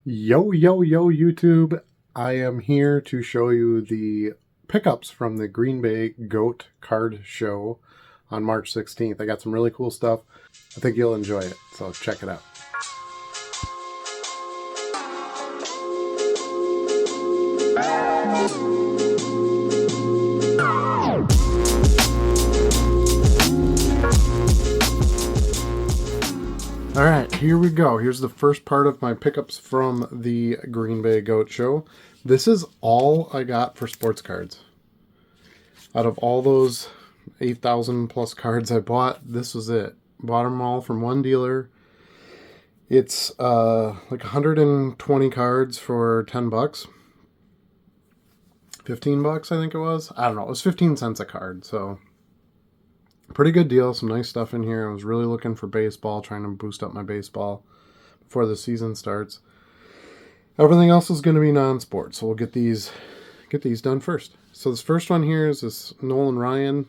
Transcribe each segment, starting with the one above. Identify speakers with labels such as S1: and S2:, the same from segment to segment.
S1: Yo, yo, yo, YouTube. I am here to show you the pickups from the Green Bay Goat Card Show on March 16th. I got some really cool stuff. I think you'll enjoy it, so check it out. All right, here we go. Here's the first part of my pickups from the Green Bay Goat Show. This is all I got for sports cards. Out of all those 8,000 plus cards I bought, this was it. Bought them all from one dealer. It's like 120 cards for 10 bucks. 15 bucks, I think it was. I don't know. It was 15 cents a card, so pretty good deal. Some nice stuff in here. I was really looking for baseball, trying to boost up my baseball before the season starts. Everything else is going to be non-sport, so we'll get these done first. So this first one here is this Nolan Ryan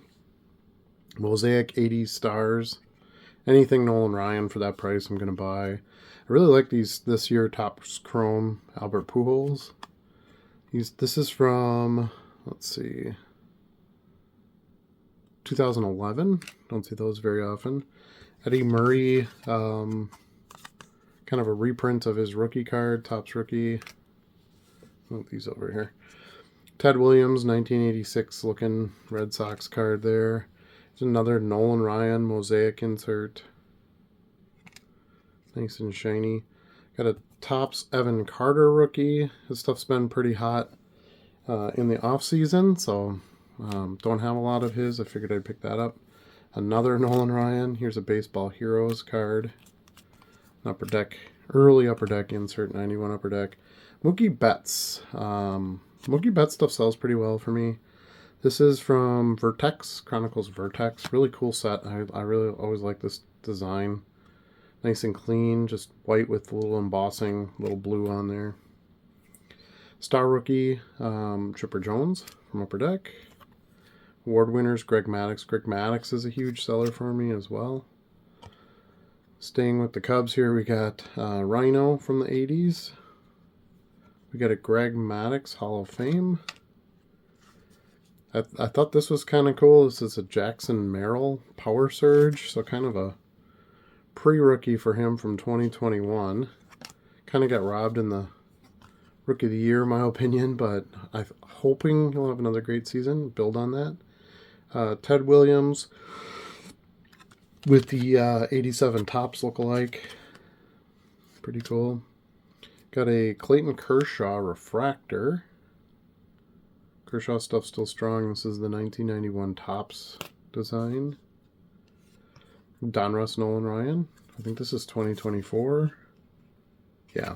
S1: Mosaic 80 Stars. Anything Nolan Ryan for that price I'm going to buy. I really like these this year Topps Chrome Albert Pujols. This is from, let's see, 2011. Don't see those very often. Eddie Murray, kind of a reprint of his rookie card, Topps rookie. Oh, these over here. Ted Williams, 1986 looking Red Sox card there. There's another Nolan Ryan Mosaic insert. Nice and shiny. Got a Topps Evan Carter rookie. His stuff's been pretty hot in the off season, so don't have a lot of his. I figured I'd pick that up. Another Nolan Ryan. Here's a Baseball Heroes card. An upper deck, early upper deck insert, 91 upper deck. Mookie Betts. Mookie Betts stuff sells pretty well for me. This is from Vertex, Chronicles Vertex. Really cool set. I really always like this design. Nice and clean, just white with a little embossing, little blue on there. Star Rookie, Chipper Jones from Upper Deck. Award winners, Greg Maddux. Greg Maddux is a huge seller for me as well. Staying with the Cubs here, we got Rhino from the 80s. We got a Greg Maddux Hall of Fame. I thought this was kind of cool. This is a Jackson Merrill Power Surge, so kind of a pre-rookie for him from 2021. Kind of got robbed in the Rookie of the Year, in my opinion, but I'm hoping he'll have another great season. Build on that. Ted Williams with the 87 Topps lookalike. Pretty cool. Got a Clayton Kershaw refractor. Kershaw stuff's still strong. This is the 1991 Topps design. Donruss Nolan Ryan. I think this is 2024. Yeah.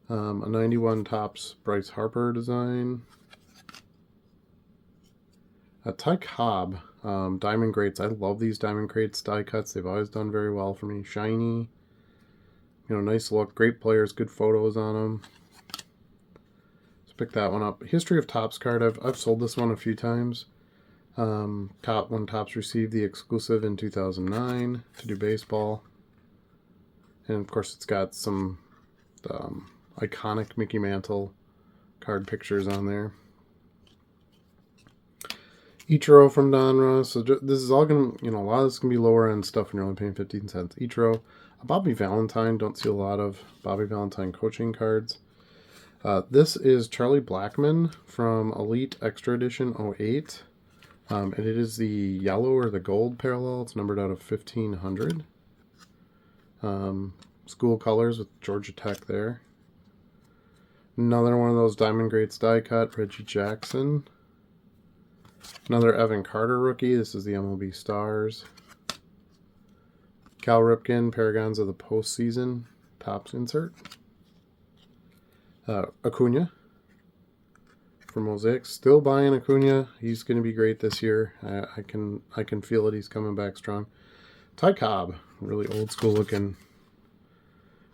S1: A 91 Topps Bryce Harper design. A Ty Cobb Diamond Greats. I love these Diamond Greats die cuts. They've always done very well for me. Shiny. Nice look. Great players. Good photos on them. Let's pick that one up. History of Topps card. I've sold this one a few times. When Topps received the exclusive in 2009 to do baseball. And of course it's got some iconic Mickey Mantle card pictures on there. Ichiro from Donruss. So this is all going to, a lot of this can be lower end stuff when you're only paying 15 cents. Ichiro. Bobby Valentine. Don't see a lot of Bobby Valentine coaching cards. This is Charlie Blackmon from Elite Extra Edition 08. And it is the yellow or the gold parallel. It's numbered out of 1500. School colors with Georgia Tech there. Another one of those Diamond Greats die cut, Reggie Jackson. Another Evan Carter rookie. This is the MLB Stars. Cal Ripken, Paragons of the Postseason, Topps insert. Acuna for Mosaic. Still buying Acuna. He's going to be great this year. I can feel it. He's coming back strong. Ty Cobb, really old school looking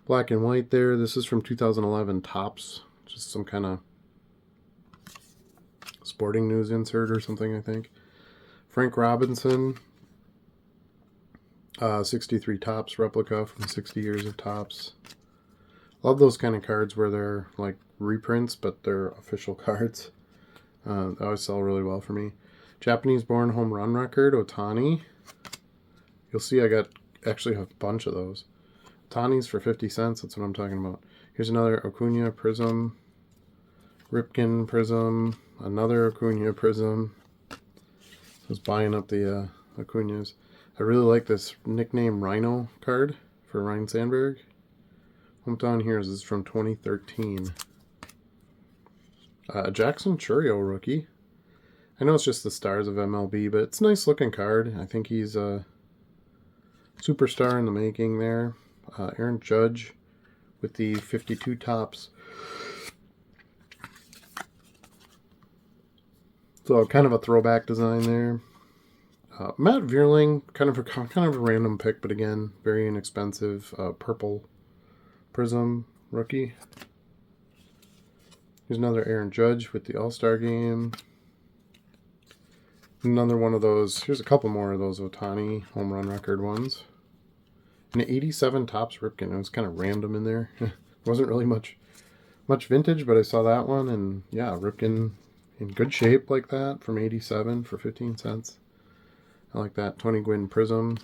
S1: black and white there. This is from 2011 Topps. Just some kind of sporting news insert or something, I think. Frank Robinson, 63 Topps replica from 60 years of Topps. Love those kind of cards where they're like reprints, but they're official cards. They always sell really well for me. Japanese-born home run record, Otani. You'll see I got actually a bunch of those. Otani's for 50 cents. That's what I'm talking about. Here's another Acuna Prism. Ripken Prism. Another Acuna Prism. I was buying up the Acunas. I really like this nickname Rhino card for Ryan Sandberg. Hometown Heroes is from 2013. Jackson Churio rookie. I know it's just the stars of MLB, but it's a nice looking card. I think he's a superstar in the making there. Aaron Judge with the 52 tops. So kind of a throwback design there. Matt Vierling, kind of a random pick, but again, very inexpensive. Purple Prism rookie. Here's another Aaron Judge with the All-Star Game. Another one of those. Here's a couple more of those Otani home run record ones. An 87 tops Ripken. It was kind of random in there. Wasn't really much vintage, but I saw that one, and yeah, Ripken in good shape like that from 87 for 15 cents. I like that. Tony Gwynn Prism.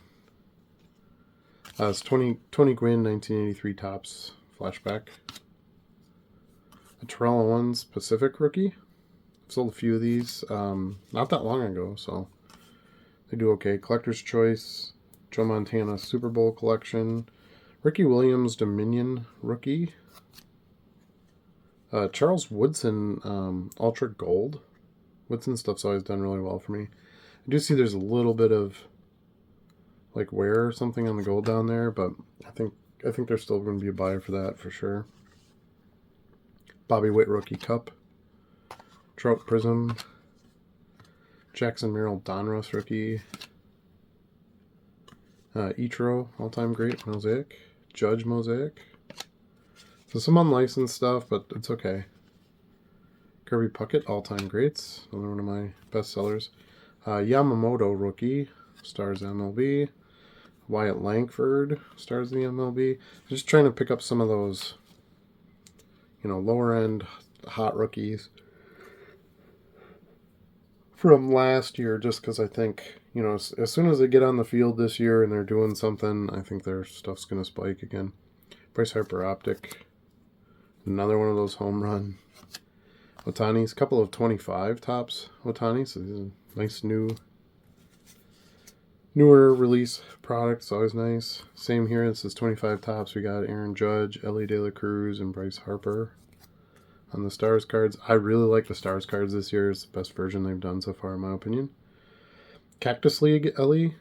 S1: It's Tony Gwynn 1983 tops flashback. A Terrell Owens Pacific rookie. I've sold a few of these not that long ago, so they do okay. Collector's Choice. Joe Montana Super Bowl collection. Ricky Williams Dominion rookie. Charles Woodson Ultra Gold. Woodson stuff's always done really well for me. I do see there's a little bit of like wear or something on the gold down there, but I think there's still going to be a buyer for that for sure. Bobby Witt rookie cup. Trout Prism. Jackson Merrill Donruss rookie. Ichiro, all-time great, Mosaic. Judge Mosaic. So some unlicensed stuff, but it's okay. Kirby Puckett, all-time greats. Another one of my best sellers. Yamamoto rookie, stars MLB. Wyatt Langford, stars the MLB. Just trying to pick up some of those, lower-end hot rookies from last year, just because I think, as soon as they get on the field this year and they're doing something, I think their stuff's going to spike again. Bryce Harper Optic. Another one of those home run Otanis. Couple of 25 tops Otanis. So these are nice newer release products. Always nice. Same here. This is 25 tops. We got Aaron Judge, Ellie De La Cruz, and Bryce Harper on the Stars cards. I really like the Stars cards this year. It's the best version they've done so far, in my opinion. Cactus League Ellie.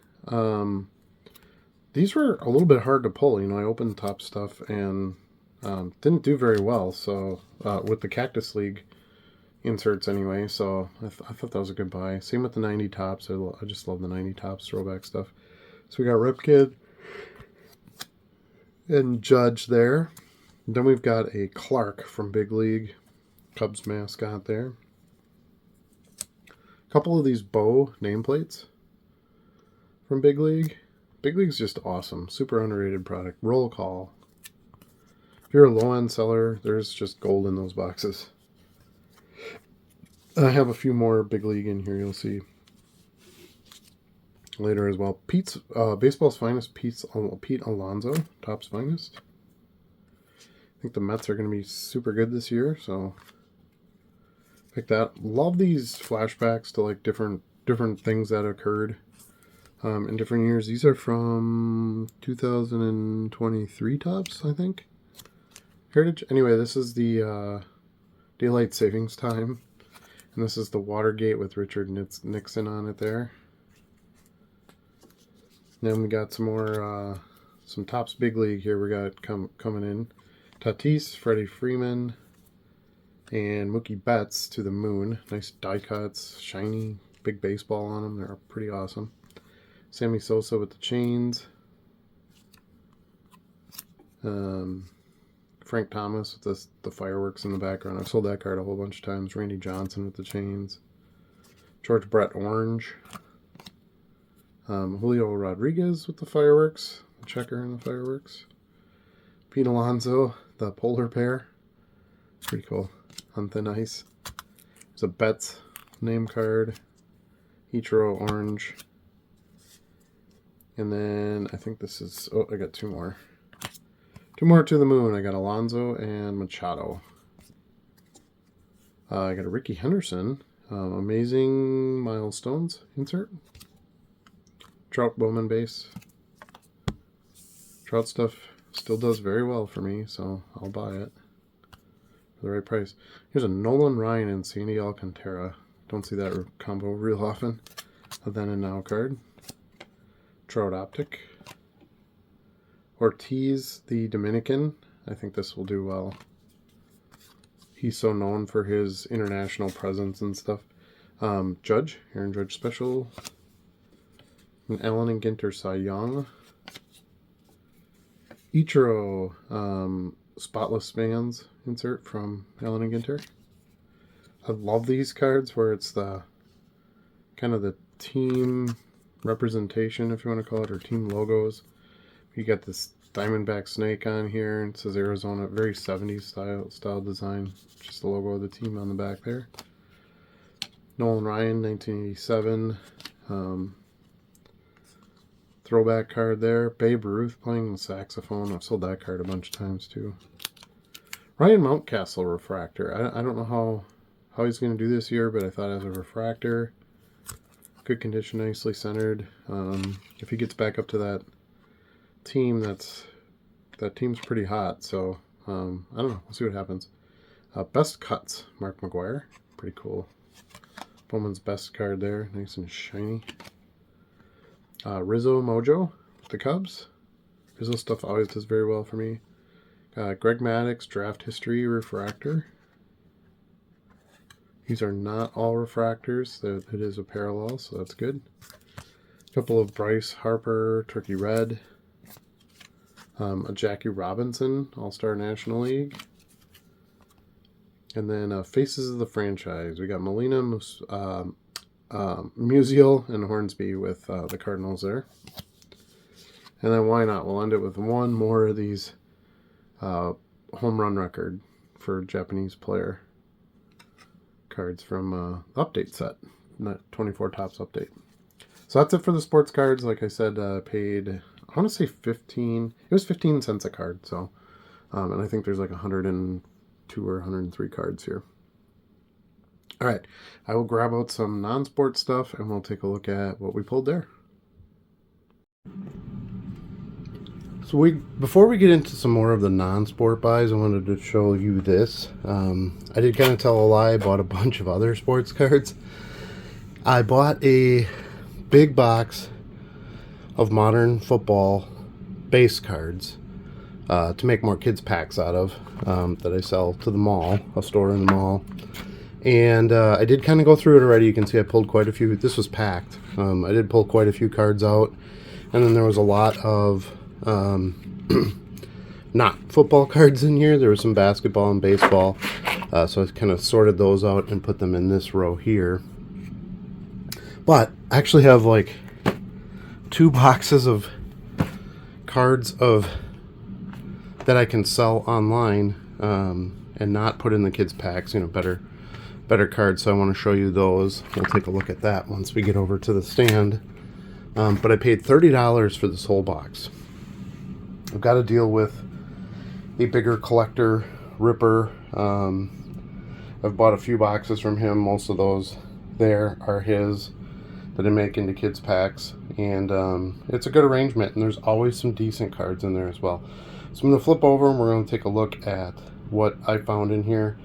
S1: These were a little bit hard to pull. I opened top stuff and didn't do very well. So with the Cactus League inserts anyway. So I thought that was a good buy. Same with the 90 tops. I just love the 90 tops throwback stuff. So we got Ripken and Judge there. Then we've got a Clark from Big League. Cubs mascot there. A couple of these Bo nameplates from Big League. Big League's just awesome. Super underrated product. Roll call. If you're a low-end seller, there's just gold in those boxes. I have a few more Big League in here you'll see later as well. Pete's Baseball's Finest, Pete Alonso, Topps Finest. I think the Mets are going to be super good this year, so pick that. Love these flashbacks to like different things that occurred in different years. These are from 2023 Topps, I think. Heritage. Anyway, this is the Daylight Savings Time. And this is the Watergate with Richard Nixon on it there. Then we got some more, some Topps Big League here we got coming in. Tatis, Freddie Freeman, and Mookie Betts to the moon. Nice die cuts, shiny, big baseball on them. They're pretty awesome. Sammy Sosa with the chains. Frank Thomas with the fireworks in the background. I've sold that card a whole bunch of times. Randy Johnson with the chains. George Brett Orange. Julio Rodriguez with the fireworks. The checker and the fireworks. Pete Alonso, the polar bear. Pretty cool. On thin ice. There's a Betts name card. Ichiro orange. And then I think this is... Oh, I got two more. Two more to the moon. I got Alonso and Machado. I got a Ricky Henderson. Amazing Milestones insert. Trout Bowman base. Trout stuff still does very well for me, so I'll buy it for the right price. Here's a Nolan Ryan and Sandy Alcantara. Don't see that combo real often. A then and now card. Trout Optic. Ortiz, the Dominican. I think this will do well. He's so known for his international presence and stuff. Judge, Aaron Judge Special. An Allen and Ginter Cy Young. Ichiro, Spotless Fans insert from Allen and Ginter. I love these cards where it's the kind of the team representation, if you want to call it, or team logos. You got this Diamondback snake on here, and it says Arizona, very 70s style design. Just the logo of the team on the back there. Nolan Ryan, 1987. Throwback card there. Babe Ruth playing the saxophone. I've sold that card a bunch of times too. Ryan Mountcastle refractor. I don't know how he's going to do this year, but I thought as a refractor, good condition, nicely centered. If he gets back up to that team, that team's pretty hot. So I don't know. We'll see what happens. Best cuts. Mark McGuire. Pretty cool. Bowman's best card there. Nice and shiny. Rizzo Mojo, the Cubs. Rizzo stuff always does very well for me. Greg Maddux, Draft History Refractor. These are not all refractors. It is a parallel, so that's good. A couple of Bryce Harper, Turkey Red. A Jackie Robinson, All-Star National League. And then Faces of the Franchise. We got Molina, Musial, and Hornsby with the Cardinals there. And then why not? We'll end it with one more of these home run record for Japanese player cards from update set, not 24 Topps update. So that's it for the sports cards. Like I said, paid, I want to say 15. It was 15 cents a card. So, and I think there's like 102 or 103 cards here. All right, I will grab out some non-sport stuff and we'll take a look at what we pulled there. So before we get into some more of the non-sport buys, I wanted to show you this. I did kind of tell a lie. I bought a bunch of other sports cards. I bought a big box of modern football base cards to make more kids packs out of that I sell to the mall, a store in the mall. And I did kind of go through it already. You can see I pulled quite a few. This was packed. I did pull quite a few cards out. And then there was a lot of not football cards in here. There was some basketball and baseball. So I kind of sorted those out and put them in this row here. But I actually have like 2 boxes of cards that I can sell online and not put in the kids' packs. You know, better cards, so I want to show you those. We'll take a look at that once we get over to the stand. But I paid $30 for this whole box. I've got to deal with a bigger collector, Ripper. I've bought a few boxes from him. Most of those there are his that I make into kids packs, and it's a good arrangement, and there's always some decent cards in there as well. So I'm going to flip over and we're going to take a look at what I found in here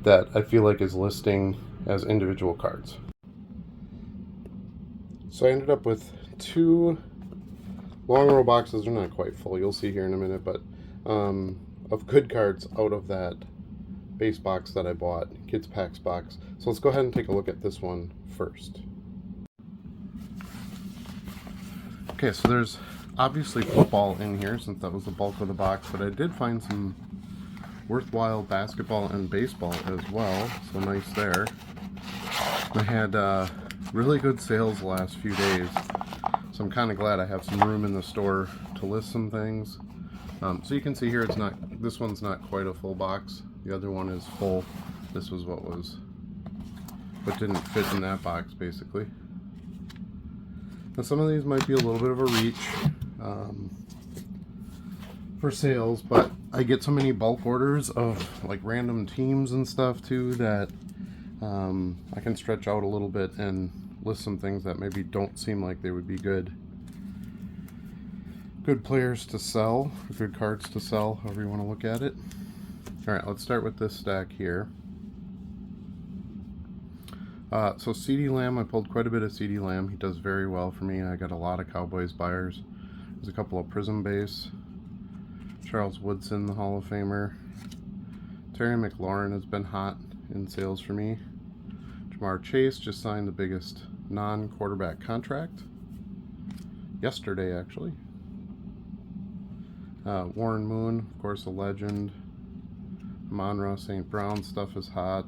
S1: that I feel like is listing as individual cards. So I ended up with 2 long row boxes. They're not quite full, you'll see here in a minute, but of good cards out of that base box that I bought, kids packs box. So let's go ahead and take a look at this one first. Okay, so there's obviously football in here since that was the bulk of the box, but I did find some worthwhile basketball and baseball as well, so nice there. I had really good sales the last few days, so I'm kind of glad I have some room in the store to list some things. So you can see here, it's not. This one's not quite a full box. The other one is full. This was what didn't fit in that box, basically. Now some of these might be a little bit of a reach for sales, but I get so many bulk orders of like random teams and stuff too that I can stretch out a little bit and list some things that maybe don't seem like they would be good players to sell, or good cards to sell, however you want to look at it. Alright, let's start with this stack here. So CeeDee Lamb, I pulled quite a bit of CeeDee Lamb. He does very well for me. I got a lot of Cowboys buyers. There's a couple of Prism base. Charles Woodson, the Hall of Famer. Terry McLaurin has been hot in sales for me. Jamar Chase just signed the biggest non-quarterback contract. Yesterday, actually. Warren Moon, of course, a legend. Monroe St. Brown stuff is hot.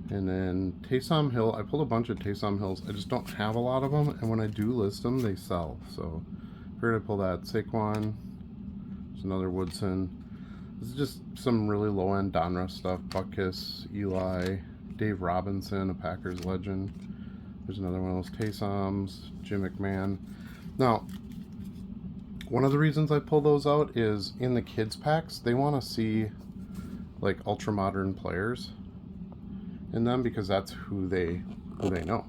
S1: And then Taysom Hill, I pulled a bunch of Taysom Hills. I just don't have a lot of them, and when I do list them, they sell. So, figured I'd pull that. Saquon, there's another Woodson. This is just some really low-end Donruss stuff. Butkus, Eli, Dave Robinson, a Packers legend. There's another one of those Taysoms, Jim McMahon. Now, one of the reasons I pull those out is in the kids packs, they want to see like ultra-modern players in them because that's who they know.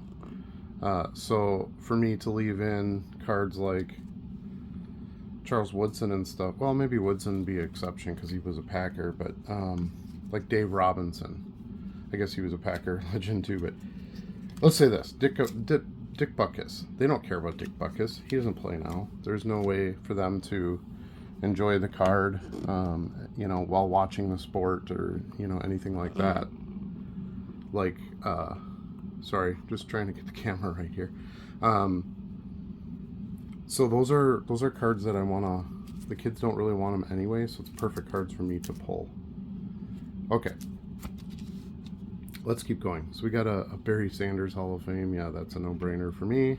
S1: So for me to leave in cards like Charles Woodson and stuff, well, maybe Woodson would be an exception because he was a Packer, but like Dave Robinson, I guess he was a Packer legend too. But let's say this: Dick Butkus. They don't care about Dick Butkus. He doesn't play now. There's no way for them to enjoy the card, while watching the sport or anything like that. Like, sorry, just trying to get the camera right here. So those are cards that I wanna. The kids don't really want them anyway, so it's perfect cards for me to pull. Okay, let's keep going. So we got a Barry Sanders Hall of Fame. Yeah, that's a no-brainer for me.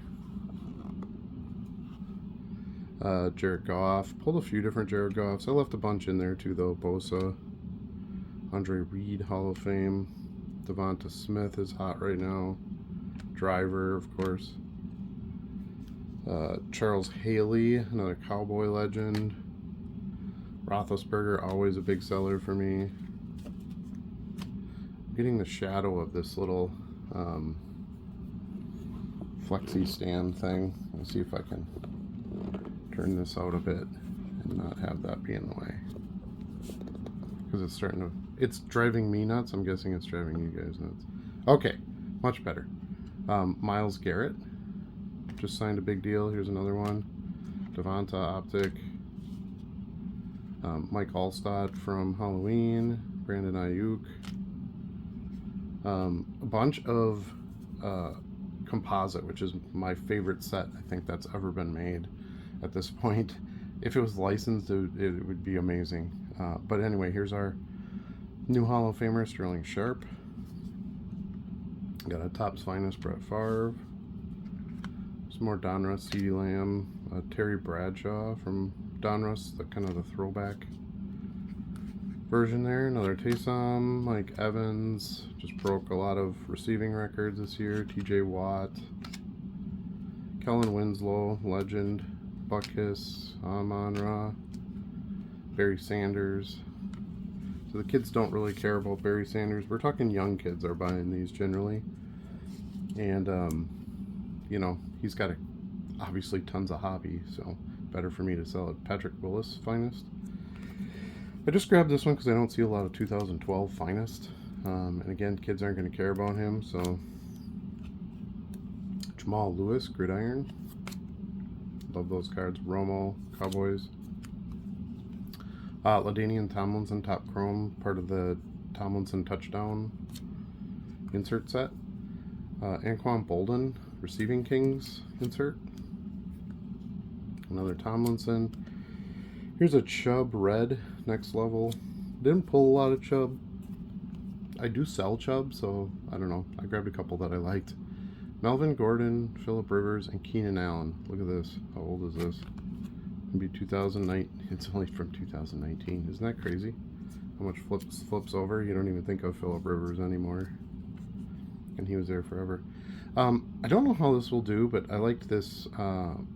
S1: Jared Goff. Pulled a few different Jared Goffs. I left a bunch in there too, though. Bosa. Andre Reed Hall of Fame. Devonta Smith is hot right now. Driver, of course. Charles Haley, another Cowboy legend. Roethlisberger, always a big seller for me. Getting the shadow of this little flexi stand thing. Let's see if I can turn this out a bit and not have that be in the way. Because it's driving me nuts. I'm guessing it's driving you guys nuts. Okay, much better. Myles Garrett just signed a big deal. Here's another one. Devonta Optic. Mike Allstott from Halloween. Brandon Ayuk. A bunch of composite, which is my favorite set I think that's ever been made at this point. If it was licensed, it would be amazing. But anyway, here's our new Hall of Famer, Sterling Sharp. Got a Topps Finest, Brett Favre. Some more Donruss, CeeDee Lamb, Terry Bradshaw from Donruss, the kind of the throwback version there. Another Taysom, Mike Evans, just broke a lot of receiving records this year. TJ Watt, Kellen Winslow, legend, Butkus, Amon-Ra, Barry Sanders. So the kids don't really care about Barry Sanders. We're talking young kids are buying these generally. And, he's got obviously tons of hobby, so better for me to sell it. Patrick Willis, Finest. I just grabbed this one because I don't see a lot of 2012 Finest. And again, kids aren't going to care about him, so. Jamal Lewis, Gridiron. Love those cards. Romo, Cowboys. LaDainian Tomlinson, Top Chrome, part of the Tomlinson Touchdown insert set. Anquan Bolden, Receiving Kings insert. Another Tomlinson. Here's a Chubb Red, next level. Didn't pull a lot of Chubb. I do sell Chubb, so I don't know. I grabbed a couple that I liked. Melvin Gordon, Phillip Rivers, and Keenan Allen. Look at this. How old is this? Maybe 2009. It's only from 2019. Isn't that crazy? How much flips over? You don't even think of Phillip Rivers anymore, and he was there forever. I don't know how this will do, but I liked this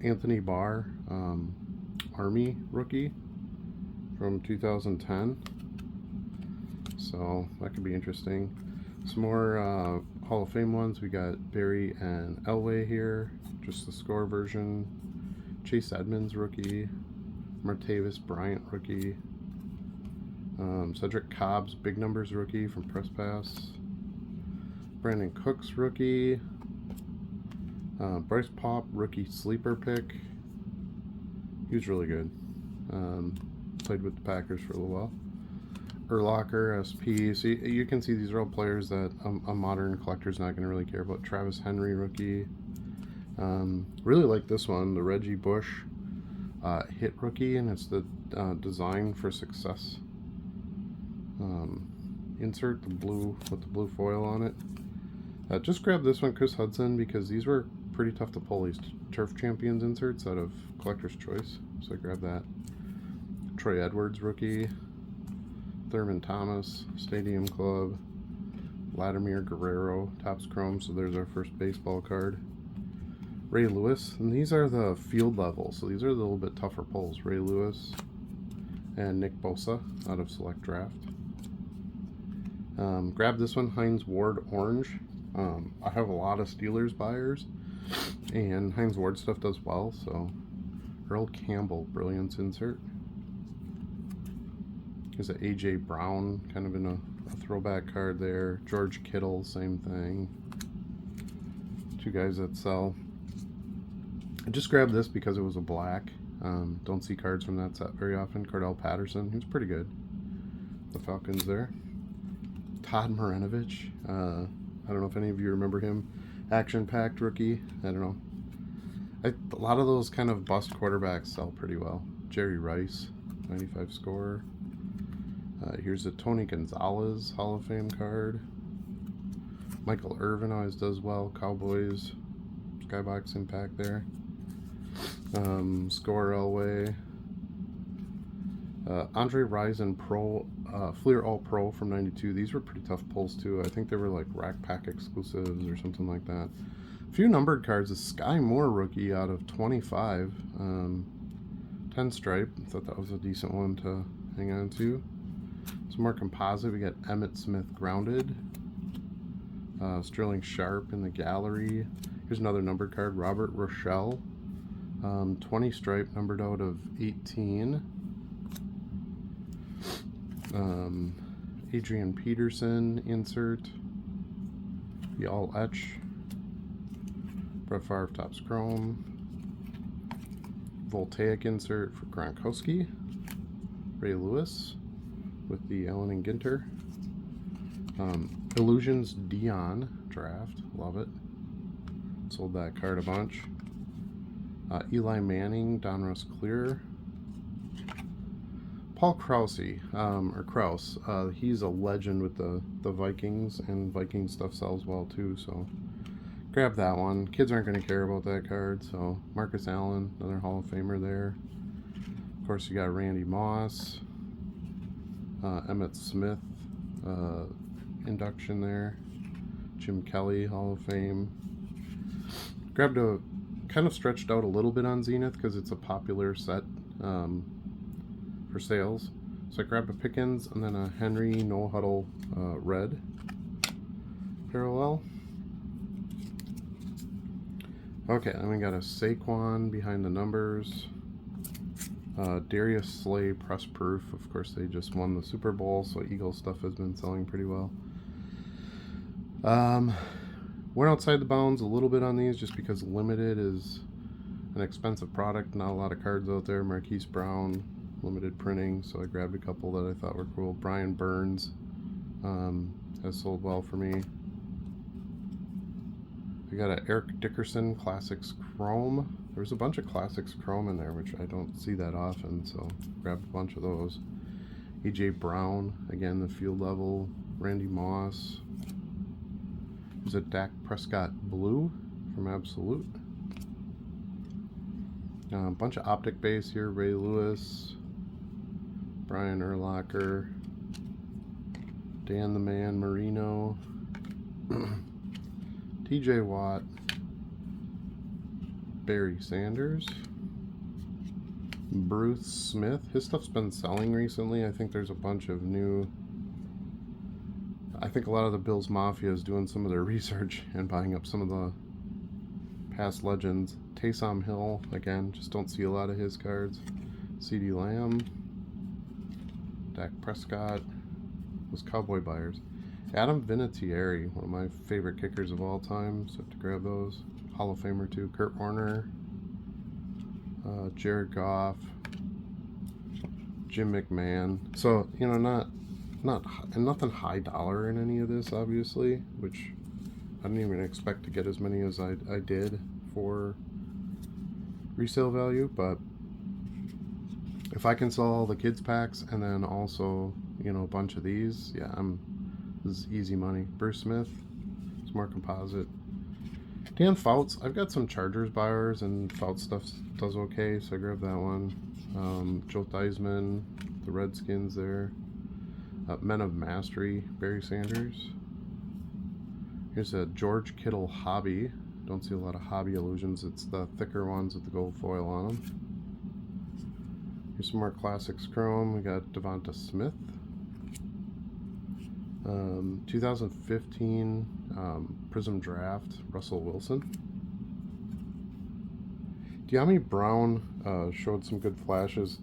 S1: Anthony Barr Army rookie from 2010. So that could be interesting. Some more Hall of Fame ones. We got Barry and Elway here, just the score version. Chase Edmonds rookie. Martavis Bryant rookie. Cedric Cobb's Big Numbers rookie from Press Pass. Brandon Cooks rookie. Bryce Paup rookie sleeper pick. He was really good. Played with the Packers for a little while. Urlacher SP. So you can see these are all players that a modern collector's not going to really care about. Travis Henry rookie. Really like this one, the Reggie Bush hit rookie, and it's the Design for Success insert, the blue with the blue foil on it. Just grab this one, Chris Hudson, because these were pretty tough to pull, these Turf Champions inserts out of Collector's Choice. So I grabbed that. Troy Edwards rookie. Thurman Thomas, Stadium Club. Vladimir Guerrero, Topps Chrome, so there's our first baseball card. Ray Lewis, and these are the field level, so these are a little bit tougher pulls. Ray Lewis and Nick Bosa out of Select Draft. Grab this one, Heinz Ward Orange. I have a lot of Steelers buyers, and Heinz Ward stuff does well, so Earl Campbell, Brilliance insert. There's an A.J. Brown, kind of in a throwback card there. George Kittle, same thing. Two guys that sell. I just grabbed this because it was a black. Don't see cards from that set very often. Cordell Patterson, he's pretty good. The Falcons there. Todd Marinovich. I don't know if any of you remember him. Action-packed rookie. I don't know. A lot of those kind of bust quarterbacks sell pretty well. Jerry Rice, 95 score. Here's a Tony Gonzalez Hall of Fame card. Michael Irvin always does well. Cowboys. Skybox Impact there. Score Elway. Andre Rison Pro, Fleer All Pro from 92. These were pretty tough pulls too. I think they were like Rack Pack exclusives or something like that. A few numbered cards. A Sky Moore rookie out of 25. 10 stripe. I thought that was a decent one to hang on to. Some more composite. We got Emmitt Smith Grounded. Sterling Sharp in the gallery. Here's another numbered card. Robert Rochelle. 20 stripe, numbered out of 18. Adrian Peterson insert. The all etch. Brett Favre Topps Chrome. Voltaic insert for Gronkowski. Ray Lewis with the Allen and Ginter. Illusions Dion draft. Love it. Sold that card a bunch. Eli Manning, Donruss Clear. Paul Krause, or Kraus, he's a legend with the Vikings, and Viking stuff sells well too, so grab that one. Kids aren't going to care about that card, so Marcus Allen, another Hall of Famer there. Of course, you got Randy Moss, Emmitt Smith, induction there. Jim Kelly, Hall of Fame. Grabbed a, kind of stretched out a little bit on Zenith because it's a popular set for sales. So I grabbed a Pickens and then a Henry No Huddle red parallel. Okay, then we got a Saquon behind the numbers. Darius Slay press proof. Of course, they just won the Super Bowl, so Eagles stuff has been selling pretty well. Went outside the bounds a little bit on these just because limited is an expensive product. Not a lot of cards out there. Marquise Brown, limited printing, so I grabbed a couple that I thought were cool. Brian Burns has sold well for me. We got a Eric Dickerson Classics Chrome. There's a bunch of Classics Chrome in there, which I don't see that often, so grabbed a bunch of those. A.J. Brown, again, the field level. Randy Moss. There's a Dak Prescott Blue from Absolute. A bunch of optic base here. Ray Lewis, Brian Urlacher, Dan the Man Marino, TJ Watt, Barry Sanders, Bruce Smith. His stuff's been selling recently. I think there's a bunch of new... I think a lot of the Bills Mafia is doing some of their research and buying up some of the past legends. Taysom Hill, again, just don't see a lot of his cards. CeeDee Lamb, Dak Prescott, those Cowboy buyers. Adam Vinatieri, one of my favorite kickers of all time, so I have to grab those. Hall of Famer too. Kurt Warner, Jared Goff, Jim McMahon. So, you know, nothing high dollar in any of this, obviously, which I didn't even expect to get as many as I did for resale value. But if I can sell all the kids packs and then also, you know, a bunch of these, yeah, this is easy money. Bruce Smith, Smart Composite. Dan Fouts, I've got some Chargers buyers and Fouts stuff does okay, so I grabbed that one. Joe Theismann, the Redskins there. Men of Mastery, Barry Sanders. Here's a George Kittle hobby. Don't see a lot of hobby illusions. It's the thicker ones with the gold foil on them. Here's some more Classics Chrome. We got Devonta Smith. 2015 Prism Draft, Russell Wilson. De'Ami Brown showed some good flashes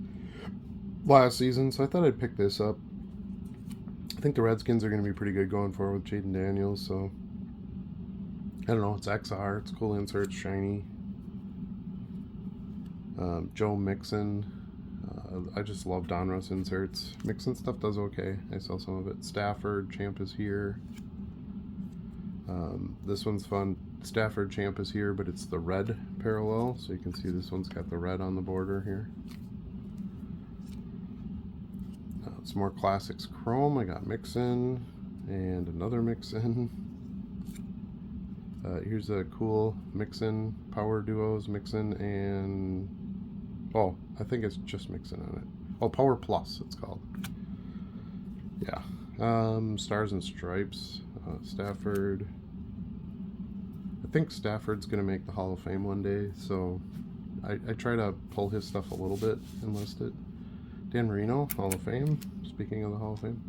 S1: last season, so I thought I'd pick this up. I think the Redskins are going to be pretty good going forward with Jaden Daniels, so I don't know, it's XR, it's cool insert, it's shiny. Joe Mixon, I just love Donruss inserts. Mixon stuff does okay, I sell some of it. Stafford, Champ is here. This one's fun. Stafford, Champ is here, but it's the red parallel, so you can see this one's got the red on the border here. Some more Classics Chrome. I got Mixon and another Mixon. Here's a cool Mixon Power Duos, Mixon and... oh, I think it's just Mixon on it. Oh, Power Plus it's called. Yeah. Stars and Stripes. Stafford. I think Stafford's going to make the Hall of Fame one day, so I try to pull his stuff a little bit and list it. Dan Marino, Hall of Fame. Speaking of the Hall of Fame.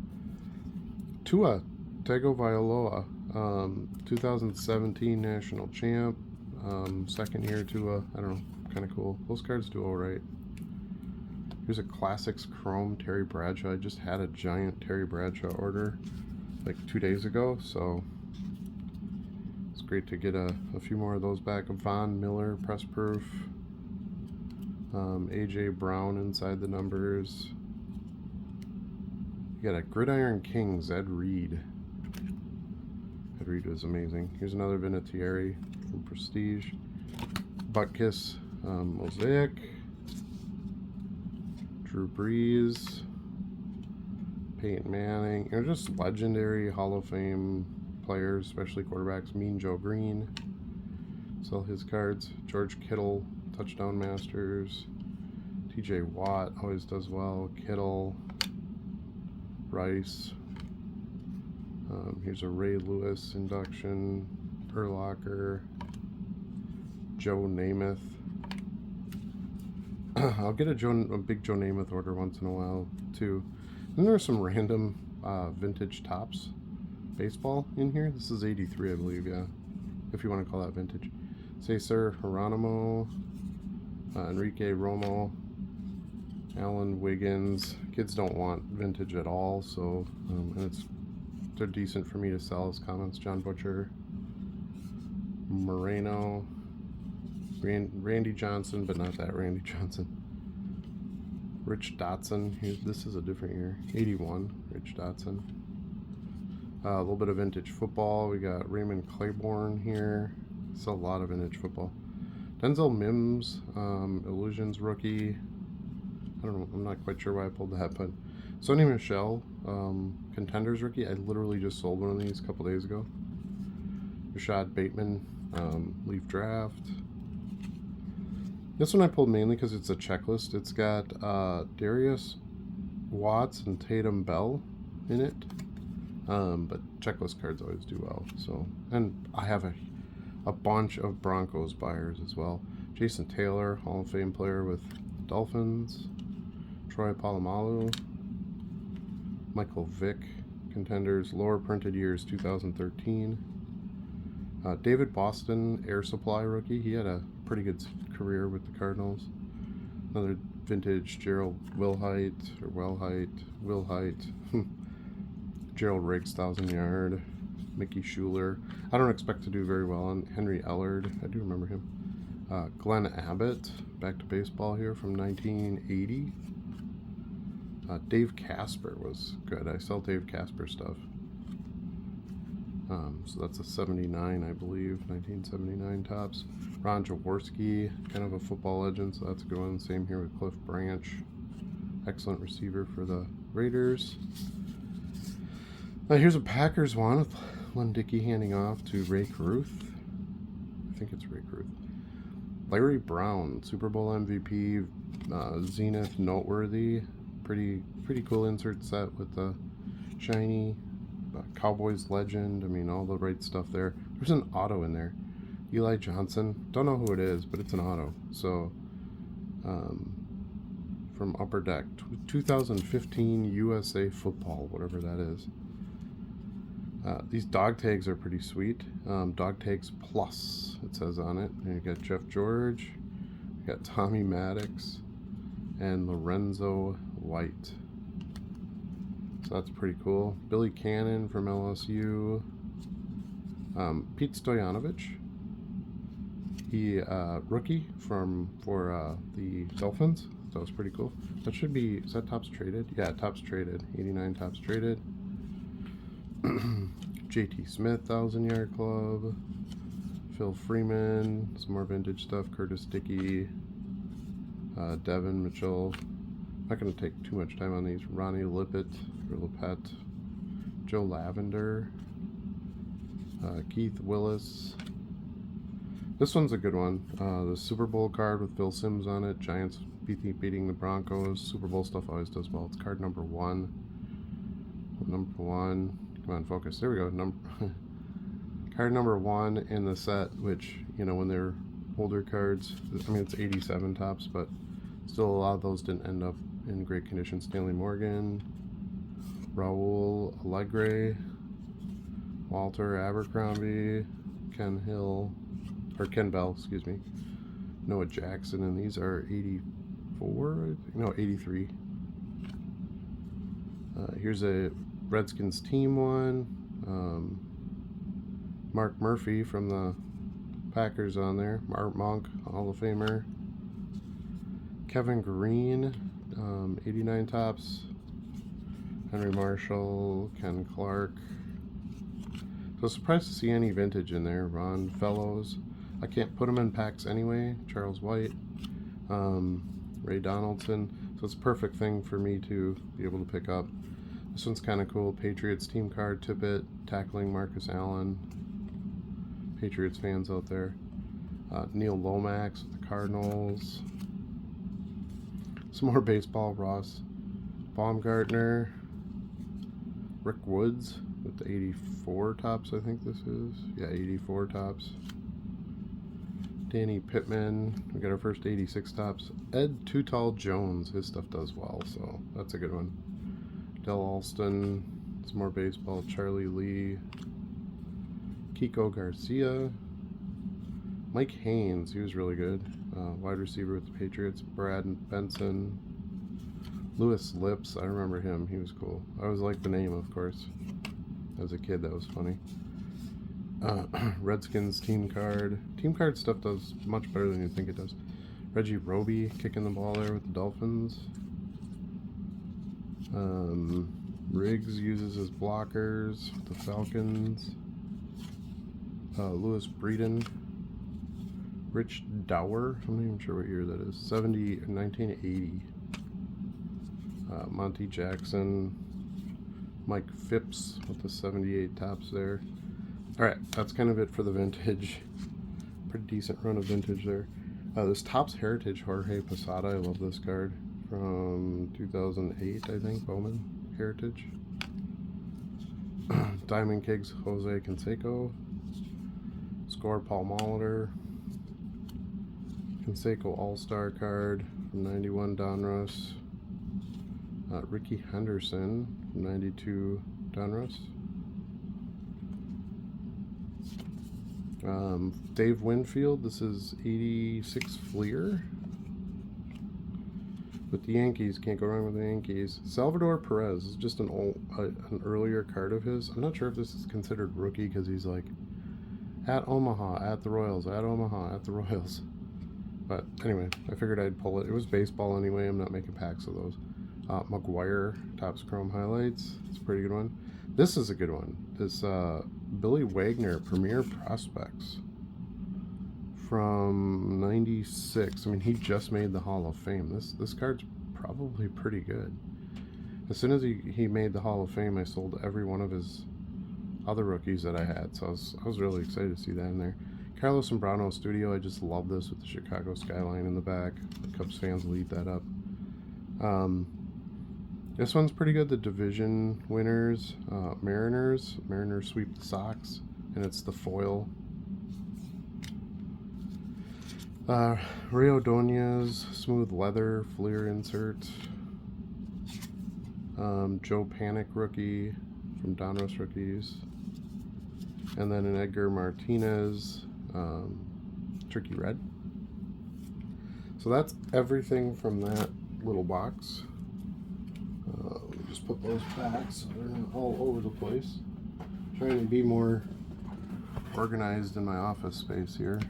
S1: Tua Tagovailoa, 2017 National Champ. Second year Tua, I don't know, kind of cool. Those cards do alright. Here's a Classics Chrome Terry Bradshaw. I just had a giant Terry Bradshaw order like 2 days ago, so it's great to get a few more of those back. Von Miller, press proof. AJ Brown inside the numbers. You got a Gridiron King, Ed Reed. Ed Reed was amazing. Here's another Vinatieri from Prestige. Butkus, Mosaic. Drew Brees. Peyton Manning. You know, just legendary Hall of Fame players, especially quarterbacks. Mean Joe Green. Sell his cards. George Kittle, Touchdown Masters. TJ Watt always does well. Kittle. Rice. Here's a Ray Lewis induction. Urlacher. Joe Namath. I'll get a big Joe Namath order once in a while too. Then there's some random vintage Topps baseball in here. This is 83, I believe, yeah, if you want to call that vintage. Cesar Geronimo, Enrique Romo, Alan Wiggins. Kids don't want vintage at all, so and they're decent for me to sell as comments. John Butcher, Moreno, Randy Johnson, but not that Randy Johnson. Rich Dotson. This is a different year. 81, Rich Dotson. A little bit of vintage football. We got Raymond Claiborne here. It's a lot of vintage football. Denzel Mims, Illusions rookie. I don't know. I'm not quite sure why I pulled that, but Sonny Michel, Contenders rookie. I literally just sold one of these a couple days ago. Rashad Bateman, Leaf Draft. This one I pulled mainly because it's a checklist. It's got Darius Watts and Tatum Bell in it. But checklist cards always do well. So, and I have a bunch of Broncos buyers as well. Jason Taylor, Hall of Fame player with Dolphins. Troy Polamalu. Michael Vick, contenders, lower printed years 2013. David Boston, Air Supply rookie. He had a pretty good career with the Cardinals. Another vintage Gerald Wilhite. Gerald Riggs, 1,000 yard. Mickey Schuler. I don't expect to do very well on Henry Ellard. I do remember him. Glenn Abbott, back to baseball here from 1980. Dave Casper was good. I sell Dave Casper stuff. So that's a 79, I believe, 1979 tops. Ron Jaworski, kind of a football legend, so that's a good one. Same here with Cliff Branch. Excellent receiver for the Raiders. Now here's a Packers one with Len Dickey handing off to Ray Caruth. I think it's Ray Caruth. Larry Brown, Super Bowl MVP, Zenith Noteworthy. Pretty cool insert set with the shiny Cowboys legend. I mean, all the right stuff there. There's an auto in there. Eli Johnson. Don't know who it is, but it's an auto. So, from Upper Deck. 2015 USA Football, whatever that is. These dog tags are pretty sweet. Dog tags plus, it says on it. And you got Jeff George. You got Tommy Maddox. And Lorenzo White. So that's pretty cool. Billy Cannon from LSU. Pete Stoyanovich. He rookie for the Dolphins. So it's pretty cool. That should be, is that Topps traded? Yeah, Topps traded. 89 Topps traded. JT Smith, 1,000 Yard Club. Phil Freeman. Some more vintage stuff. Curtis Dickey. Devin Mitchell. Not going to take too much time on these. Ronnie Lippett, or Lippett. Joe Lavender. Keith Willis. This one's a good one. The Super Bowl card with Phil Simms on it. Giants beating the Broncos. Super Bowl stuff always does well. It's card number 1. Number 1. Come on, focus. There we go. Card number 1 in the set, which, you know, when they're older cards, I mean, it's 87 Topps, but still a lot of those didn't end up in great condition. Stanley Morgan, Raul Allegre, Walter Abercrombie, Ken Bell, excuse me, Noah Jackson, and these are 84, no, 83. Here's a Redskins team one. Mark Murphy from the Packers on there. Art Monk, Hall of Famer. Kevin Green, 89 Topps. Henry Marshall, Ken Clark. So surprised to see any vintage in there. Ron Fellows. I can't put them in packs anyway. Charles White. Ray Donaldson. So it's a perfect thing for me to be able to pick up. This one's kind of cool. Patriots team card, Tippett, tackling Marcus Allen. Patriots fans out there. Neil Lomax with the Cardinals. Some more baseball. Ross Baumgartner. Rick Woods with the 84 Topps, I think this is. Yeah, 84 Topps. Danny Pittman. We got our first 86 Topps. Ed Too Tall Jones. His stuff does well, so that's a good one. Del Alston. Some more baseball. Charlie Lee. Kiko Garcia. Mike Haynes. He was really good. Wide receiver with the Patriots. Brad Benson. Lewis Lips. I remember him. He was cool. I always liked the name, of course. As a kid, that was funny. Redskins team card. Team card stuff does much better than you think it does. Reggie Roby kicking the ball there with the Dolphins. Riggs uses his blockers with the Falcons. Lewis Breeden. Rich Dower. I'm not even sure what year that is. 1980. Monty Jackson. Mike Phipps with the 78 Topps there. Alright, that's kind of it for the vintage. Pretty decent run of vintage there. This Topps Heritage Jorge Posada. I love this card from 2008, I think. Bowman Heritage. Diamond Kings Jose Canseco. Score Paul Molitor. Canseco All-Star card from 91 Donruss. Ricky Henderson from 92 Donruss. Dave Winfield, this is 86 Fleer. With the Yankees, can't go wrong with the Yankees. Salvador Perez is just an earlier card of his. I'm not sure if this is considered rookie because he's like at Omaha, at the Royals, at Omaha, at the Royals. But anyway, I figured I'd pull it. It was baseball anyway. I'm not making packs of those. McGuire Topps Chrome Highlights. It's a pretty good one. This is a good one. This Billy Wagner Premier Prospects from 96. I mean, he just made the Hall of Fame. This card's probably pretty good. As soon as he made the Hall of Fame, I sold every one of his other rookies that I had. So I was really excited to see that in there. Carlos Zambrano Studio. I just love this with the Chicago skyline in the back. The Cubs fans will eat that up. This one's pretty good. The division winners, Mariners. Mariners sweep the Sox, and it's the foil. Ray Ordonez, smooth leather, Fleer insert. Joe Panic rookie from Donruss Rookies. And then an Edgar Martinez, Tricky Red. So that's everything from that little box. Let me just put those back so they're not all over the place. I'm trying to be more organized in my office space here.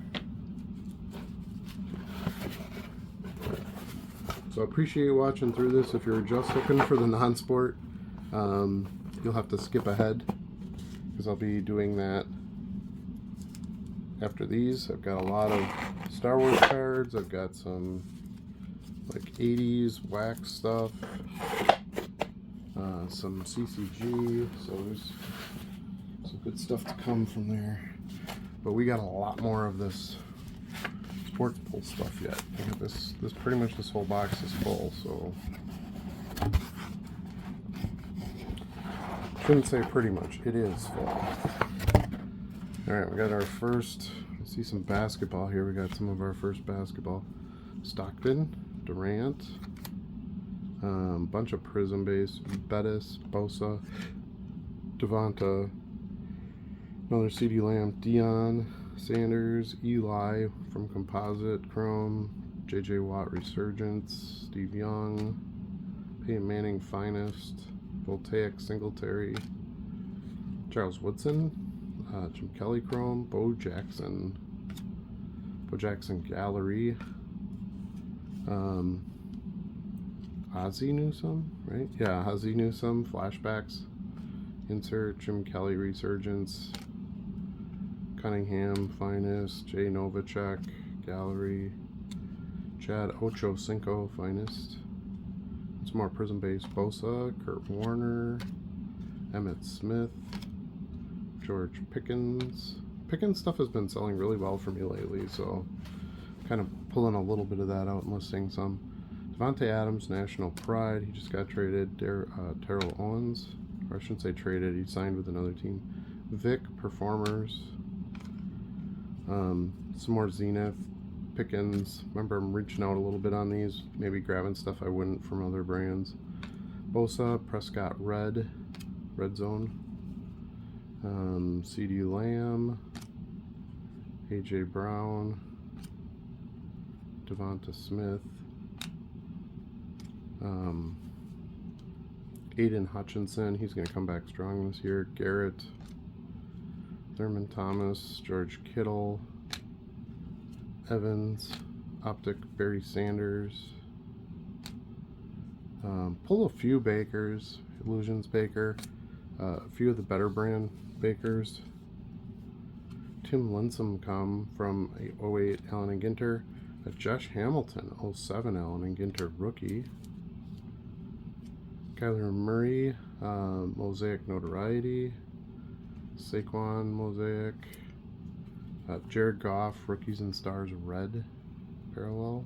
S1: So I appreciate you watching through this. If you're just looking for the non-sport, you'll have to skip ahead because I'll be doing that after these. I've got a lot of Star Wars cards. I've got some like 80s wax stuff, some CCG, so there's some good stuff to come from there. But we got a lot more of this sports pull stuff yet. I think this pretty much this whole box is full, so shouldn't say pretty much, it is full. Alright, we got our first, I see some basketball here. We got some of our first basketball. Stockton, Durant, bunch of Prism base, Bettis, Bosa, Devonta, another CD Lamb, Dion, Sanders, Eli from Composite, Chrome, JJ Watt Resurgence, Steve Young, Peyton Manning Finest, Voltaic Singletary, Charles Woodson, Jim Kelly Chrome, Bo Jackson Gallery, Ozzie Newsome, right? Yeah, Ozzie Newsome, Flashbacks, insert, Jim Kelly Resurgence, Cunningham Finest, Jay Novacek Gallery, Chad Ochocinco Finest, some more Prism base, Bosa, Kurt Warner, Emmett Smith, George Pickens. Pickens stuff has been selling really well for me lately, so kind of pulling a little bit of that out and listing some. Devontae Adams, National Pride. He just got traded. Terrell Owens, or I shouldn't say traded, he signed with another team. Vic, Performers. Some more Zenith. Pickens. Remember, I'm reaching out a little bit on these, maybe grabbing stuff I wouldn't from other brands. Bosa, Prescott Red Zone. CD Lamb, AJ Brown, Devonta Smith, Aiden Hutchinson, he's going to come back strong this year. Garrett, Thurman Thomas, George Kittle, Evans, Optic Barry Sanders, pull a few Bakers, Illusions Baker, a few of the better brand Bakers. Tim Lincecum come from a 08 Allen and Ginter, a Josh Hamilton 07 Allen and Ginter rookie. Kyler Murray, Mosaic Notoriety, Saquon Mosaic, Jared Goff, Rookies and Stars Red, parallel.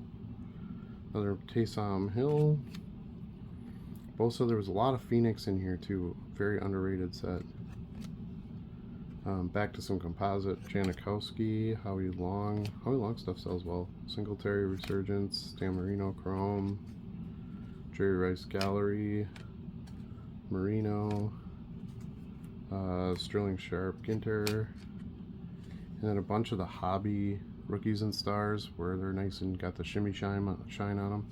S1: Another Taysom Hill. Also, there was a lot of Phoenix in here too. Very underrated set. Back to some composite. Janikowski, Howie Long. Howie Long stuff sells well. Singletary Resurgence, Dan Marino Chrome, Jerry Rice Gallery, Marino, Sterling Sharp Ginter, and then a bunch of the hobby rookies and stars where they're nice and got the shimmy shine on them.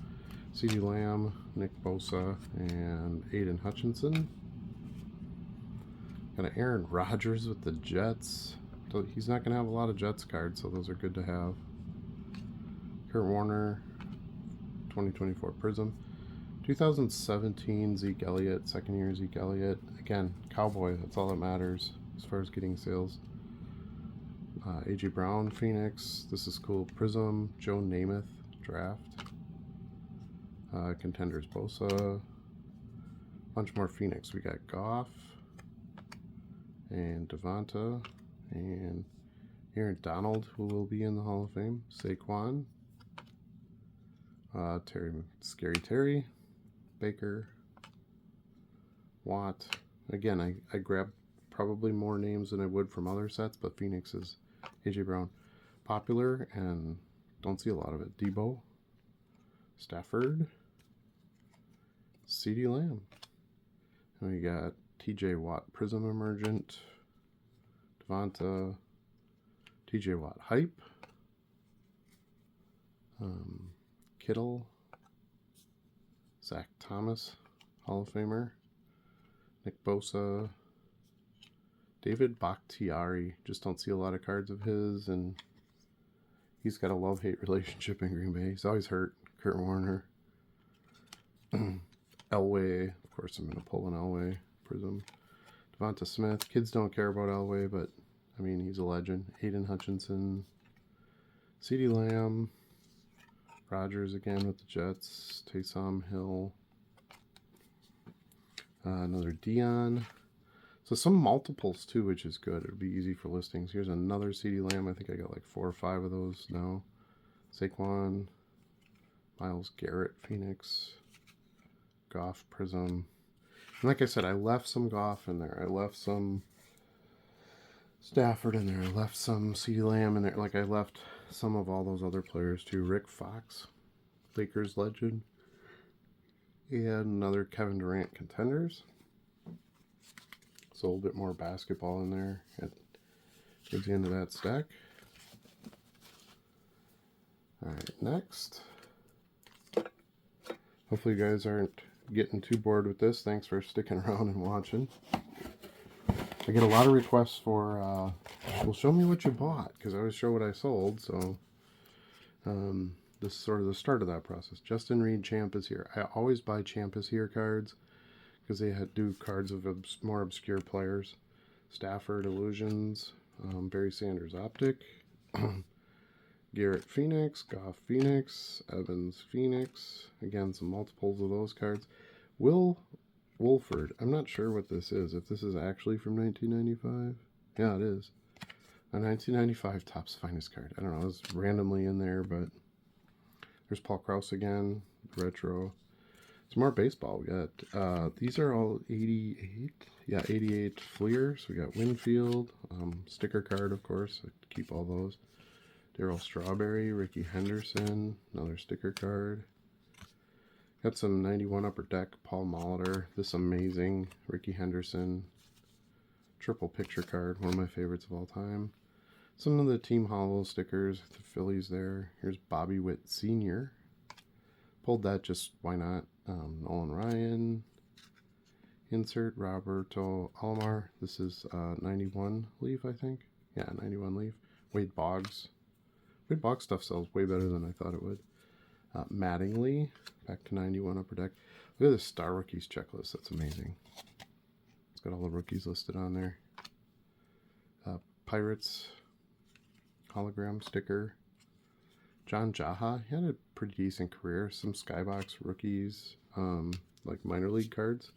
S1: CeeDee Lamb, Nick Bosa, and Aiden Hutchinson. Got an Aaron Rodgers with the Jets. So he's not going to have a lot of Jets cards, so those are good to have. Kurt Warner, 2024 Prism. 2017 Zeke Elliott, second year Zeke Elliott. Again, Cowboy, that's all that matters as far as getting sales. A.J. Brown, Phoenix. This is cool. Prism, Joe Namath, Draft. Contenders, Bosa. Bunch more Phoenix. We got Goff and Devonta and Aaron Donald, who will be in the Hall of Fame. Saquon. Scary Terry. Baker. Watt. Again, I grabbed probably more names than I would from other sets, but Phoenix is A.J. Brown. Popular, and don't see a lot of it. Debo. Stafford. CeeDee Lamb. And we got TJ Watt Prism Emergent. Devonta. TJ Watt Hype. Kittle. Zach Thomas, Hall of Famer. Nick Bosa. David Bakhtiari. Just don't see a lot of cards of his, and he's got a love-hate relationship in Green Bay. He's always hurt. Kurt Warner. Elway. Of course, I'm going to pull an Elway Prism. Devonta Smith. Kids don't care about Elway, but, I mean, he's a legend. Aiden Hutchinson. CeeDee Lamb. Rodgers again with the Jets. Taysom Hill. Another Dion. So some multiples too, which is good. It'll be easy for listings. Here's another CeeDee Lamb. I think I got like 4 or 5 of those now. Saquon. Myles Garrett, Phoenix. Goff Prism. And like I said, I left some Goff in there. I left some Stafford in there. I left some CeeDee Lamb in there. Like I left some of all those other players too. Rick Fox, Lakers legend. And another Kevin Durant Contenders. So a little bit more basketball in there towards the end of that stack. Alright, next. Hopefully you guys aren't getting too bored with this. Thanks for sticking around and watching. I get a lot of requests for, well, show me what you bought, because I always show what I sold, so this is sort of the start of that process. Justin Reed, Champ is here. I always buy Champ is here cards, because they do cards of more obscure players. Stafford, Illusions, Barry Sanders, Optic, Garrett, Phoenix, Goff, Phoenix, Evans, Phoenix. Again, some multiples of those cards. Will Wolford. I'm not sure what this is. If this is actually from 1995. Yeah, it is. A 1995 Topps Finest card. I don't know. It's randomly in there, but there's Paul Krause again. Retro. Some more baseball. We got, these are all 88. Yeah, 88 Fleers. We got Winfield. Sticker card, of course. I keep all those. Darryl Strawberry. Ricky Henderson. Another sticker card. Got some 91 Upper Deck. Paul Molitor. This amazing Ricky Henderson. Triple picture card. One of my favorites of all time. Some of the Team Hollow stickers. The Phillies there. Here's Bobby Witt Sr. Pulled that just, why not? Nolan Ryan. Insert Roberto Alomar. This is 91 Leaf, I think. Yeah, 91 Leaf. Wade Boggs. Wade Boggs stuff sells way better than I thought it would. Mattingly. Back to 91 Upper Deck. Look at this Star Rookies checklist. That's amazing. It's got all the rookies listed on there. Pirates. Hologram sticker. John Jaha. He had a pretty decent career. Some Skybox rookies. Like minor league cards.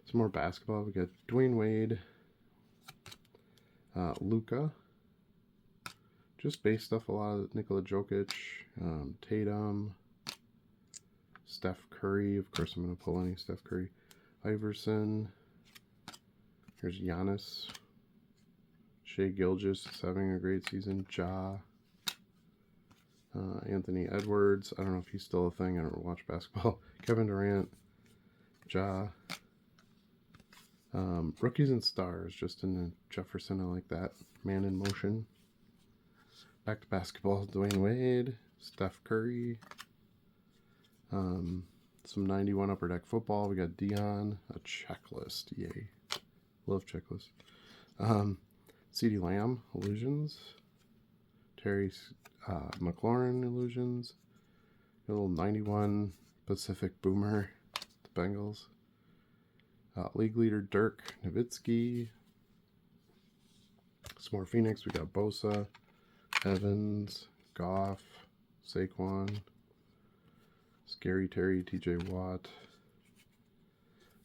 S1: Some more basketball. We got Dwayne Wade. Luka. Just base stuff, a lot of Nikola Jokic. Tatum, Steph Curry. Of course, I'm going to pull any Steph Curry. Iverson. Here's Giannis. Shai Gilgeous is having a great season. Ja. Anthony Edwards. I don't know if he's still a thing. I don't watch basketball. Kevin Durant. Ja. Rookies and stars. Justin Jefferson. I like that. Man in motion. Back to basketball. Dwayne Wade. Steph Curry. Some 91 Upper Deck football. We got Dion. A checklist. Yay. Love checklist. CeeDee Lamb. Illusions. Terry McLaurin. Illusions. A little 91 Pacific Boomer. The Bengals. League leader Dirk Nowitzki. Some more Phoenix. We got Bosa, Evans, Goff, Saquon, Scary Terry, TJ Watt,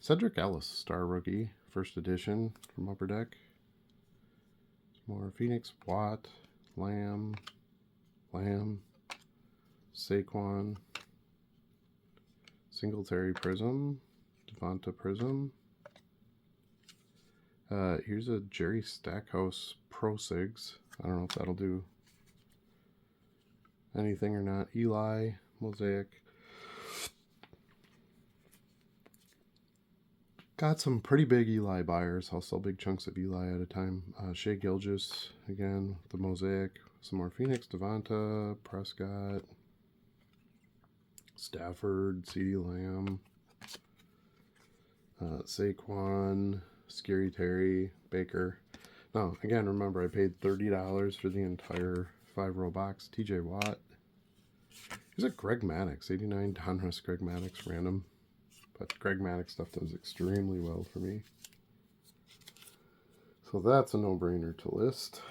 S1: Cedric Ellis, star rookie, first edition from Upper Deck. Some more Phoenix, Watt, Lamb, Saquon, Singletary Prism, Devonta Prism. Here's a Jerry Stackhouse Pro Sigs. I don't know if that'll do anything or not. Eli, Mosaic. Got some pretty big Eli buyers. I'll sell big chunks of Eli at a time. Shai Gilgeous, again, the Mosaic. Some more Phoenix, Devonta, Prescott, Stafford, CeeDee Lamb, Saquon, Scary Terry, Baker. Now, again, remember, I paid $30 for the entire 5-row box. TJ Watt. Here's a Greg Maddux, 89 Donruss Greg Maddux, random. But Greg Maddux stuff does extremely well for me. So that's a no-brainer to list.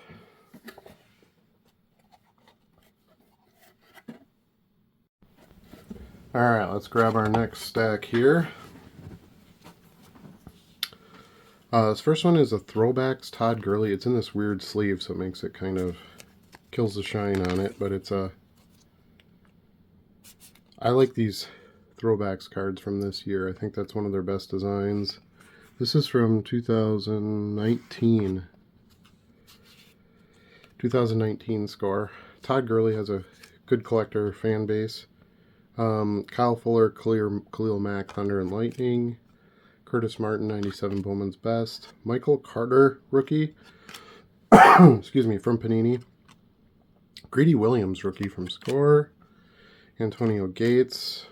S1: Alright, let's grab our next stack here. This first one is a Throwbacks Todd Gurley. It's in this weird sleeve, so it makes it kind of kills the shine on it, but it's a... I like these Throwbacks cards from this year. I think that's one of their best designs. This is from 2019. 2019 score. Todd Gurley has a good collector fan base. Kyle Fuller, Khalil Mack, Thunder and Lightning. Curtis Martin, 97 Bowman's Best. Michael Carter, rookie. Excuse me, from Panini. Greedy Williams, rookie from Score. Antonio Gates.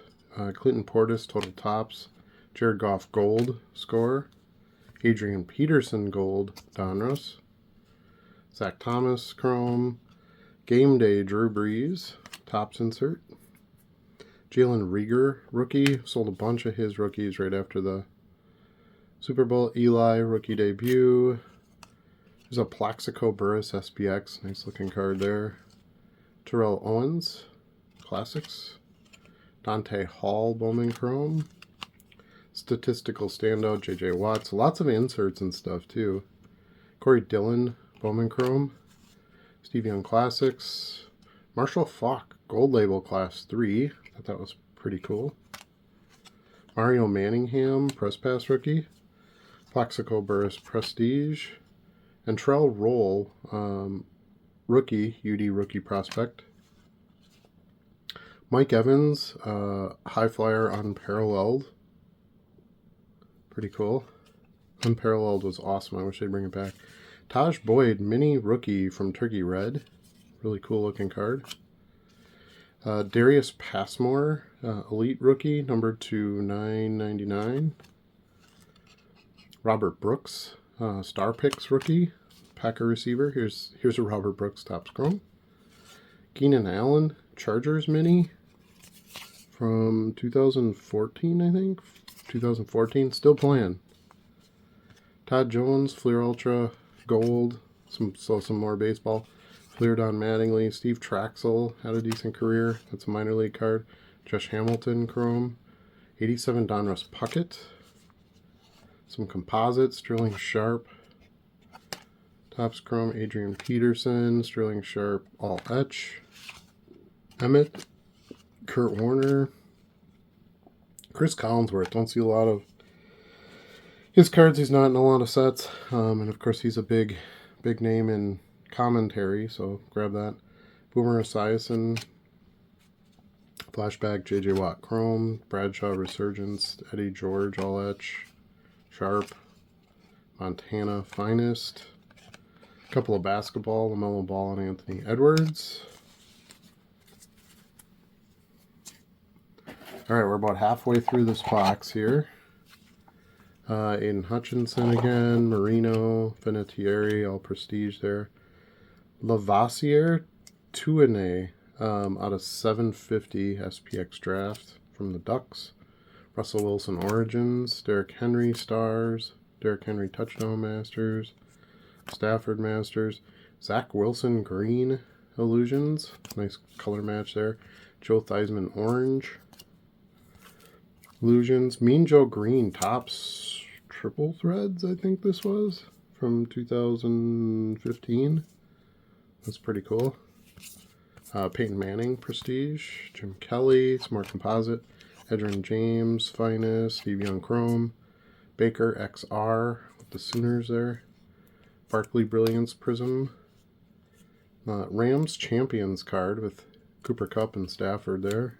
S1: Clinton Portis, Total Tops. Jared Goff, Gold, Score. Adrian Peterson, Gold, Donruss. Zach Thomas, Chrome. Game Day, Drew Brees, Tops insert. Jalen Reagor, rookie. Sold a bunch of his rookies right after the Super Bowl. Eli, rookie debut. There's a Plaxico Burress SPX. Nice looking card there. Terrell Owens, Classics. Dante Hall, Bowman Chrome. Statistical standout, JJ Watts. Lots of inserts and stuff too. Corey Dillon, Bowman Chrome. Steve Young Classics. Marshall Faulk, Gold Label Class 3. I thought that was pretty cool. Mario Manningham, Press Pass rookie. Plaxico Burress Prestige. And Trell Roll, rookie, UD rookie prospect. Mike Evans, High Flyer Unparalleled. Pretty cool. Unparalleled was awesome. I wish they'd bring it back. Taj Boyd, mini rookie from Turkey Red. Really cool looking card. Darius Passmore, Elite rookie, numbered to 999. Robert Brooks, Star Picks rookie, Packer receiver. Here's a Robert Brooks Topps Chrome. Keenan Allen, Chargers mini from 2014, I think. 2014, still playing. Todd Jones, Fleer Ultra, Gold. Some more baseball. Fleer Don Mattingly. Steve Traxel had a decent career. That's a minor league card. Josh Hamilton, Chrome. 87 Donruss Puckett. Some composites. Sterling Sharp. Topps Chrome. Adrian Peterson. Sterling Sharp. All Etch. Emmett, Kurt Warner, Chris Collinsworth. Don't see a lot of his cards. He's not in a lot of sets. And of course, he's a big name in commentary, so grab that. Boomer Esiason, Flashback, J.J. Watt Chrome, Bradshaw Resurgence, Eddie George, All Etch, Sharp, Montana Finest, a couple of basketball, LaMelo Ball and Anthony Edwards. Alright, we're about halfway through this box here. Aiden Hutchinson again, Marino, Finatieri, all prestige there. Lavoisier Tuane out of 750 SPX draft from the Ducks. Russell Wilson Origins, Derrick Henry Stars, Derrick Henry Touchdown Masters, Stafford Masters, Zach Wilson Green Illusions, nice color match there. Joe Theismann Orange Illusions, Mean Joe Green Topps Triple Threads, I think this was, from 2015. That's pretty cool. Peyton Manning Prestige, Jim Kelly, some more composite, Edgerrin James Finest, Steve Young Chrome, Baker XR with the Sooners there, Barkley Brilliance Prism, Rams Champions card with Cooper Kupp and Stafford there.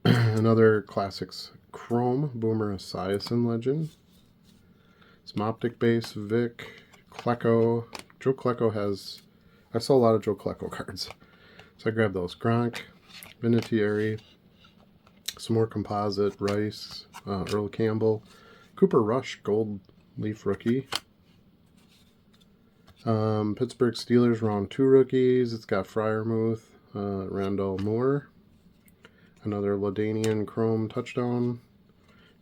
S1: Another Classics Chrome Boomer Esiason Legend. Some Optic Base Vic, Klecko. Joe Klecko has... I saw a lot of Joe Klecko cards, so I grabbed those. Gronk, Vinatieri, some more composite, Rice, Earl Campbell, Cooper Rush Gold Leaf Rookie. Pittsburgh Steelers round 2 rookies. It's got Freiermuth, Randall Moore. Another LaDainian Chrome Touchdown.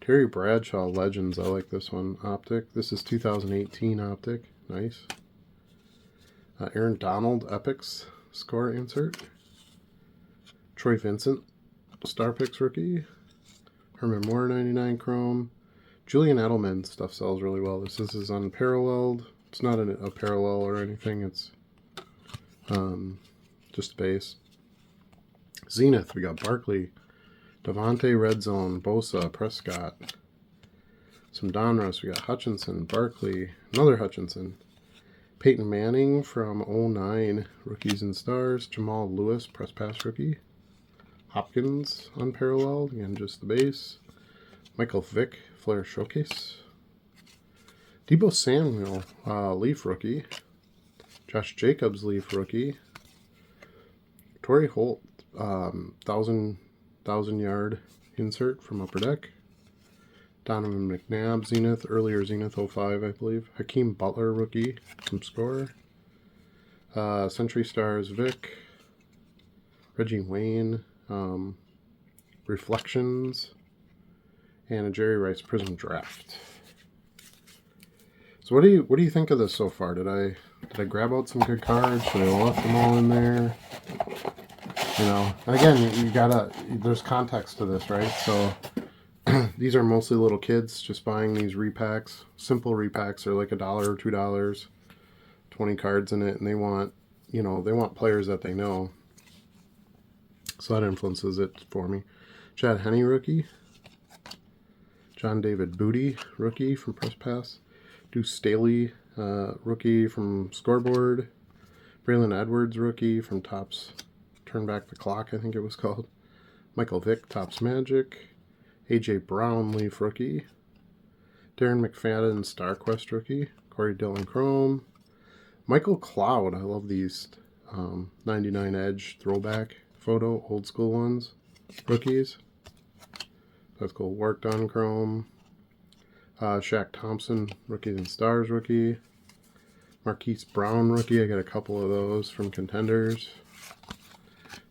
S1: Terry Bradshaw Legends. I like this one. Optic. This is 2018 Optic. Nice. Aaron Donald Epics Score Insert. Troy Vincent Star Picks Rookie. Herman Moore 99 Chrome. Julian Edelman stuff sells really well. This is unparalleled. It's not a parallel or anything. It's just base. Zenith, we got Barkley, Devontae Red Zone, Bosa, Prescott. Some Donruss, we got Hutchinson, Barkley, another Hutchinson. Peyton Manning from 09, Rookies and Stars. Jamal Lewis, Press Pass Rookie. Hopkins, unparalleled, again just the base. Michael Vick, Flair Showcase. Deebo Samuel, Leaf Rookie. Josh Jacobs, Leaf Rookie. Torrey Holt, 1,000-yard insert from Upper Deck. Donovan McNabb, Zenith, earlier Zenith 05, I believe. Hakeem Butler, rookie from Score. Century Stars, Vic. Reggie Wayne, Reflections. And a Jerry Rice Prism Draft. So what do you think of this so far? Did I grab out some good cards? Should I left them all in there? You know, and again, there's context to this, right? So these are mostly little kids just buying these repacks. Simple repacks are like $1 or $2, 20 cards in it, and they want players that they know. So that influences it for me. Chad Henne, rookie. John David Booty, rookie from Press Pass. Deuce Staley, rookie from Scoreboard. Braylon Edwards, rookie from Topps Turn Back the Clock, I think it was called. Michael Vick, Topps Magic. A.J. Brown, Leaf rookie. Darren McFadden, Star Quest rookie. Corey Dillon Chrome. Michael Cloud, I love these 99 Edge throwback photo, old school ones. Rookies. That's cool. Worked on Chrome. Shaq Thompson, Rookies and Stars rookie. Marquise Brown rookie. I got a couple of those from Contenders.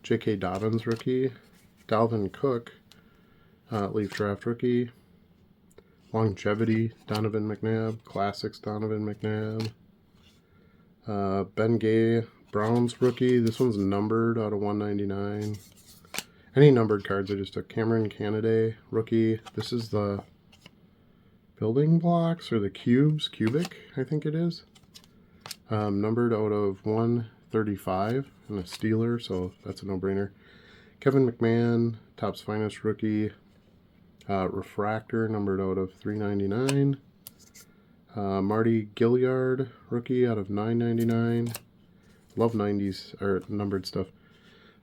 S1: J.K. Dobbins rookie. Dalvin Cook, Leaf Draft rookie. Longevity, Donovan McNabb. Classics, Donovan McNabb. Ben Gay, Browns rookie. This one's numbered out of 199. Any numbered cards I just took. Cameron Canaday, rookie. This is the building blocks or the cubes. Cubic, I think it is. Numbered out of 1 35 and a Steeler, so that's a no-brainer. Kevin McMahon, Topps Finest rookie. Refractor, numbered out of $3.99. Marty Gilliard, rookie, out of $9.99. Love 90s or numbered stuff.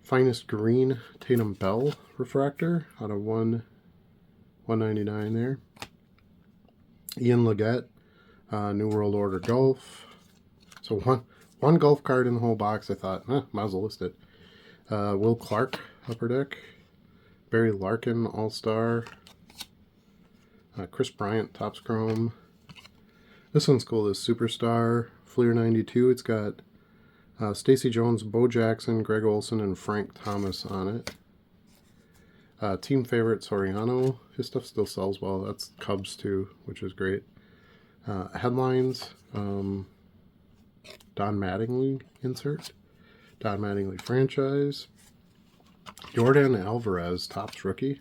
S1: Finest green, Tatum Bell refractor, out of $1.99 there. Ian Leggett, New World Order Golf. So one golf card in the whole box. I thought, might as well list it. Will Clark, Upper Deck. Barry Larkin, All-Star. Chris Bryant, Topps Chrome. This one's cool, this Superstar Fleer 92. It's got Stacey Jones, Bo Jackson, Greg Olson, and Frank Thomas on it. Team favorite Soriano. His stuff still sells well. That's Cubs too, which is great. Headlines. Don Mattingly insert. Don Mattingly franchise. Jordan Alvarez, Topps rookie.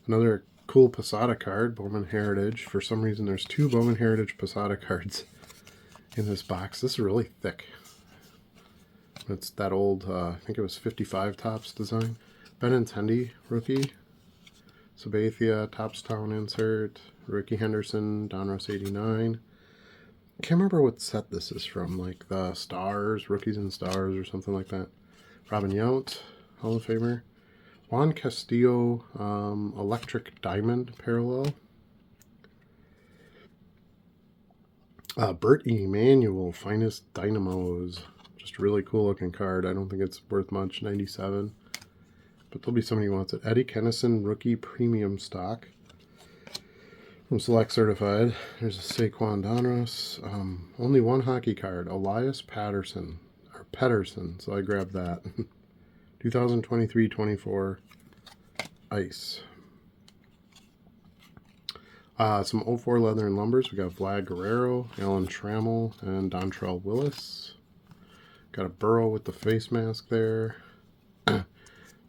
S1: Another cool Posada card, Bowman Heritage. For some reason, there's 2 Bowman Heritage Posada cards in this box. This is really thick. It's that old, I think it was 55 Topps design. Benintendi, rookie. Sabathia, Topps Town insert. Ricky Henderson, Donruss 89. I can't remember what set this is from, like the Stars, Rookies and Stars, or something like that. Robin Yount, Hall of Famer. Juan Castillo, Electric Diamond parallel. Bert Emanuel, Finest Dynamos. Just a really cool looking card. I don't think it's worth much, 97. But there'll be somebody who wants it. Eddie Kennison, Rookie Premium Stock. From Select Certified. There's a Saquon Donruss. Only one hockey card. Elias Patterson. Or Pedersen, so I grabbed that. 2023-24 Ice. Some 04 Leather and Lumbers. We got Vlad Guerrero, Alan Trammell, and Dontrell Willis. Got a Burrow with the face mask there.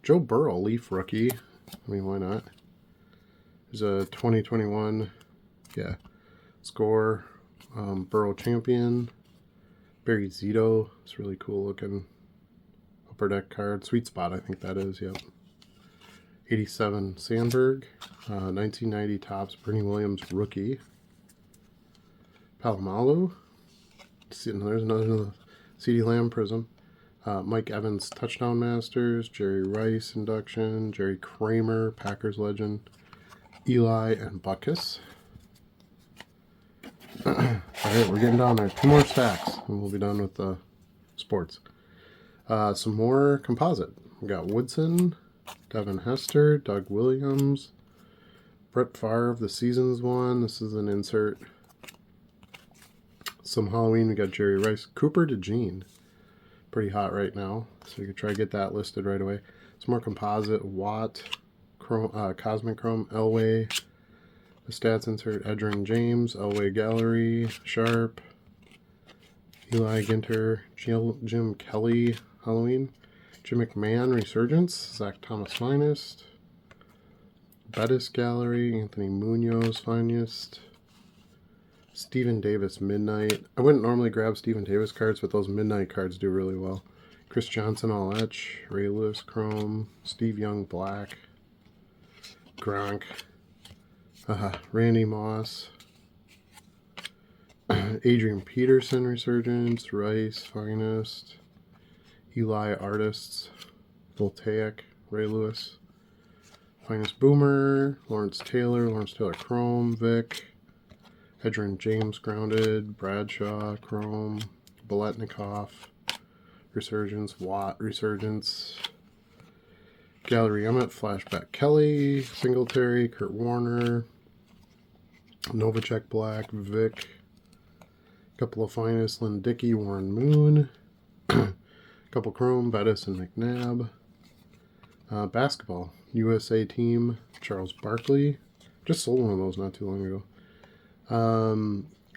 S1: Joe Burrow, Leaf rookie. I mean, why not? There's a 2021, score. Burrow champion. Barry Zito. It's really cool looking. Upper Deck card. Sweet Spot, I think that is, yep. 87 Sandberg. 1990 Topps Bernie Williams rookie. Palomalu. There's another CD Lamb Prism. Mike Evans Touchdown Masters. Jerry Rice induction. Jerry Kramer Packers legend. Eli and Buckus. Alright, we're getting down there. 2 more stacks and we'll be done with the sports. Some more composite. We got Woodson, Devin Hester, Doug Williams, Brett Favre, the Seasons one. This is an insert. Some Halloween, we got Jerry Rice, Cooper DeJean. Pretty hot right now, so you could try to get that listed right away. Some more composite. Watt, Chrome, Cosmic Chrome, Elway. The stats insert. Edgerrin James, Elway Gallery, Sharp, Eli Ginter, Jim Kelly, Halloween, Jim McMahon, Resurgence, Zach Thomas Finest, Bettis Gallery, Anthony Munoz Finest, Stephen Davis Midnight. I wouldn't normally grab Stephen Davis cards, but those Midnight cards do really well. Chris Johnson All Etch, Ray Lewis Chrome, Steve Young Black, Gronk, Randy Moss, Adrian Peterson Resurgence, Rice Finest, Eli Artists, Voltaic, Ray Lewis, Finest Boomer, Lawrence Taylor Chrome, Vic, Edgerrin James Grounded, Bradshaw Chrome, Boletnikoff, Resurgence, Watt Resurgence, Gallery Emmett, Flashback Kelly, Singletary, Kurt Warner, Novacek Black, Vic, couple of Finest, Lynn Dickey, Warren Moon, couple Chrome, Bettis and McNabb. Basketball, USA team, Charles Barkley. Just sold one of those not too long ago.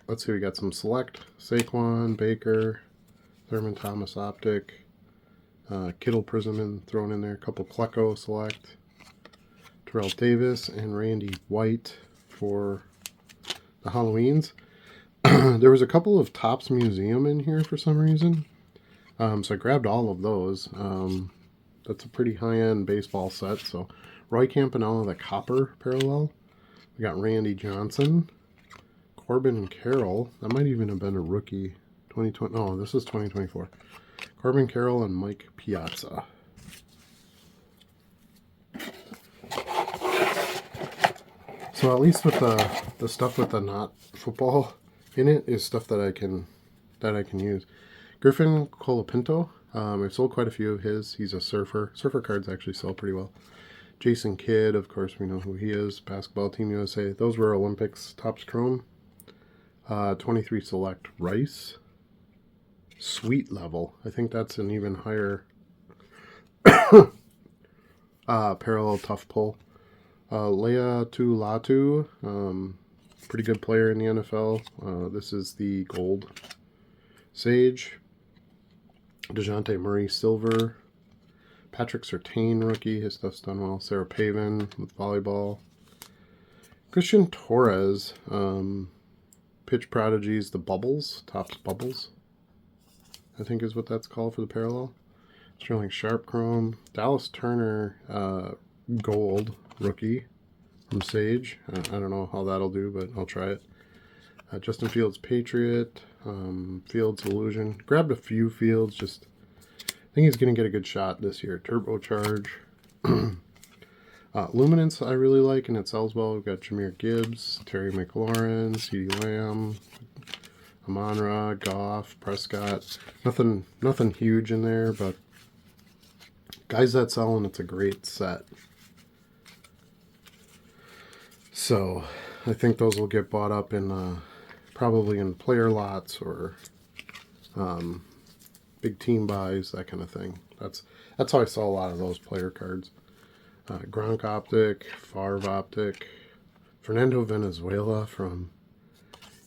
S1: Let's see, we got some Select, Saquon, Baker, Thurman Thomas Optic, Kittle Prism thrown in there, a couple Klecko Select, Terrell Davis, and Randy White for the Halloweens. There was a couple of Topps Museum in here for some reason. So I grabbed all of those. That's a pretty high-end baseball set. So Roy Campanella, the copper parallel. We got Randy Johnson, Corbin Carroll. That might even have been a rookie. 2020. No, this is 2024. Corbin Carroll and Mike Piazza. So at least with the stuff with the not football in it is stuff that I can use. Griffin Colapinto. I've sold quite a few of his. He's a surfer. Surfer cards actually sell pretty well. Jason Kidd, of course, we know who he is. Basketball Team USA. Those were Olympics Topps Chrome. 23 Select Rice. Sweet level. I think that's an even higher parallel tough pull. Lea Latu, pretty good player in the NFL. This is the gold. Sage. DeJounte Murray Silver. Patrick Surtain rookie. His stuff's done well. Sarah Pavin with volleyball. Christian Torres. Pitch Prodigies. The Bubbles. Topps Bubbles, I think is what that's called for the parallel. Sterling Sharp Chrome. Dallas Turner gold rookie from Sage. I don't know how that'll do, but I'll try it. Justin Fields Patriot. Fields Illusion. Grabbed a few Fields. Just I think he's going to get a good shot this year. Turbocharge. Luminance I really like, and it sells well. We've got Jahmyr Gibbs, Terry McLaurin, CeeDee Lamb, Amon-Ra, Goff, Prescott. Nothing huge in there, but guys that sell, and it's a great set. So I think those will get bought up in probably in player lots or big team buys, that kind of thing. That's how I saw a lot of those player cards. Gronk Optic, Favre Optic, Fernando Venezuela from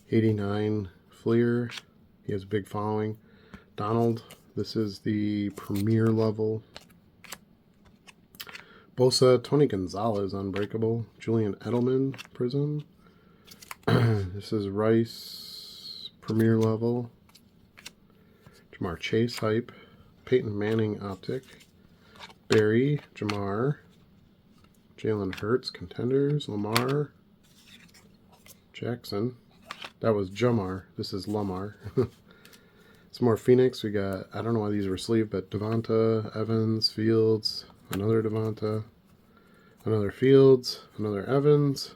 S1: 89 Fleer. He has a big following. Donald, this is the premier level. Bosa, Tony Gonzalez Unbreakable, Julian Edelman Prism. This is Rice premier level. Jamar Chase Hype, Peyton Manning Optic, Barry, Jamar, Jalen Hurts Contenders, Lamar, Jackson. That was Jamar. This is Lamar. Some more Phoenix. We got, I don't know why these were sleeved, but Devonta, Evans, Fields, another Devonta, another Fields, another Evans.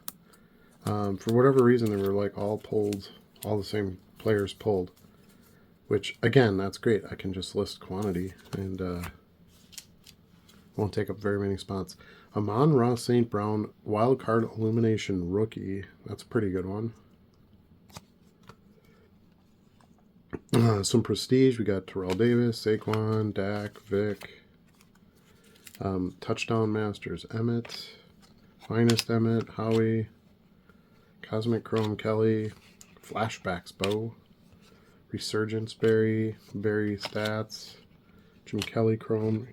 S1: For whatever reason, they were like all pulled, all the same players pulled. Which, again, that's great. I can just list quantity and won't take up very many spots. Amon-Ra St. Brown Wildcard Illumination Rookie. That's a pretty good one. Some prestige. We got Terrell Davis, Saquon, Dak, Vic. Touchdown Masters Emmett. Finest Emmett, Howie. Cosmic Chrome Kelly. Flashbacks Bo. Resurgence Barry. Barry Stats. Jim Kelly Chrome.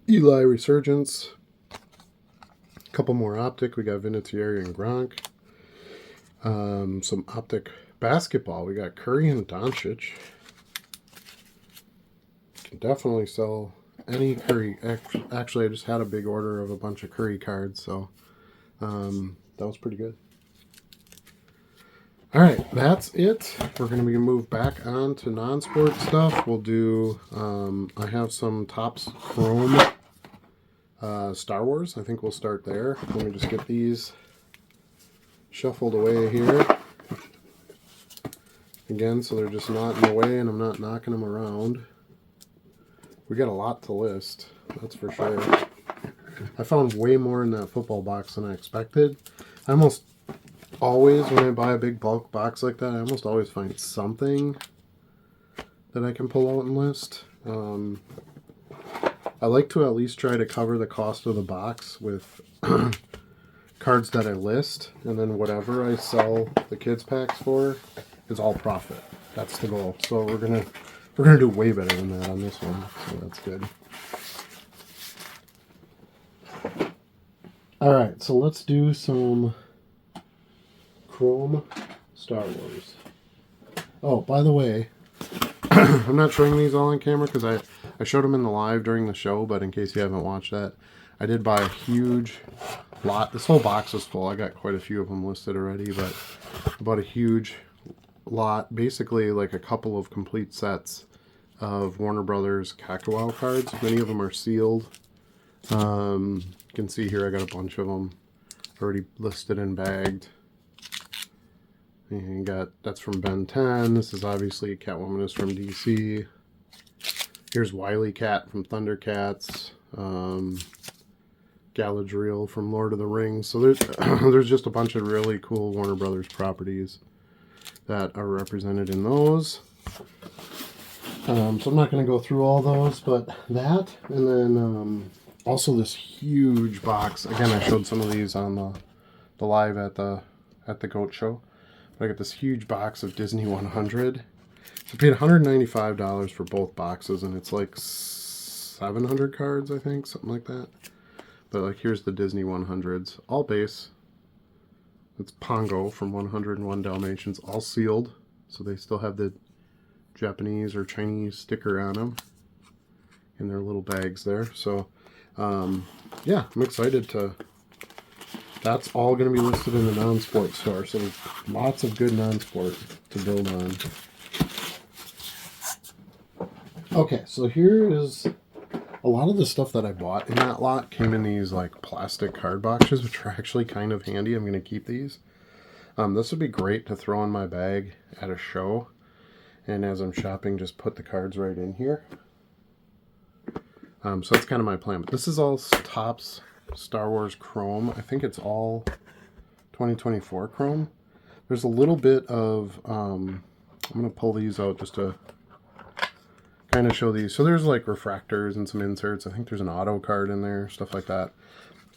S1: Eli Resurgence. A couple more Optic. We got Vinatieri and Gronk. Some Optic basketball. We got Curry and Doncic. Can definitely sell any Curry. Actually, I just had a big order of a bunch of Curry cards, so that was pretty good. All right, that's it. We're going to be moved back on to non-sport stuff. We'll do, I have some Topps Chrome Star Wars. I think we'll start there. Let me just get these shuffled away here. Again, so they're just not in the way and I'm not knocking them around. We got a lot to list, that's for sure. I found way more in that football box than I expected. I almost always, when I buy a big bulk box like that, I almost always find something that I can pull out and list. I like to at least try to cover the cost of the box with cards that I list, and then whatever I sell the kids packs for is all profit. That's the goal. So we're gonna do way better than that on this one. So that's good. All right, so let's do some Chrome Star Wars. Oh, by the way, I'm not showing these all on camera because I showed them in the live during the show, but in case you haven't watched that, I did buy a huge lot. This whole box was full. I got quite a few of them listed already, but I bought a huge lot, basically like a couple of complete sets of Warner Brothers Cactual cards. Many of them are sealed. You can see here I got a bunch of them already listed and bagged. And that's from Ben 10. This is obviously Catwoman is from DC. Here's Wily Cat from Thundercats. Galadriel from Lord of the Rings. So there's just a bunch of really cool Warner Brothers properties that are represented in those. So I'm not going to go through all those, but that, and then also this huge box. Again, I showed some of these on the live at the GOAT show. But I got this huge box of Disney 100. I paid $195 for both boxes, and it's like 700 cards, I think, something like that. But like, here's the Disney 100s, all base. It's Pongo from 101 Dalmatians, all sealed, so they still have the Japanese or Chinese sticker on them in their little bags there. So yeah, I'm excited to. That's all going to be listed in the non-sport store, so lots of good non-sport to build on. Okay, so here is a lot of the stuff that I bought in that lot came in these like plastic card boxes, which are actually kind of handy. I'm going to keep these. This would be great to throw in my bag at a show, and as I'm shopping, just put the cards right in here. So that's kind of my plan. But this is all Topps Star Wars Chrome. I think it's all 2024 Chrome. There's a little bit of, I'm going to pull these out just to kind of show these. So there's like refractors and some inserts. I think there's an auto card in there, stuff like that.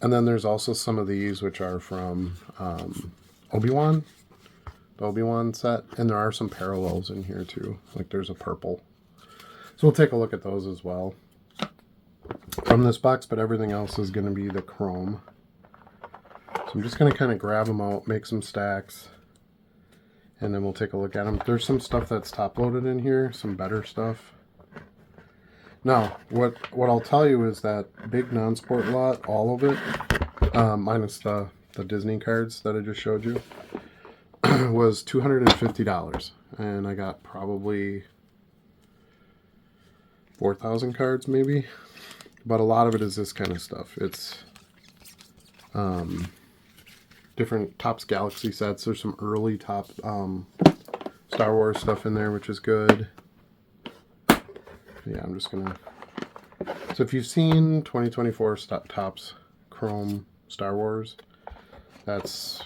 S1: And then there's also some of these which are from Obi-Wan, the Obi-Wan set. And there are some parallels in here too. Like there's a purple. So we'll take a look at those as well from this box, but everything else is going to be the Chrome. So I'm just going to kind of grab them out, make some stacks, and then we'll take a look at them. There's some stuff that's top loaded in here, some better stuff. Now, what I'll tell you is that big non-sport lot, all of it, minus the Disney cards that I just showed you, was $250. And I got probably 4,000 cards maybe. But a lot of it is this kind of stuff. It's different Topps Galaxy sets. There's some early top Star Wars stuff in there, which is good. Yeah, I'm just going to... So if you've seen 2024 Topps Chrome Star Wars, that's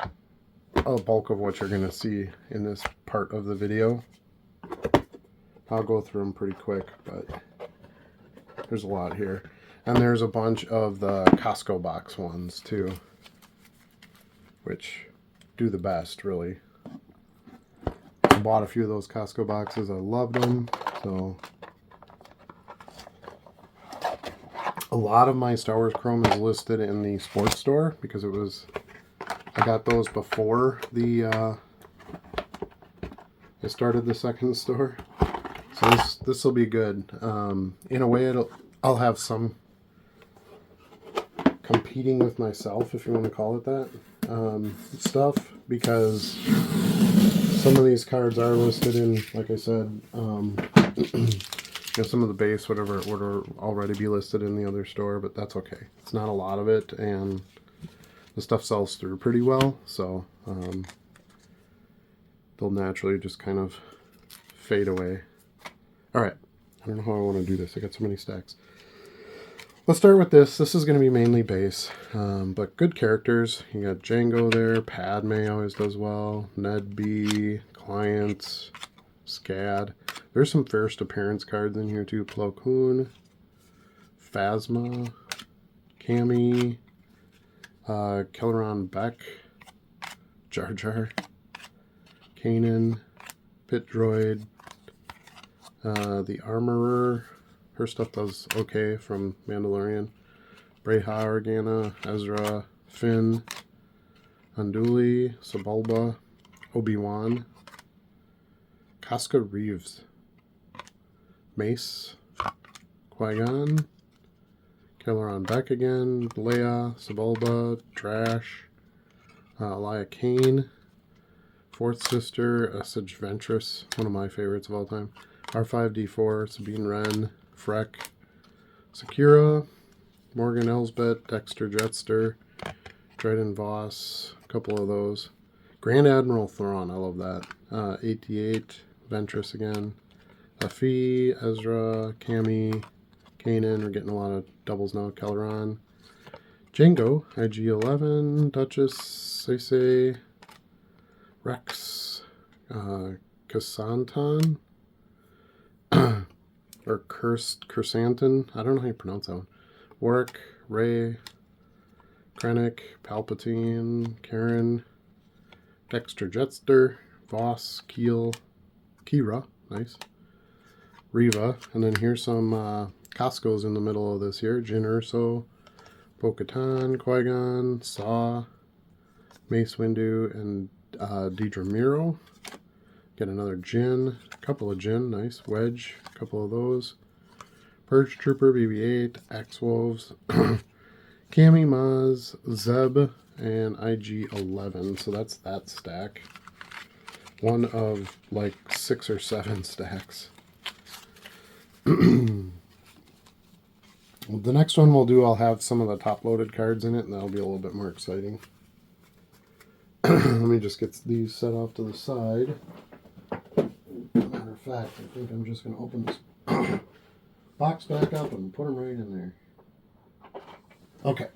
S1: a bulk of what you're going to see in this part of the video. I'll go through them pretty quick, but there's a lot here. And there's a bunch of the Costco box ones too, which do the best, really. I bought a few of those Costco boxes. I loved them. So a lot of my Star Wars Chrome is listed in the sports store because it was, I got those before I started the second store. So this will be good. In a way, I'll have some competing with myself, if you want to call it that, stuff, because some of these cards are listed in, like I said, you know, some of the base, whatever, it would already be listed in the other store, but that's okay. It's not a lot of it, and the stuff sells through pretty well, so they'll naturally just kind of fade away. All right, I don't know how I want to do this. I got so many stacks. Let's start with this. This is going to be mainly base, but good characters. You got Django there, Padme always does well, Ned B, Clients, Scad. There's some first appearance cards in here too. Plo Koon, Phasma, Cammy, Kelleron Beck, Jar Jar, Kanan, Pit Droid, the Armorer. Her stuff does okay from Mandalorian. Breha Organa, Ezra, Finn, Unduli, Sebulba, Obi-Wan, Casca Reeves. Mace, Qui-Gon, Kelleron back again, Leia, Sebulba, Trash, Elia Kane, Fourth Sister, Asajj Ventress, one of my favorites of all time, R5-D4, Sabine Wren, Freck, Sakura, Morgan Elsbeth, Dexter Jetster, Dryden Voss, a couple of those. Grand Admiral Thrawn, I love that. 88, Ventress again. Afi, Ezra, Cammy, Kanan, we're getting a lot of doubles now. Kelleron, Jango, IG-11, Duchess, Sese, Rex, Kasantan, or Kersantan, I don't know how you pronounce that one. Warwick, Ray, Krennic, Palpatine, Karen, Dexter Jetster, Voss, Kira, nice. Reva, and then here's some Costco's in the middle of this here. Jyn Erso, Bo-Katan, Qui-Gon, Saw, Mace Windu, and Deidre Miro. Get another Jyn, a couple of Jyn, nice. Wedge, a couple of those. Purge Trooper, BB-8, X-Wolves, Cammy, Maz, Zeb, and IG-11. So that's that stack. One of like 6 or 7 stacks. The next one we'll do, I'll have some of the top-loaded cards in it, and that'll be a little bit more exciting. Let me just get these set off to the side. Matter of fact, I think I'm just going to open this box back up and put them right in there. Okay.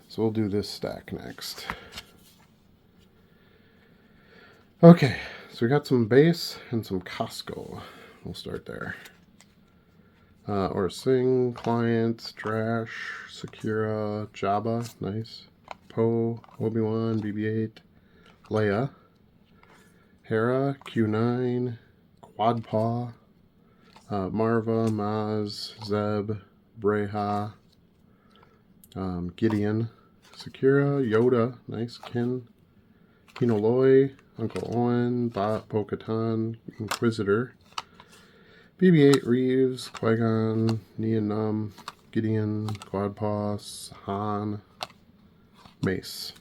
S1: So we'll do this stack next. Okay, so we got some base and some Costco. We'll start there. Or Sing, Client, Trash, Sakura, Jabba, nice. Poe, Obi-Wan, BB-8, Leia, Hera, Q9, Quadpaw, Marva, Maz, Zeb, Breha, Gideon, Sakura, Yoda, nice. Ken, Kinoloy, Uncle Owen, Bo-Katan, Inquisitor, BB-8, Reeves, Qui-Gon, Nien Nunb, Gideon, Quadpaw, Han, Mace.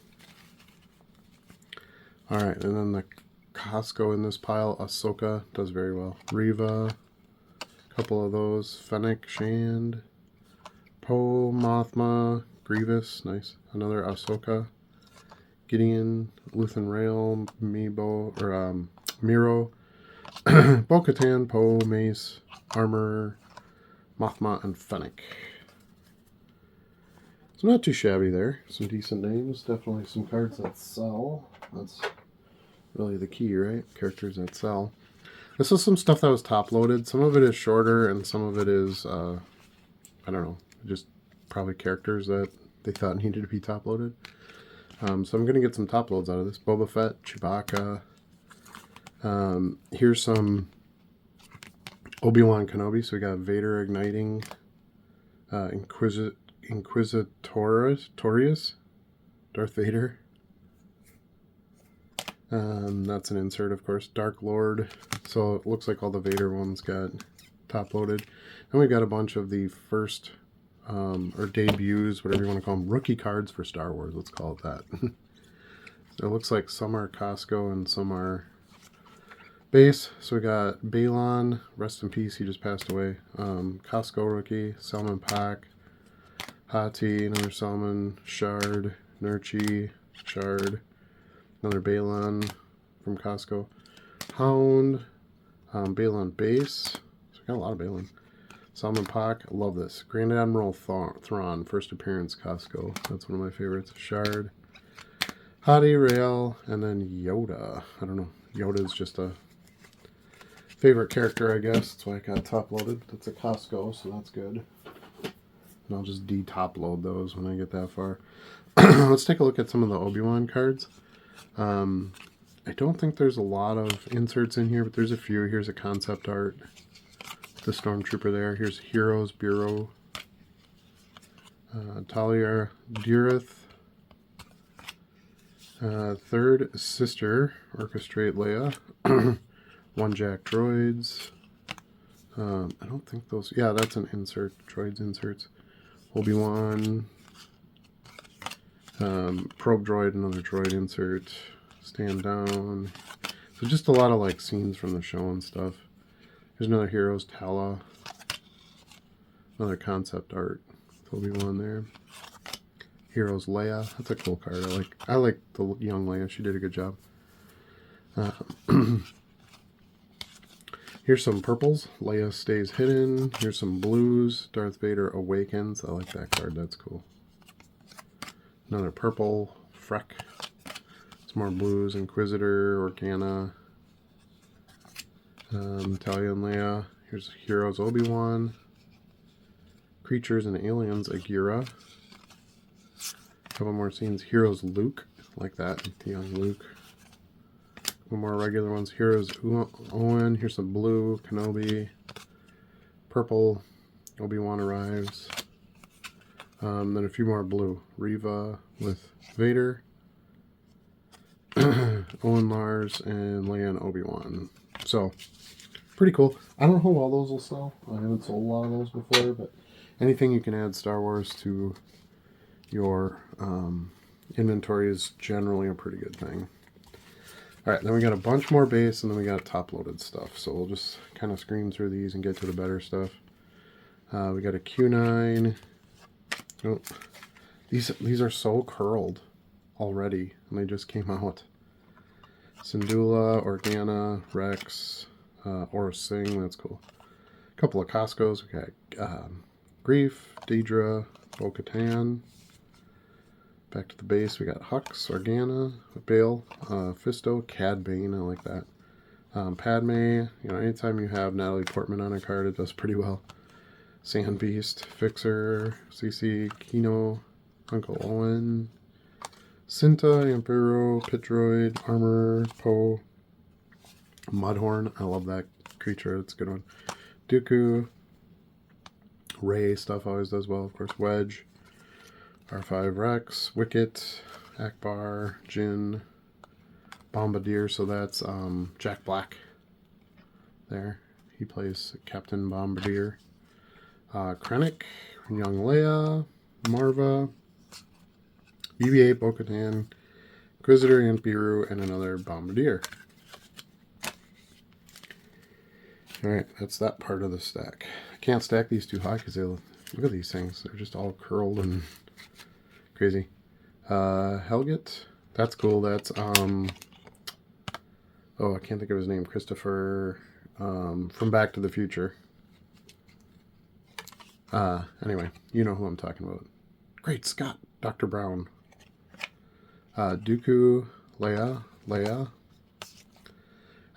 S1: Alright, and then the Costco in this pile, Ahsoka does very well. Reva, a couple of those. Fennec, Shand, Poe, Mothma, Grievous, nice. Another Ahsoka. Gideon, Luthen Rail, Miro, Bo-Katan, Poe, Mace, Armor, Mothma, and Fennec. So not too shabby there. Some decent names. Definitely some cards that sell. That's really the key, right? Characters that sell. This is some stuff that was top-loaded. Some of it is shorter, and some of it is, I don't know, just probably characters that they thought needed to be top-loaded. So I'm going to get some top loads out of this. Boba Fett, Chewbacca. Here's some Obi-Wan Kenobi. So we got Vader igniting, Inquisitorius, Darth Vader. That's an insert, of course. Dark Lord. So it looks like all the Vader ones got top loaded. And we got a bunch of the first or debuts, whatever you want to call them, rookie cards for Star Wars. Let's call it that. So it looks like some are Costco and some are base. So we got Balon, rest in peace, he just passed away. Costco rookie, Salmon Pack, Hati, another Salmon, Shard, Nurchi, Shard, another Balon from Costco, Hound, Balon base. So we got a lot of Balon. Salmon Pack, I love this. Grand Admiral Thrawn, first appearance, Costco. That's one of my favorites. Shard, Hati, Rael, and then Yoda. I don't know. Yoda is just a favorite character, I guess. That's why I got top loaded. That's a Costco, so that's good. And I'll just de-top load those when I get that far. Let's take a look at some of the Obi-Wan cards. I don't think there's a lot of inserts in here, but there's a few. Here's a concept art. The Stormtrooper there. Here's Heroes Bureau. Talia Durith. Third Sister, Orchestrate Leia. One Jack Droids. I don't think those... Yeah, that's an insert. Droids inserts. Obi-Wan. Probe droid, another droid insert. Stand down. So just a lot of like scenes from the show and stuff. There's another Heroes Tala. Another concept art. Obi-Wan there. Heroes Leia. That's a cool card. I like the young Leia. She did a good job. Here's some purples. Leia Stays Hidden. Here's some blues. Darth Vader Awakens. I like that card. That's cool. Another purple. Freck. Some more blues. Inquisitor. Organa. Italian Leia. Here's Heroes Obi-Wan. Creatures and Aliens Agira. A couple more scenes. Heroes Luke. Like that. The young Luke. One more regular ones. Heroes Owen. Here's some blue. Kenobi. Purple. Obi-Wan arrives. Then a few more blue. Reva with Vader. Owen Lars and Leia and Obi-Wan. So, pretty cool. I don't know how well those will sell. I haven't sold a lot of those before, but anything you can add Star Wars to your inventory is generally a pretty good thing. Alright, then we got a bunch more base, and then we got top-loaded stuff. So we'll just kind of scream through these and get to the better stuff. We got a Q9. Oh, these are so curled already, and they just came out. Syndulla, Organa, Rex, Aura Singh, that's cool. A couple of Costco's. We got Grief, Deidre, Bo-Katan. Back to the base, we got Hux, Organa, Bale, Fisto, Cad Bane, I like that. Padme, you know, anytime you have Natalie Portman on a card, it does pretty well. Sand Beast, Fixer, CC, Kino, Uncle Owen, Cinta, Ampero, Pitroid, Armor, Poe, Mudhorn, I love that creature, it's a good one. Dooku, Ray stuff always does well, of course. Wedge, R5 Rex, Wicket, Akbar, Jin, Bombardier, so that's Jack Black there. He plays Captain Bombardier. Krennic, Young Leia, Marva, BB-8, Bo-Katan, Inquisitor, Aunt Beru, and another Bombardier. Alright, that's that part of the stack. I can't stack these too high because they look at these things. They're just all curled and crazy. Helget, that's cool. That's oh, I can't think of his name. Christopher from Back to the Future. Anyway, you know who I'm talking about. Great Scott, Dr. Brown. Dooku, Leia,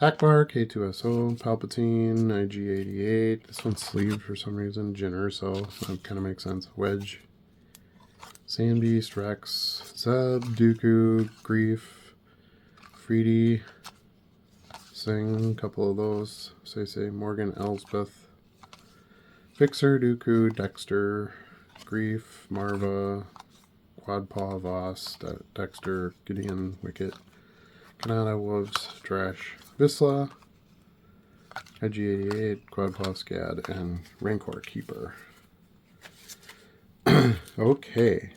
S1: Akbar, K2SO, Palpatine, IG-88. This one's sleeved for some reason. Jyn Erso, that kind of makes sense. Wedge, Sandbeast, Rex, Zeb, Dooku, Grief, Freedy, Sing, a couple of those. Say, Morgan, Elsbeth, Fixer, Dooku, Dexter, Grief, Marva, Quadpaw, Voss, Dexter, Gideon, Wicket, Kanata, Wolves, Trash, Visla, IG-88, Quadpaw, Scad, and Rancor Keeper. Okay.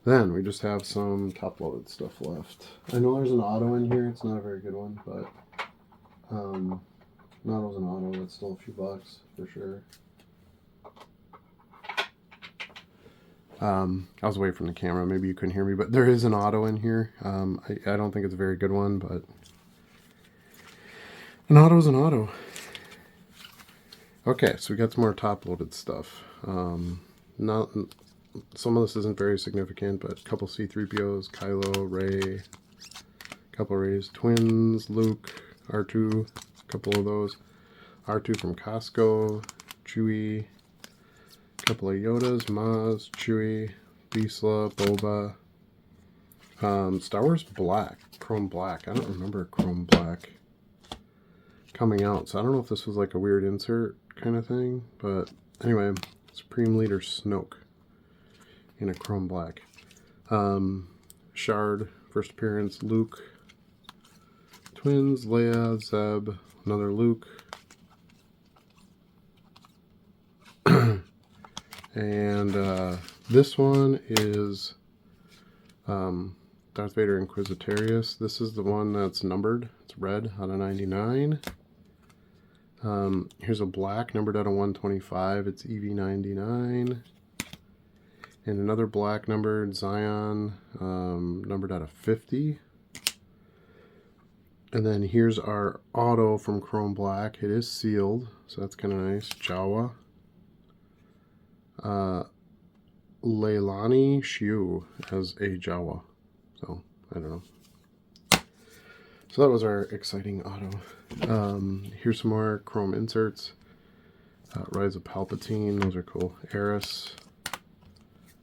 S1: Then we just have some top-loaded stuff left. I know there's an auto in here. It's not a very good one, but not as an auto. It's still a few bucks for sure. I was away from the camera. Maybe you couldn't hear me, but there is an auto in here. I don't think it's a very good one, but an auto is an auto. Okay, so we got some more top-loaded stuff. Not some of this isn't very significant, but a couple C-3POs, Kylo, Rey, a couple Reys, Twins, Luke, R2, a couple of those. R2 from Costco, Chewie, a couple of Yodas, Maz, Chewie, Vizsla, Boba. Star Wars Black, Chrome Black. I don't remember Chrome Black coming out, so I don't know if this was like a weird insert kind of thing, but anyway, Supreme Leader Snoke in a Chrome Black. Shard, first appearance, Luke, Twins, Leia, Zeb, another Luke, And this one is Darth Vader Inquisitorius. This is the one that's numbered. It's red out of 99. Here's a black numbered out of 125. It's EV99. And another black numbered Zion, numbered out of 50. And then here's our auto from Chrome Black. It is sealed, so that's kind of nice. Jawa. Leilani Shiu as a Jawa. So, I don't know. So that was our exciting auto. Here's some more Chrome inserts. Rise of Palpatine. Those are cool. Eris.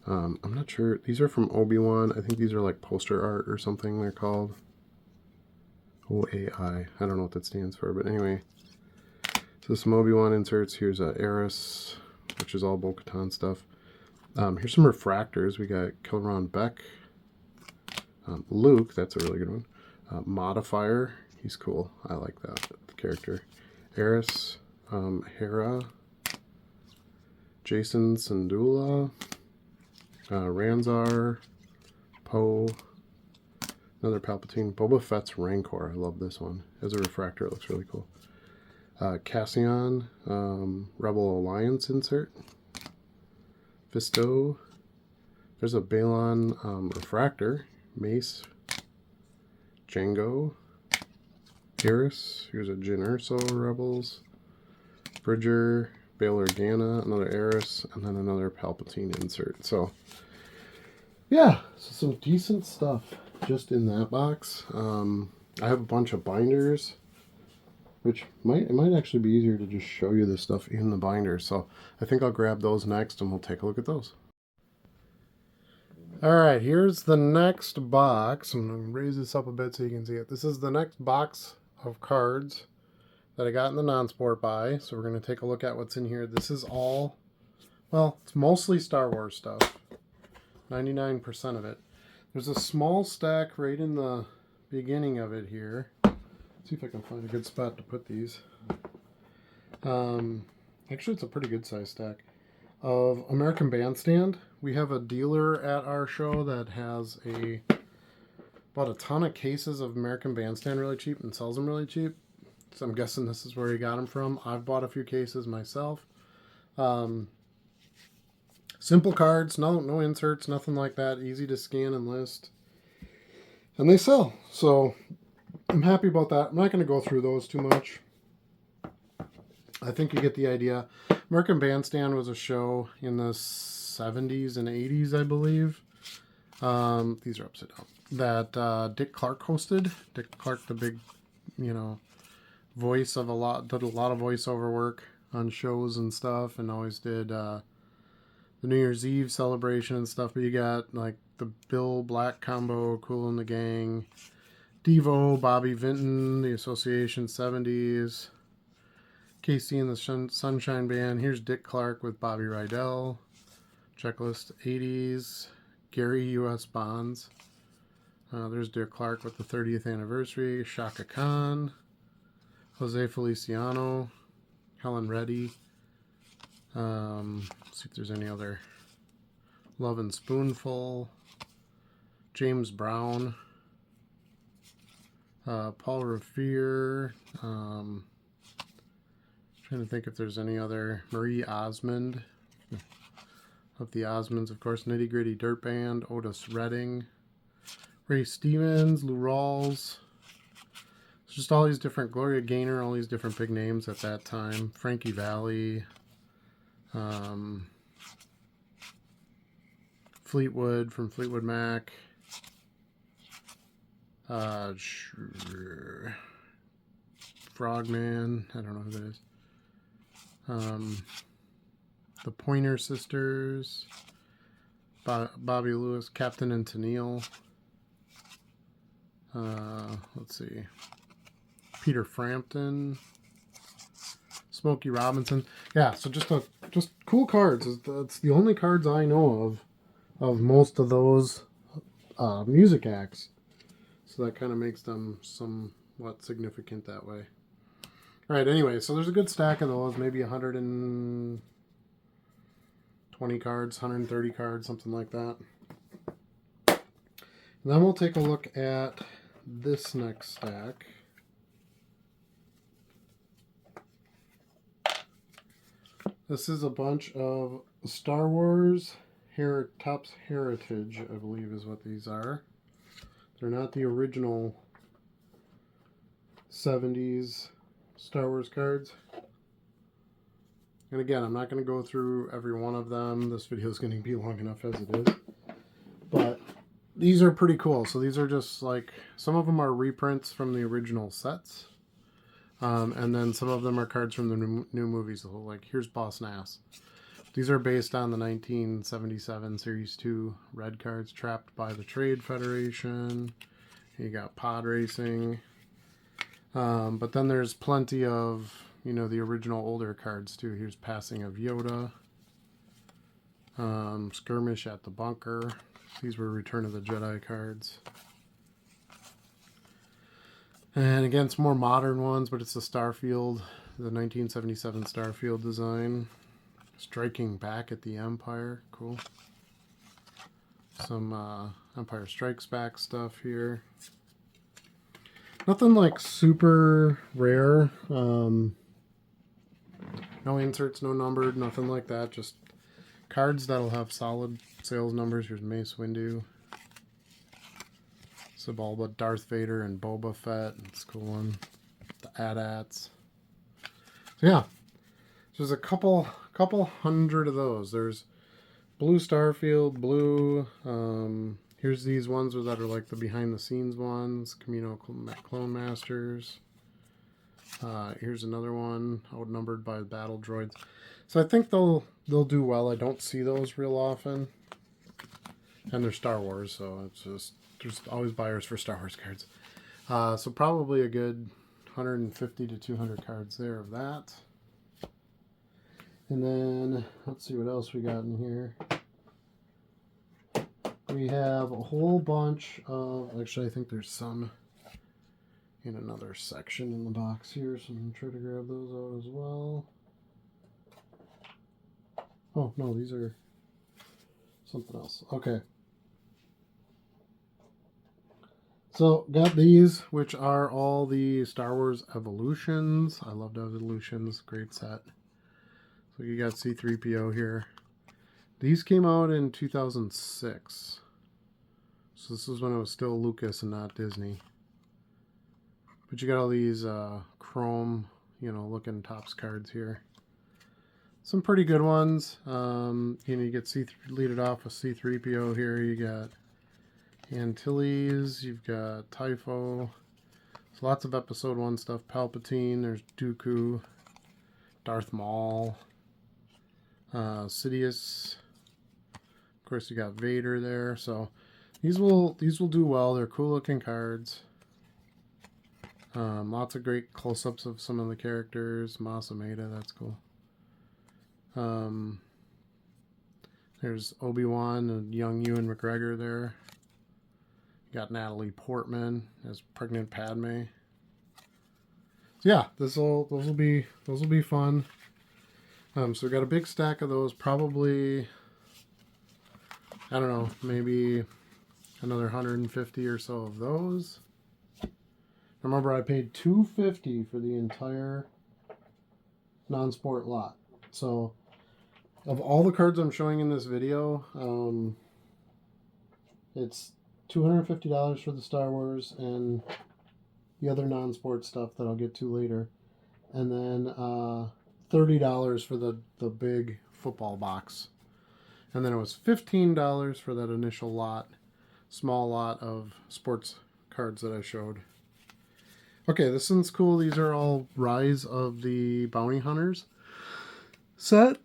S1: I'm not sure. These are from Obi-Wan. I think these are like poster art or something they're called. OAI. I don't know what that stands for, but anyway. So some Obi-Wan inserts. Here's Eris, which is all Bo-Katan stuff. Here's some refractors. We got Kelleron Beck. Luke, that's a really good one. Modifier, he's cool. I like that character. Eris, Hera, Jason Syndulla, Ranzar, Poe, another Palpatine. Boba Fett's Rancor, I love this one. As a refractor, it looks really cool. Cassian, Rebel Alliance insert. Fisto. There's a Balon refractor. Mace. Django. Eris. Here's a Jyn Erso Rebels. Bridger. Bail Organa. Another Eris. And then another Palpatine insert. So, yeah. So some decent stuff just in that box. I have a bunch of binders, which it might actually be easier to just show you this stuff in the binder. So I think I'll grab those next and we'll take a look at those. All right, here's the next box. I'm going to raise this up a bit so you can see it. This is the next box of cards that I got in the non-sport buy. So we're going to take a look at what's in here. This is all, well, it's mostly Star Wars stuff. 99% of it. There's a small stack right in the beginning of it here. See if I can find a good spot to put these. Actually, it's a pretty good size stack of American Bandstand. We have a dealer at our show that has about a ton of cases of American Bandstand really cheap and sells them really cheap. So I'm guessing this is where he got them from. I've bought a few cases myself. Simple cards, no inserts, nothing like that. Easy to scan and list. And they sell. So I'm happy about that. I'm not going to go through those too much. I think you get the idea. American Bandstand was a show in the 70s and 80s, I believe. These are upside down. That Dick Clark hosted. Dick Clark, the big, voice of did a lot of voiceover work on shows and stuff, and always did the New Year's Eve celebration and stuff. But you got like the Bill Black combo, Kool and the Gang, Devo, Bobby Vinton, the Association 70s, Casey and the Sunshine Band. Here's Dick Clark with Bobby Rydell. Checklist 80s. Gary U.S. Bonds. There's Dick Clark with the 30th anniversary. Shaka Khan. Jose Feliciano. Helen Reddy. Let's see if there's any other. Love and Spoonful. James Brown. Paul Revere. Trying to think if there's any other. Marie Osmond of the Osmonds, of course. Nitty Gritty Dirt Band. Otis Redding. Ray Stevens. Lou Rawls. It's just all these different. Gloria Gaynor. All these different big names at that time. Frankie Valli. Fleetwood from Fleetwood Mac. Frogman, I don't know who that is. The Pointer Sisters, Bobby Lewis, Captain and Tennille. Let's see. Peter Frampton, Smokey Robinson. Yeah, so just cool cards. It's the only cards I know of most of those music acts. So that kind of makes them somewhat significant that way. All right, anyway, so there's a good stack of those, maybe 120 120 cards, 130 cards, something like that. And then we'll take a look at this next stack. This is a bunch of Star Wars Topps Heritage, I believe is what these are. They're not the original 70s Star Wars cards. And again, I'm not going to go through every one of them. This video is going to be long enough as it is. But these are pretty cool. So these are just like, some of them are reprints from the original sets. And then some of them are cards from the new movies. So like, here's Boss Nass. These are based on the 1977 Series 2 red cards, Trapped by the Trade Federation. You got Pod Racing. But then there's plenty of, you know, the original older cards too. Here's Passing of Yoda. Skirmish at the Bunker. These were Return of the Jedi cards. And again, some more modern ones, but it's the Starfield, the 1977 Starfield design. Striking Back at the Empire. Cool. Some Empire Strikes Back stuff here. Nothing like super rare. No inserts, no numbered, nothing like that. Just cards that'll have solid sales numbers. Here's Mace Windu. Sebulba, Darth Vader, and Boba Fett. It's a cool one. The AT-ATs. So yeah, there's a couple hundred of those. There's Blue Starfield, Blue. Here's these ones that are like the behind the scenes ones. Camino Clone Masters. Here's another one outnumbered by battle droids. So I think they'll do well. I don't see those real often. And they're Star Wars, so it's just, there's always buyers for Star Wars cards. So probably a good 150 to 200 cards there of that. And then, let's see what else we got in here. We have a whole bunch of, actually I think there's some in another section in the box here, so I'm going to try to grab those out as well. Oh, no, these are something else. Okay. So, got these, which are all the Star Wars Evolutions. I loved Evolutions. Great set. So, you got C-3PO here. These came out in 2006. So, this is when it was still Lucas and not Disney. But you got all these chrome, you know, looking Topps cards here. Some pretty good ones. You know, you get lead it off with C-3PO here. You got Antilles, you've got Typho. So lots of Episode 1 stuff. Palpatine, there's Dooku, Darth Maul, Sidious. Of course, you got Vader there. So these will do well. They're cool looking cards. Lots of great close-ups of some of the characters. Mas Amedda, that's cool. There's Obi-Wan and young Ewan McGregor there. Got Natalie Portman as pregnant Padme. So yeah, those will be fun. So we got a big stack of those. Probably, I don't know, maybe another 150 or so of those. Remember, I paid $250 for the entire non-sport lot. So, of all the cards I'm showing in this video, it's $250 for the Star Wars and the other non-sport stuff that I'll get to later. And then $30 for the big football box. And then it was $15 for that initial lot, small lot of sports cards that I showed. Okay, this one's cool. These are all Rise of the Bounty Hunters set.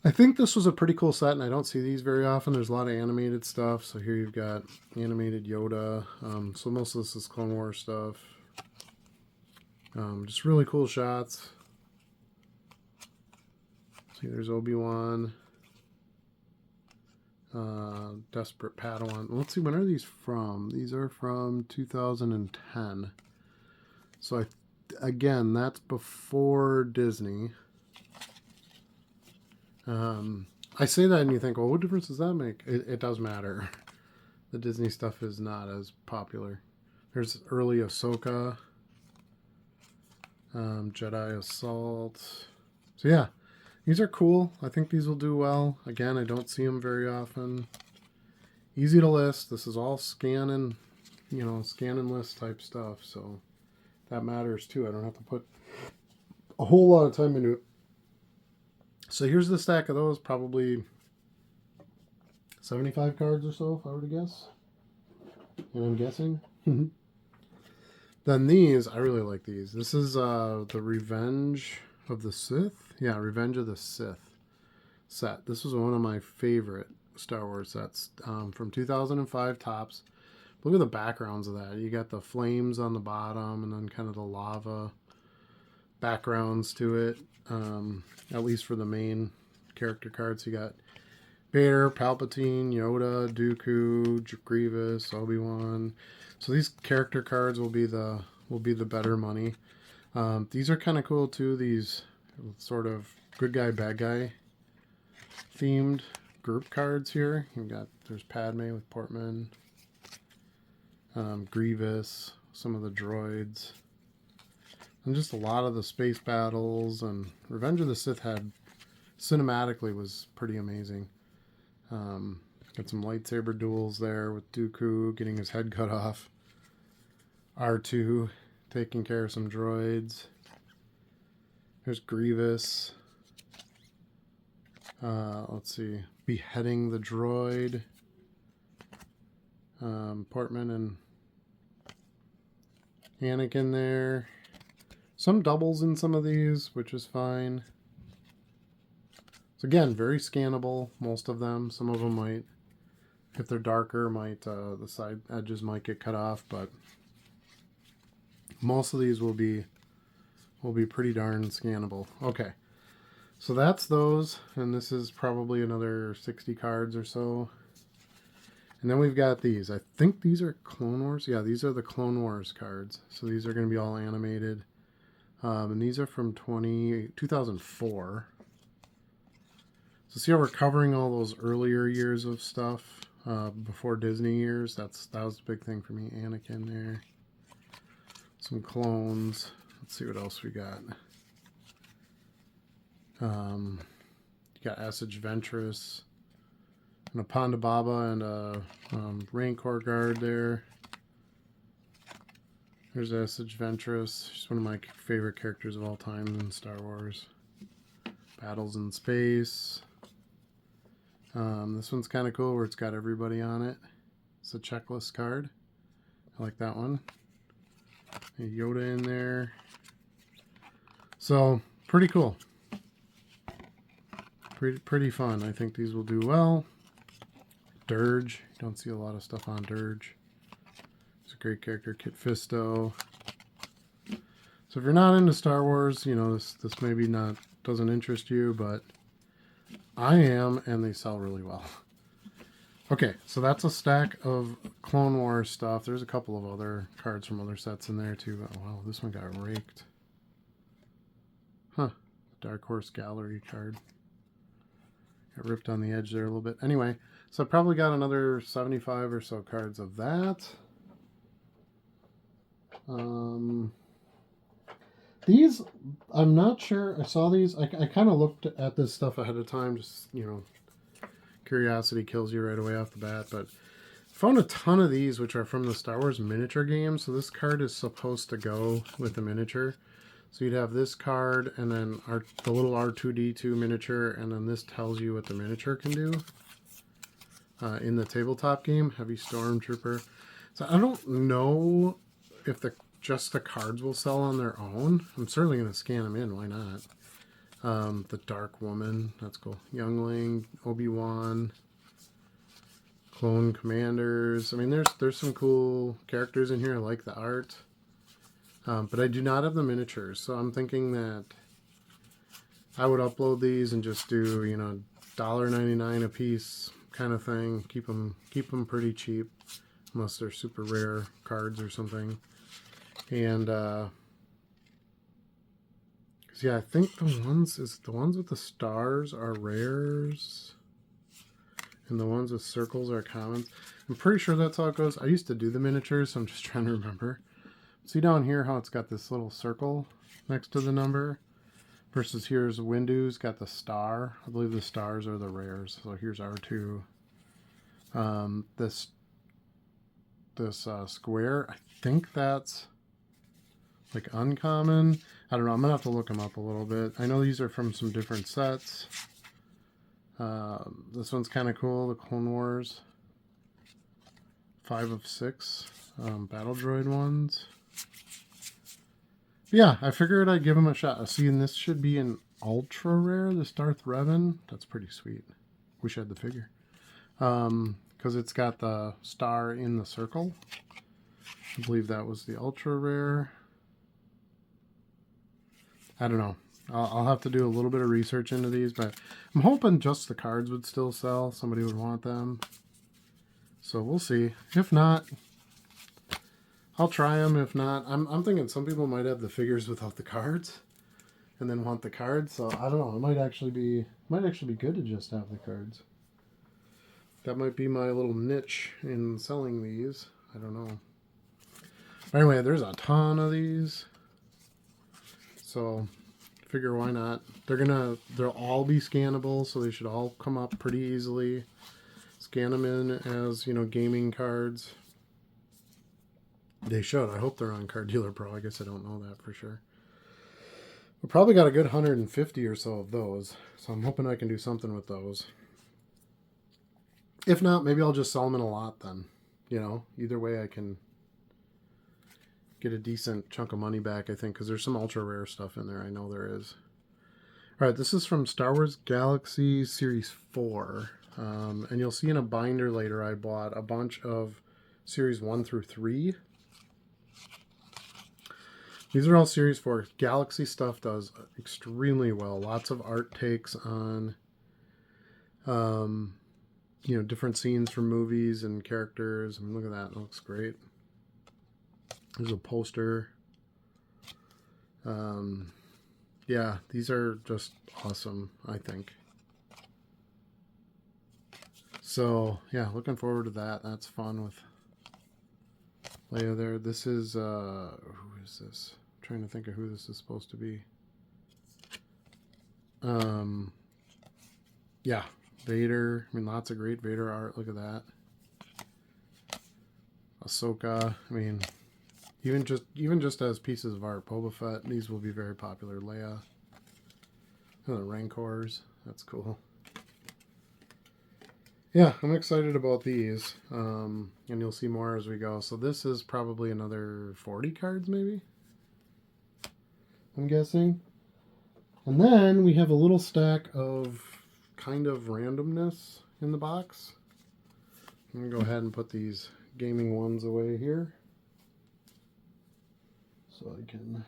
S1: I think this was a pretty cool set, and I don't see these very often. There's a lot of animated stuff. So here you've got animated Yoda. So most of this is Clone Wars stuff. Just really cool shots. See, there's Obi-Wan. Desperate Padawan. Let's see, when are these from? These are from 2010. So again, that's before Disney. I say that and you think, well, what difference does that make? It does matter. The Disney stuff is not as popular. There's early Ahsoka, Jedi Assault. So yeah, these are cool. I think these will do well. Again, I don't see them very often. Easy to list. This is all scan and, scan and list type stuff. So that matters too. I don't have to put a whole lot of time into it. So here's the stack of those, probably 75 cards or so, if I were to guess. And I'm guessing. Then these, I really like these. This is the Revenge of the Sith. Yeah, Revenge of the Sith set. This was one of my favorite Star Wars sets from 2005 tops. Look at the backgrounds of that. You got the flames on the bottom and then kind of the lava backgrounds to it. At least for the main character cards. You got Vader, Palpatine, Yoda, Dooku, Grievous, Obi-Wan. So these character cards will be the better money. These are kind of cool too. These sort of good guy, bad guy themed group cards here. There's Padme with Portman, Grievous, some of the droids, and just a lot of the space battles. And Revenge of the Sith cinematically was pretty amazing. Got some lightsaber duels there with Dooku getting his head cut off. R2 taking care of some droids. There's Grievous. Let's see. Beheading the droid. Portman and Anakin there. Some doubles in some of these, which is fine. So again, very scannable, most of them. Some of them might, if they're darker, the side edges might get cut off, but most of these will be pretty darn scannable. Okay, so that's those, and this is probably another 60 cards or so. And then we've got these. I think these are Clone Wars. Yeah, these are the Clone Wars cards. So these are going to be all animated. And these are from 2004. So see how we're covering all those earlier years of stuff before Disney years? That was the big thing for me. Anakin there. Some clones. Let's see what else we got. You got Asajj Ventress. And a Ponda Baba and a Rancor guard there. There's Asajj Ventress. She's one of my favorite characters of all time in Star Wars. Battles in Space. This one's kind of cool where it's got everybody on it. It's a checklist card. I like that one. A Yoda in there. So, pretty cool. Pretty fun. I think these will do well. Dirge. You don't see a lot of stuff on Dirge. It's a great character. Kit Fisto. So if you're not into Star Wars, this maybe doesn't interest you, but I am, and they sell really well. Okay, so that's a stack of Clone Wars stuff. There's a couple of other cards from other sets in there too. Oh wow, this one got raked. Huh. Dark Horse Gallery card. Got ripped on the edge there a little bit. Anyway, so I probably got another 75 or so cards of that. These, I'm not sure. I saw these. I kind of looked at this stuff ahead of time. Just, curiosity kills you right away off the bat. But found a ton of these, which are from the Star Wars miniature game. So this card is supposed to go with the miniature. So you'd have this card, and then the little R2-D2 miniature, and then this tells you what the miniature can do. In the tabletop game, Heavy Stormtrooper. So I don't know if just the cards will sell on their own. I'm certainly going to scan them in. Why not? The Dark Woman. That's cool. Youngling, Obi-Wan, Clone Commanders. I mean, there's some cool characters in here. I like the art. But I do not have the miniatures. So I'm thinking that I would upload these and just do, $1.99 a piece kind of thing. Keep them pretty cheap. Unless they're super rare cards or something. And, because Yeah, I think the ones with the stars are rares, and the ones with circles are commons. I'm pretty sure that's how it goes. I used to do the miniatures, so I'm just trying to remember. See down here how it's got this little circle next to the number, versus here's Windu's got the star. I believe the stars are the rares. So here's R2. This square, I think that's like uncommon. I don't know. I'm gonna have to look them up a little bit. I know these are from some different sets. This one's kind of cool. The Clone Wars 5 of 6 battle droid ones. Yeah, I figured I'd give them a shot. See, and this should be an ultra rare. This Darth Revan. That's pretty sweet. Wish I had the figure. Because it's got the star in the circle. I believe that was the ultra rare. I don't know. I'll have to do a little bit of research into these, but I'm hoping just the cards would still sell. Somebody would want them. So we'll see. If not, I'll try them. If not, I'm thinking some people might have the figures without the cards and then want the cards. So I don't know. It might actually be good to just have the cards. That might be my little niche in selling these. I don't know. Anyway, there's a ton of these. So figure why not. They'll all be scannable, so they should all come up pretty easily. Scan them in as, gaming cards. They should. I hope they're on Card Dealer Pro. I guess I don't know that for sure. We probably got a good 150 or so of those, so I'm hoping I can do something with those. If not, maybe I'll just sell them in a lot then. Either way I can get a decent chunk of money back, I think, because there's some ultra rare stuff in there. I know there is. All right, this is from Star Wars Galaxy Series 4. And you'll see in a binder later I bought a bunch of Series 1 through 3. These are all Series 4. Galaxy stuff does extremely well. Lots of art takes on different scenes from movies and characters. I mean, look at that. It looks great. There's a poster. Yeah, these are just awesome, I think. So, yeah, looking forward to that. That's fun with Leia there. This is, who is this? I'm trying to think of who this is supposed to be. Yeah, Vader. I mean, lots of great Vader art. Look at that. Ahsoka. I mean, even just as pieces of art. Boba Fett. These will be very popular. Leia. Oh, the Rancors. That's cool. Yeah, I'm excited about these. And you'll see more as we go. So this is probably another 40 cards, maybe? I'm guessing. And then we have a little stack of kind of randomness in the box. I'm going to go ahead and put these gaming ones away here, so I can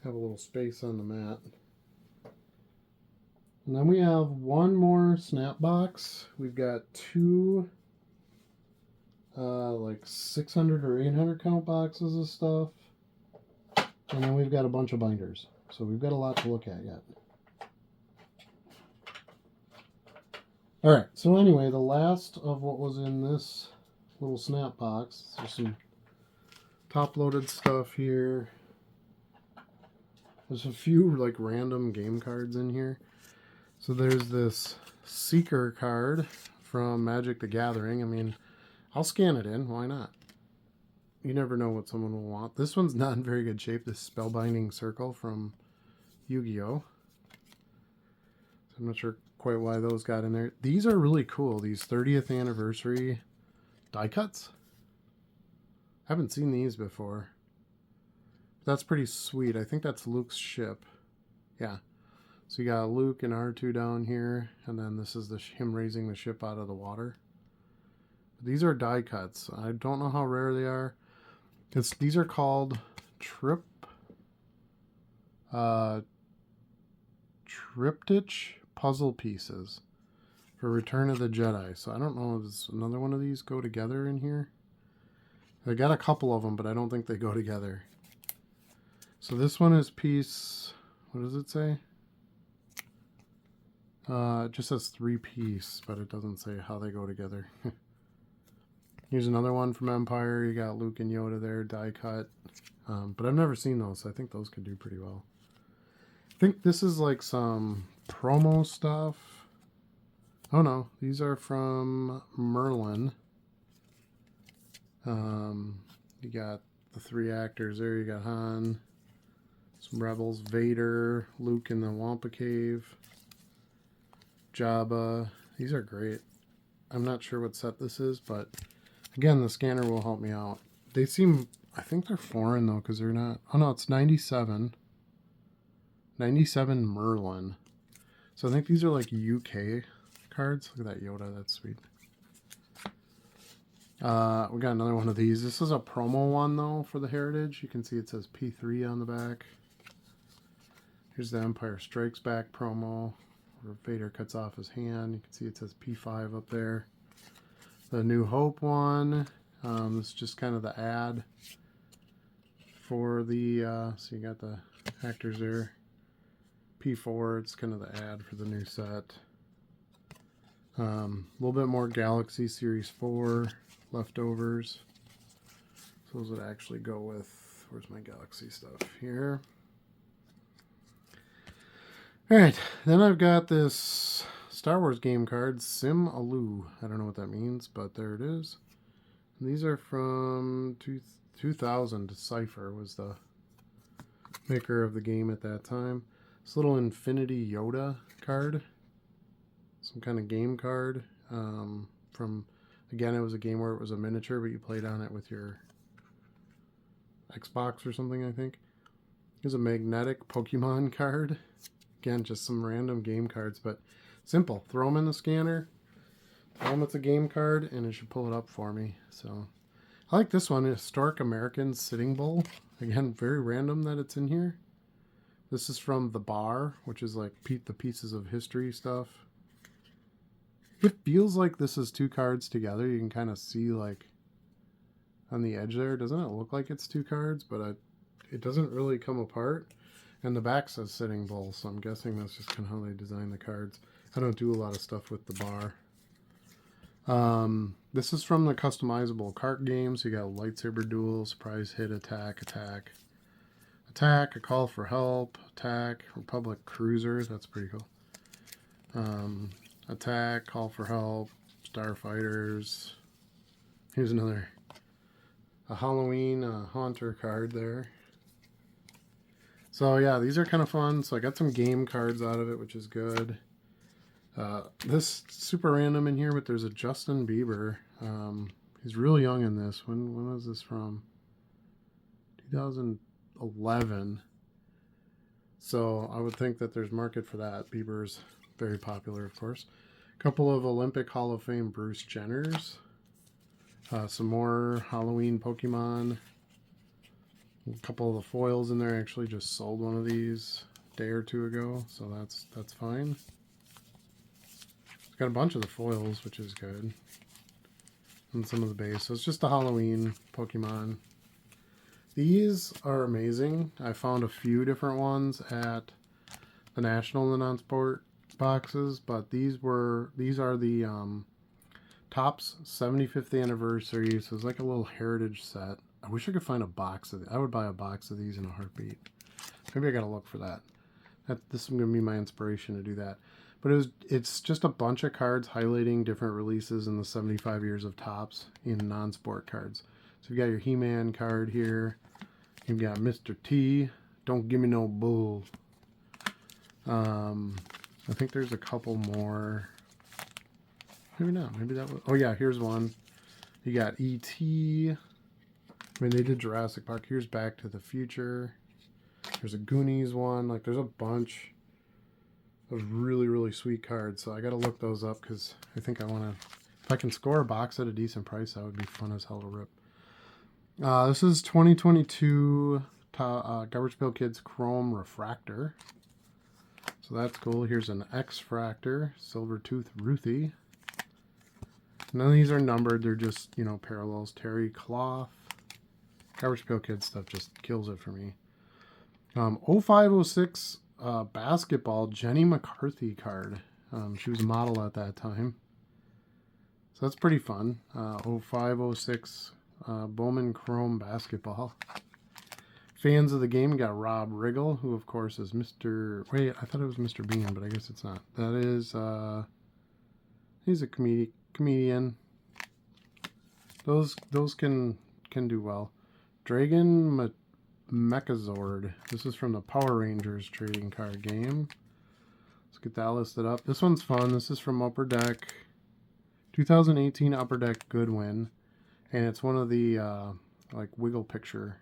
S1: have a little space on the mat. And then we have one more snap box. We've got two like 600 or 800 count boxes of stuff. And then we've got a bunch of binders. So we've got a lot to look at yet. Alright, so anyway, the last of what was in this little snap box. There's some top-loaded stuff here. There's a few like random game cards in here. So there's this Seeker card from Magic the Gathering. I mean, I'll scan it in. Why not? You never know what someone will want. This one's not in very good shape. This Spellbinding Circle from Yu-Gi-Oh! So I'm not sure quite why those got in there. These are really cool. These 30th anniversary die cuts. I haven't seen these before. That's pretty sweet. I think that's Luke's ship. Yeah. So you got Luke and R2 down here, and then this is him raising the ship out of the water. These are die cuts. I don't know how rare they are. These are called triptych puzzle pieces for Return of the Jedi. So I don't know, does another one of these go together in here? I got a couple of them, but I don't think they go together. So this one is piece What does it say? It just says 3-piece, but it doesn't say how they go together. Here's another one from Empire. You got Luke and Yoda there, die cut. But I've never seen those, so I think those could do pretty well. I think this is like some promo stuff. Oh no, these are from Merlin. You got the 3 actors there. You got Han, some Rebels, Vader, Luke in the Wampa Cave, Jabba. These are great. I'm not sure what set this is, but again, the scanner will help me out. They seem, I think they're foreign though, because they're not. Oh no, it's 97. 97 Merlin. So I think these are like UK cards. Look at that Yoda, that's sweet. We got another one of these. This is a promo one though for the Heritage. You can see it says P3 on the back. Here's the Empire Strikes Back promo where Vader cuts off his hand. You can see it says P5 up there. The New Hope one. This is just kind of the ad for the, so you got the actors there. P4, it's kind of the ad for the new set. A little bit more Galaxy Series 4 leftovers. So those would actually go with, where's my Galaxy stuff? Here. Alright, then I've got this Star Wars game card, Sim Alu. I don't know what that means, but there it is. And these are from 2000. Cypher was the maker of the game at that time. This little Infinity Yoda card. Some kind of game card. From, again, it was a game where it was a miniature, but you played on it with your Xbox or something, I think. Here's a magnetic Pokemon card. Again, just some random game cards, but simple. Throw them in the scanner. Tell them it's a game card, and it should pull it up for me. So, I like this one, Historic American Sitting Bull. Again, very random that it's in here. This is from The Bar, which is like the Pieces of History stuff. It feels like this is 2 cards together. You can kind of see like on the edge there. Doesn't it look like it's 2 cards? But it doesn't really come apart. And the back says Sitting Bull, so I'm guessing that's just kind of how they design the cards. I don't do a lot of stuff with The Bar. This is from the customizable card games. You got Lightsaber Duel, Surprise Hit, Attack, Attack, Attack, A Call for Help, Attack, Republic Cruiser. That's pretty cool. Attack, Call for Help, Starfighters. Here's another, a Halloween Haunter card there. So yeah, these are kind of fun. So I got some game cards out of it, which is good. This super random in here, but there's a Justin Bieber. He's really young in this. When was this from? 2011. So I would think that there's market for that. Bieber's very popular, of course. A couple of Olympic Hall of Fame Bruce Jenners. Some more Halloween Pokemon. A couple of the foils in there. I actually just sold one of these a day or 2 ago, so that's fine. It's got a bunch of the foils, which is good. And some of the base. So it's just the Halloween Pokemon. These are amazing. I found a few different ones at the National and the Non-Sport boxes, but these are the Topps 75th anniversary. So it's like a little heritage set. I wish I could find a box of it. I would buy a box of these in a heartbeat. Maybe I gotta look for that. This is gonna be my inspiration to do that. But it's just a bunch of cards highlighting different releases in the 75 years of Topps in non-sport cards. So you've got your He-Man card here. You've got Mr. T. Don't give me no bull. I think there's a couple more. Maybe not. Maybe that was. Oh yeah, here's one. You got E.T. I mean, they did Jurassic Park. Here's Back to the Future. There's a Goonies one. Like, there's a bunch of really, really sweet cards. So I got to look those up because I think I want to. If I can score a box at a decent price, that would be fun as hell to rip. This is 2022 Garbage Pail Kids Chrome Refractor. So that's cool. Here's an X-Fractor, Silver Tooth Ruthie. None of these are numbered. They're just, you know, parallels. Terry Cloth. Garbage Pail Kids stuff just kills it for me. 0506 a basketball Jenny McCarthy card. She was a model at that time. So that's pretty fun. 0506 Bowman Chrome basketball. Fans of the game got Rob Riggle, who of course is Mr. Wait, I thought it was Mr. Bean, but I guess it's not. That is, he's a comedian. Those can do well. Dragon Mechazord. This is from the Power Rangers trading card game. Let's get that listed up. This one's fun. This is from Upper Deck. 2018 Upper Deck Goodwin. And it's one of the like wiggle picture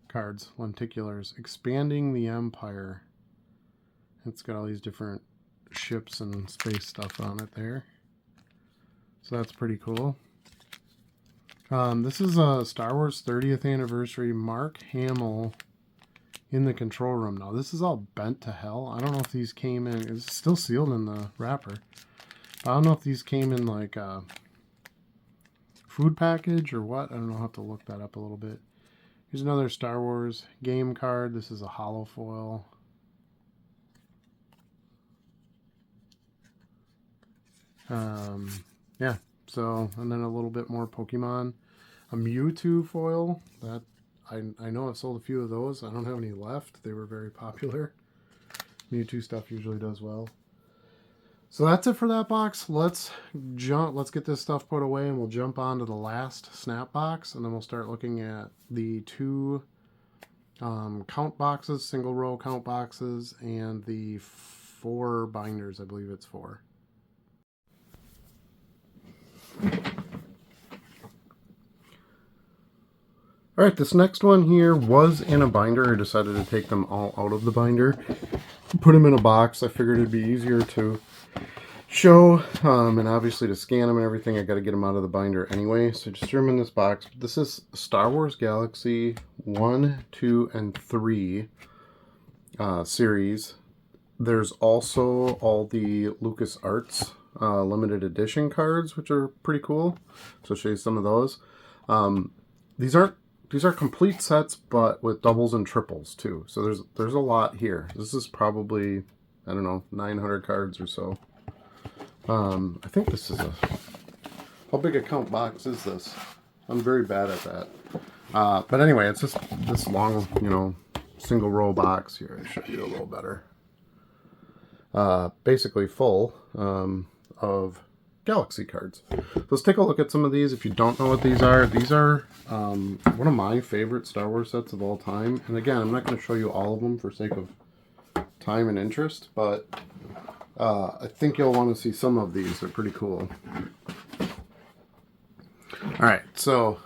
S1: cards, lenticulars. Expanding the Empire. It's got all these different ships and space stuff on it there. So that's pretty cool. This is a Star Wars 30th anniversary Mark Hamill in the control room. Now this is all bent to hell. I don't know if these came in. It's still sealed in the wrapper. I don't know if these came in like a food package or what. I don't know. I'll have to look that up a little bit. Here's another Star Wars game card. This is a hollow foil. Yeah. So, and then a little bit more Pokemon. A Mewtwo foil. That I know I've sold a few of those. I don't have any left. They were very popular. Mewtwo stuff usually does well. So that's it for that box. Let's get this stuff put away, and we'll jump on to the last snap box, and then we'll start looking at the two count boxes, single row count boxes, and the 4 binders. I believe it's 4. Alright, this next one here was in a binder. I decided to take them all out of the binder, put them in a box. I figured it'd be easier to show, and obviously to scan them and everything, I got to get them out of the binder anyway. So just threw them in this box. This is Star Wars Galaxy 1, 2, and 3 series. There's also all the LucasArts limited edition cards, which are pretty cool. So I'll show you some of those. These are complete sets, but with doubles and triples too. So there's a lot here. This is probably, I don't know, 900 cards or so. I think this is how big a count box is this? I'm very bad at that. But anyway, it's just this long, single row box here. I'll show you a little better. Basically full of Galaxy cards. Let's take a look at some of these. If you don't know what these are one of my favorite Star Wars sets of all time. And again, I'm not going to show you all of them for sake of time and interest, but I think you'll want to see some of these. They're pretty cool. Alright, so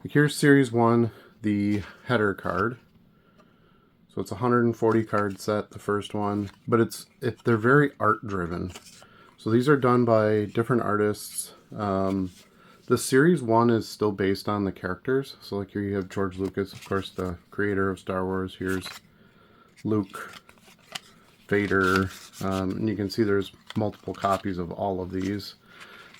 S1: here's Series 1, the header card. So it's a 140 card set, the first one, but they're very art driven. So these are done by different artists. The Series 1 is still based on the characters. So like here you have George Lucas, of course, the creator of Star Wars. Here's Luke, Vader, and you can see there's multiple copies of all of these.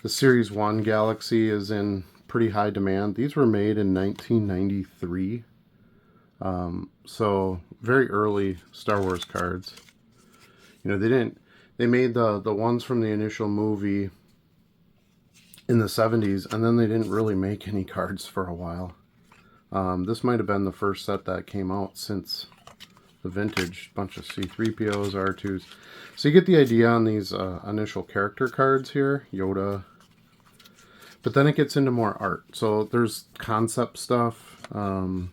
S1: The Series 1 Galaxy is in pretty high demand. These were made in 1993. So very early Star Wars cards. They made the ones from the initial movie in the 70s, and then they didn't really make any cards for a while. This might have been the first set that came out since the vintage. Bunch of C-3POs, R2s. So you get the idea on these initial character cards here. Yoda. But then it gets into more art. So there's concept stuff. So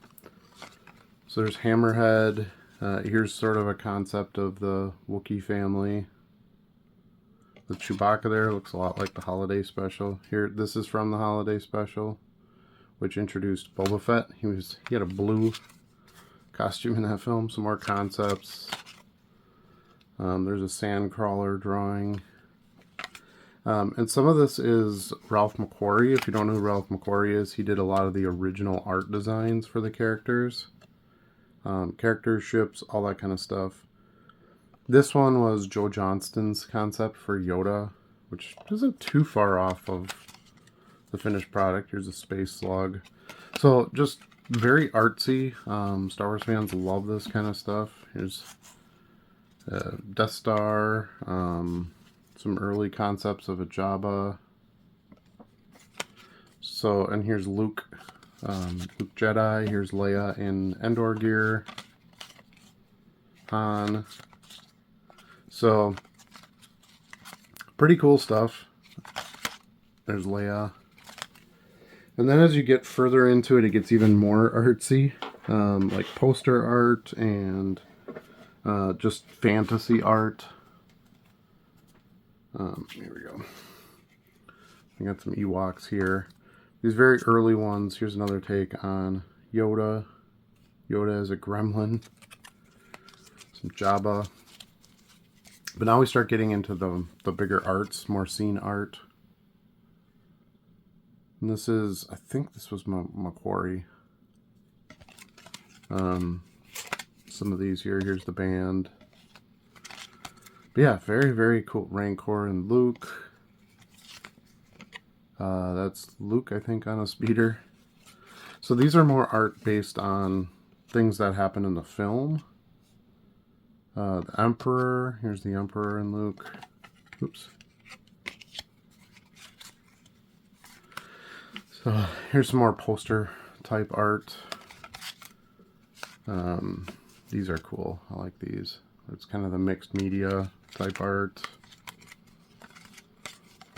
S1: there's Hammerhead. Here's sort of a concept of the Wookiee family. The Chewbacca there looks a lot like the holiday special. Here, this is from the holiday special, which introduced Boba Fett. He had a blue costume in that film. Some more concepts. There's a sandcrawler drawing. And some of this is Ralph McQuarrie. If you don't know who Ralph McQuarrie is, he did a lot of the original art designs for the characters. Characters, ships, all that kind of stuff. This one was Joe Johnston's concept for Yoda, which isn't too far off of the finished product. Here's a space slug. So just very artsy. Star Wars fans love this kind of stuff. Here's Death Star, some early concepts of a Jabba. So, and here's Luke, Luke Jedi. Here's Leia in Endor gear. Han. So, pretty cool stuff. There's Leia. And then as you get further into it, it gets even more artsy, like poster art and just fantasy art. Here we go. I got some Ewoks here. These very early ones. Here's another take on Yoda. Yoda is a gremlin. Some Jabba. But now we start getting into the bigger arts, more scene art. And this is, I think this was Macquarie. Some of these here. Here's the band. But yeah, very, very cool. Rancor and Luke. That's Luke, I think, on a speeder. So these are more art based on things that happen in the film. The Emperor. Here's the Emperor and Luke. Oops. So here's some more poster type art. These are cool. I like these. It's kind of the mixed media type art.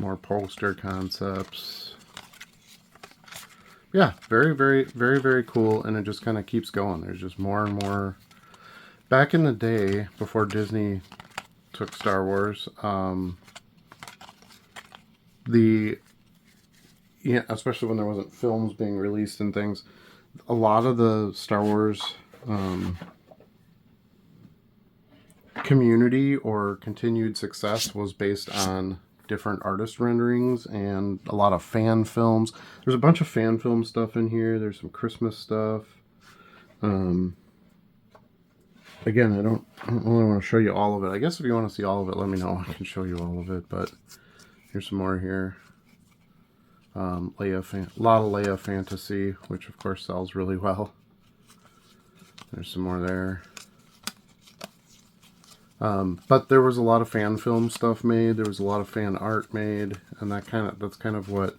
S1: More poster concepts. Yeah, very, very, very, very cool. And it just kind of keeps going. There's just more and more. Back in the day, before Disney took Star Wars, especially when there wasn't films being released and things, a lot of the Star Wars community or continued success was based on different artist renderings and a lot of fan films. There's a bunch of fan film stuff in here. There's some Christmas stuff. Again, I don't really want to show you all of it. I guess if you want to see all of it, let me know. I can show you all of it. But here's some more here. A lot of Leia fantasy, which of course sells really well. There's some more there. But there was a lot of fan film stuff made. There was a lot of fan art made, and that's kind of what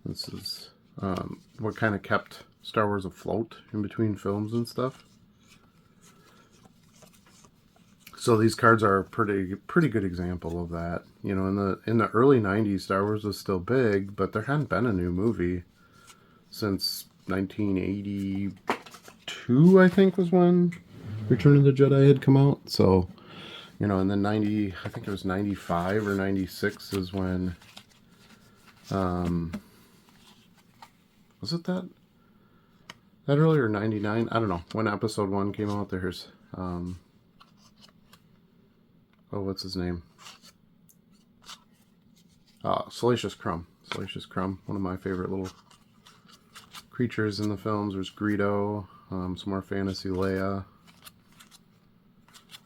S1: this is. What kind of kept Star Wars afloat in between films and stuff. So these cards are a pretty good example of that. You know, in the early 90s, Star Wars was still big, but there hadn't been a new movie since 1982, I think, was when Return of the Jedi had come out. So, you know, and then I think it was 95 or 96 is when, was it that earlier, 99? I don't know. When episode 1 came out, there's, what's his name? Salacious Crumb. Salacious Crumb, one of my favorite little creatures in the films. There's Greedo, some more fantasy Leia,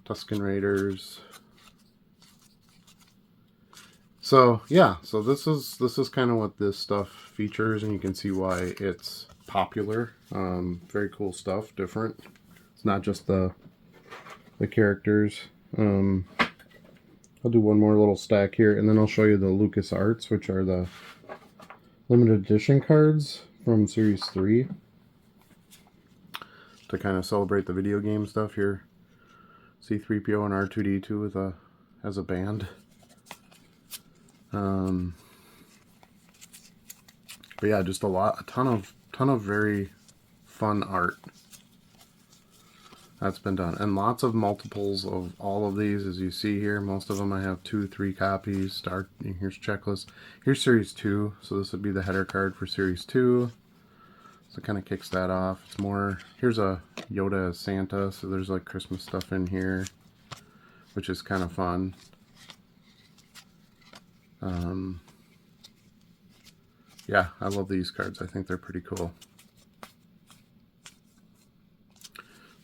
S1: Tusken Raiders. So yeah, so this is kind of what this stuff features, and you can see why it's popular. Very cool stuff, different. It's not just the characters. I'll do one more little stack here, and then I'll show you the Lucas Arts, which are the limited edition cards from Series 3 to kind of celebrate the video game stuff here. C-3PO and R2-D2 as a band. But yeah, just a ton of very fun art that's been done, and lots of multiples of all of these, as you see here. Most of them I have 2-3 copies. Here's checklist. Here's Series 2, so this would be the header card for Series 2. So it kind of kicks that off. It's more. Here's a Yoda as Santa, so there's like Christmas stuff in here, which is kind of fun. Yeah, I love these cards. I think they're pretty cool.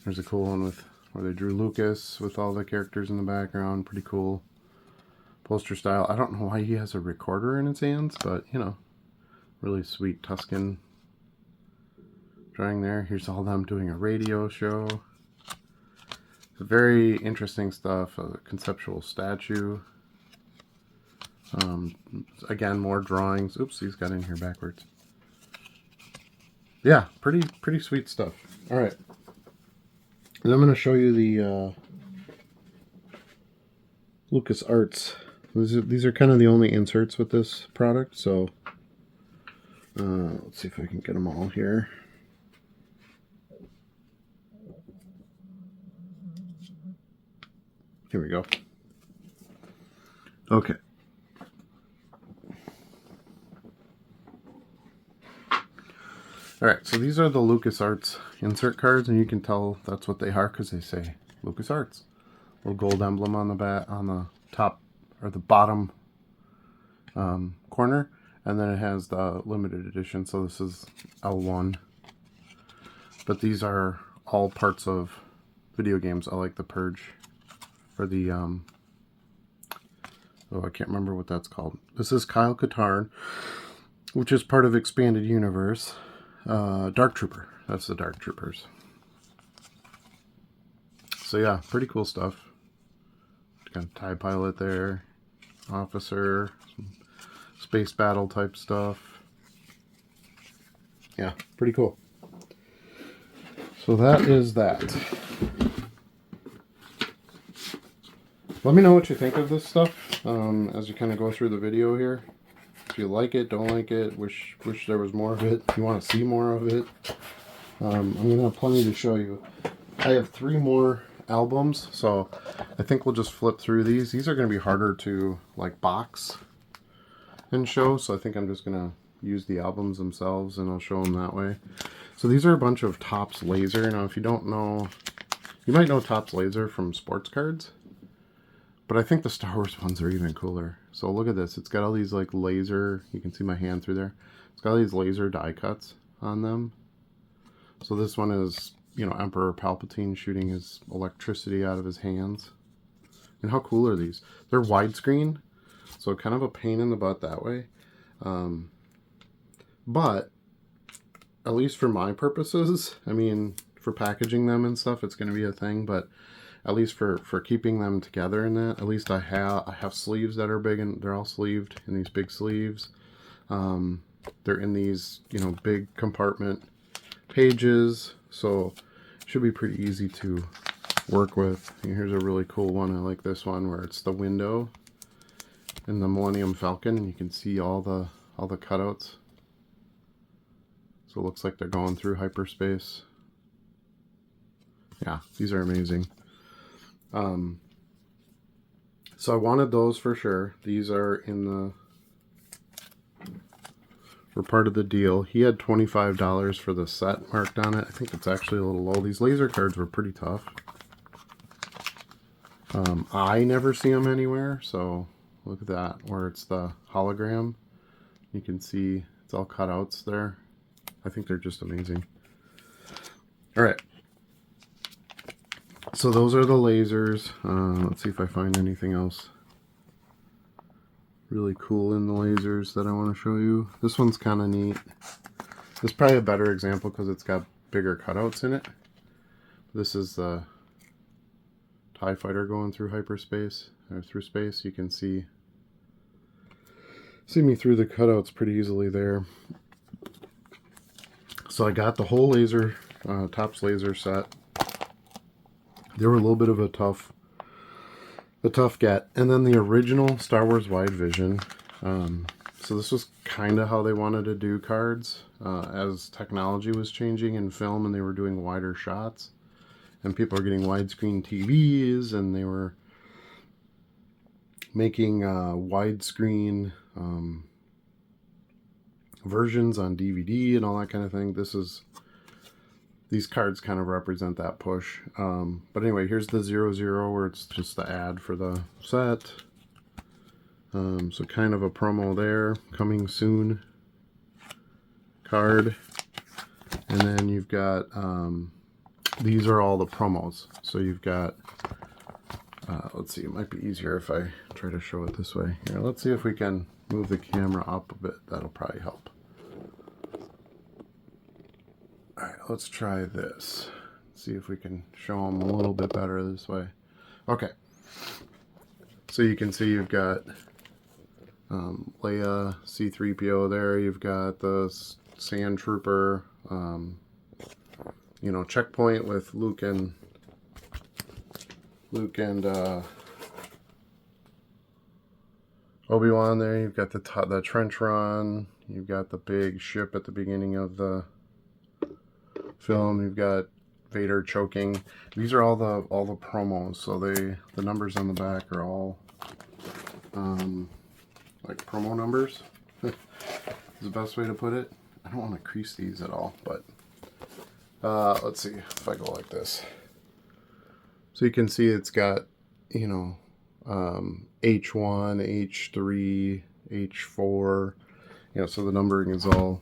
S1: There's a cool one where they drew Lucas with all the characters in the background. Pretty cool poster style. I don't know why he has a recorder in his hands, but you know, really sweet Tusken drawing there. Here's all them doing a radio show. Very interesting stuff. A conceptual statue. Again, more drawings. Oops, these got in here backwards. Yeah, pretty sweet stuff. All right, and I'm going to show you the LucasArts. These are kind of the only inserts with this product. So let's see if I can get them all here. Here we go. Okay. Alright, so these are the LucasArts insert cards, and you can tell that's what they are because they say LucasArts. Little gold emblem on the back, on the top or the bottom corner, and then it has the limited edition. So this is L1, but these are all parts of video games. I like the Purge, or the oh, I can't remember what that's called. This is Kyle Katarn, which is part of Expanded Universe. Dark Trooper. That's the Dark Troopers. So yeah, pretty cool stuff. Got a TIE pilot there, officer, some space battle type stuff. Yeah, pretty cool. So that is that. Let me know what you think of this stuff as you kind of go through the video here. If you like it, don't like it, wish there was more of it, if you want to see more of it. I'm going to have plenty to show you. I have 3 more albums, so I think we'll just flip through these. These are going to be harder to like box and show, so I think I'm just going to use the albums themselves and I'll show them that way. So these are a bunch of Topps Laser. Now if you don't know, you might know Topps Laser from sports cards, but I think the Star Wars ones are even cooler. So look at this. It's got all these like laser, you can see my hand through there. It's got all these laser die cuts on them. So this one is, you know, Emperor Palpatine shooting his electricity out of his hands. And how cool are these? They're widescreen, so kind of a pain in the butt that way. But at least for my purposes, I mean, for packaging them and stuff, it's going to be a thing, but at least for keeping them together in that, at least I have sleeves that are big, and they're all sleeved in these big sleeves. They're in these, you know, big compartment pages, so it should be pretty easy to work with. And here's a really cool one. I like this one where it's the window and the Millennium Falcon, and you can see all the cutouts. So it looks like they're going through hyperspace. Yeah, these are amazing. So I wanted those for sure. These are were part of the deal. He had $25 for the set marked on it. I think it's actually a little low. These laser cards were pretty tough. I never see them anywhere, so look at that, where it's the hologram. You can see it's all cutouts there. I think they're just amazing. All right. So those are the lasers. Let's see if I find anything else really cool in the lasers that I want to show you. This one's kind of neat. This is probably a better example because it's got bigger cutouts in it. This is the TIE fighter going through hyperspace, or through space. You can see me through the cutouts pretty easily there. So I got the whole laser, Topps Laser set. They were a little bit of a tough get. And then the original Star Wars Wide Vision. So this was kind of how they wanted to do cards as technology was changing in film and they were doing wider shots. And people are getting widescreen TVs, and they were making widescreen versions on DVD and all that kind of thing. These cards kind of represent that push. But anyway, here's the 00 where it's just the ad for the set. So kind of a promo there, coming soon card. And then you've got, these are all the promos. So you've got, let's see, it might be easier if I try to show it this way. Here, let's see if we can move the camera up a bit. That'll probably help. All right, let's try this. see if we can show them a little bit better this way. Okay. So you can see you've got Leia, C-3PO there. You've got the Sand Trooper, you know, checkpoint with Luke and Obi-Wan there. You've got the trench run. You've got the big ship at the beginning of the film. You've got Vader choking. These are all the promos. So the numbers on the back are all like promo numbers. Is the best way to put it. I don't want to crease these at all, but let's see if I go like this. So you can see it's got, you know, H1, H3, H4, you know, so the numbering is all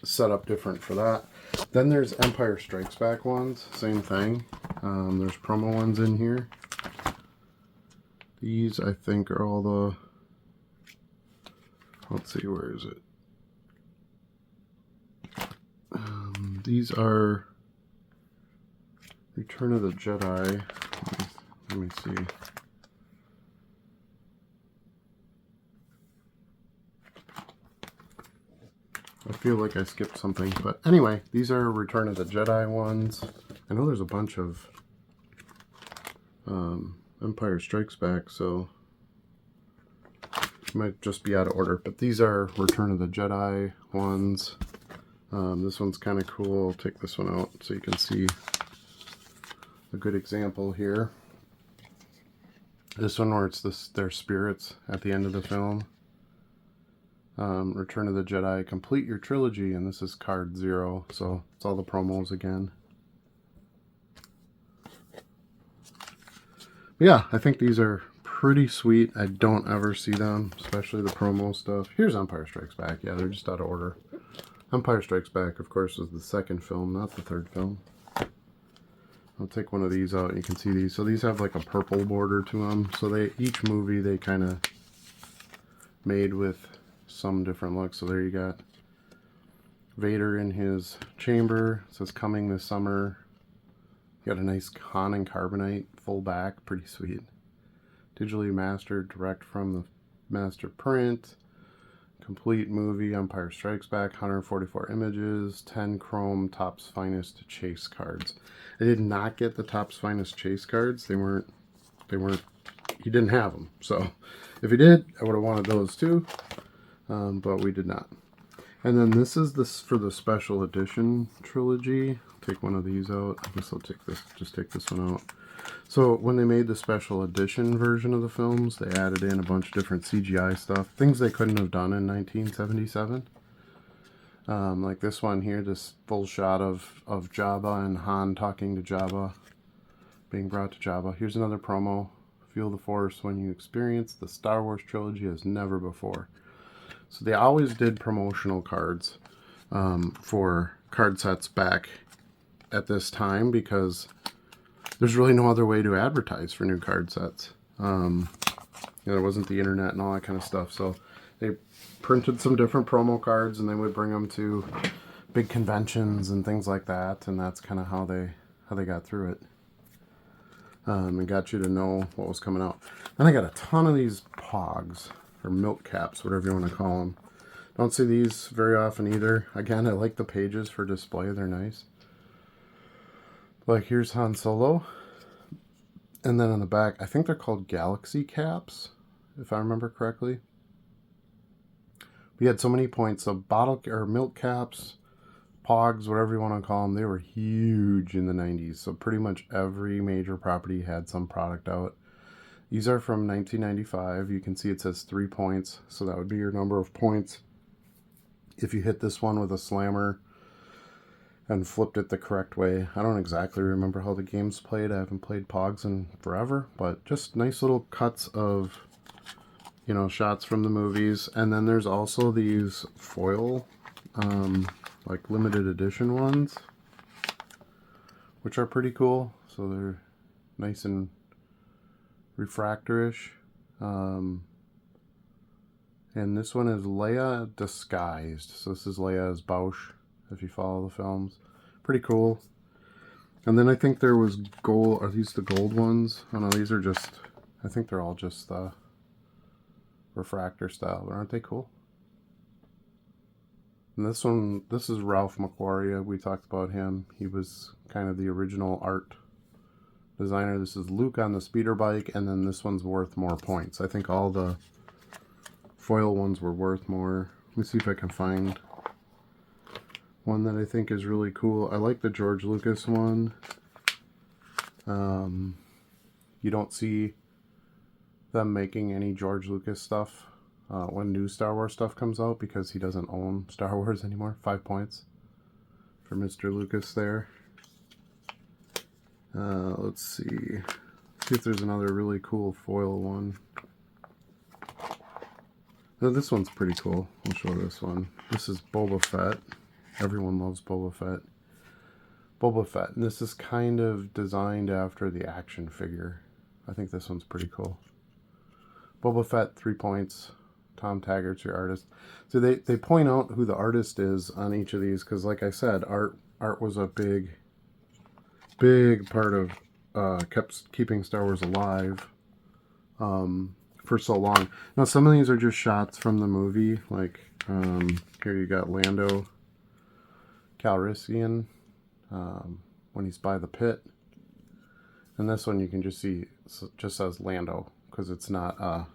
S1: set up different for that. Then there's Empire Strikes Back ones, same thing. There's promo ones in here. These, I think, are all the, let's see, where is it? These are Return of the Jedi. Let me see. I feel like I skipped something, but anyway, these are Return of the Jedi ones. I know there's a bunch of Empire Strikes Back, so it might just be out of order, but these are Return of the Jedi ones. This one's kind of cool. I'll take this one out so you can see a good example here. This one where it's their spirits at the end of the film. Return of the Jedi, complete your trilogy, and this is card 0, so it's all the promos again. Yeah, I think these are pretty sweet. I don't ever see them, especially the promo stuff. Here's Empire Strikes Back. Yeah, they're just out of order. Empire Strikes Back, of course, was the second film, not the third film. I'll take one of these out. You can see these. So these have like a purple border to them. So each movie they kind of made with some different looks. So there you got Vader in his chamber. It says coming this summer. You got a nice Han and Carbonite full back. Pretty sweet. Digitally mastered direct from the master print. Complete movie, Empire Strikes Back, 144 images, 10 chrome Topps Finest chase cards. I did not get the Topps Finest chase cards. He didn't have them. So if he did, I would have wanted those too. But we did not. And then this is for the special edition trilogy. Take one of these out. I guess I'll just take this one out. So when they made the special edition version of the films, they added in a bunch of different CGI stuff, things they couldn't have done in 1977. Like this one here, this full shot of Jabba and Han talking to Jabba, being brought to Jabba. Here's another promo. Feel the Force when you experience the Star Wars trilogy as never before. So they always did promotional cards for card sets back at this time because there's really no other way to advertise for new card sets. There wasn't the internet and all that kind of stuff. So they printed some different promo cards and they would bring them to big conventions and things like that. And that's kind of how they got through it. And got you to know what was coming out. And I got a ton of these pogs, or milk caps, whatever you want to call them. Don't see these very often either. Again, I like the pages for display. They're nice. Like here's Han Solo. And then on the back, I think they're called Galaxy caps, if I remember correctly. We had so many points. So bottle or milk caps, pogs, whatever you want to call them, they were huge in the 90s. So pretty much every major property had some product out. These are from 1995. You can see it says 3 points. So that would be your number of points if you hit this one with a slammer and flipped it the correct way. I don't exactly remember how the game's played. I haven't played Pogs in forever, but just nice little cuts of, you know, shots from the movies. And then there's also these foil, like limited edition ones, which are pretty cool. So they're nice and refractorish. And this one is Leia disguised. So this is Leia as Bausch, if you follow the films. Pretty cool. And then I think there was gold. Are these the gold ones? Oh no, these are just, I think they're all just the refractor style, but aren't they cool? And this one, this is Ralph McQuarrie. We talked about him. He was kind of the original art designer. This is Luke on the speeder bike, and then this one's worth more points. I think all the foil ones were worth more. Let me see if I can find one that I think is really cool. I like the George Lucas one. You don't see them making any George Lucas stuff when new Star Wars stuff comes out because he doesn't own Star Wars anymore. 5 points for Mr. Lucas there. Let's see if there's another really cool foil one. No, this one's pretty cool. I'll show this one. This is Boba Fett. Everyone loves Boba Fett. Boba Fett. And this is kind of designed after the action figure. I think this one's pretty cool. Boba Fett, 3 points. Tom Taggart's your artist. So they point out who the artist is on each of these because, like I said, art was a big part of keeping Star Wars alive for so long. Now, some of these are just shots from the movie. Like, here you got Lando Calrissian when he's by the pit. And this one you can just see, just says Lando, because it's not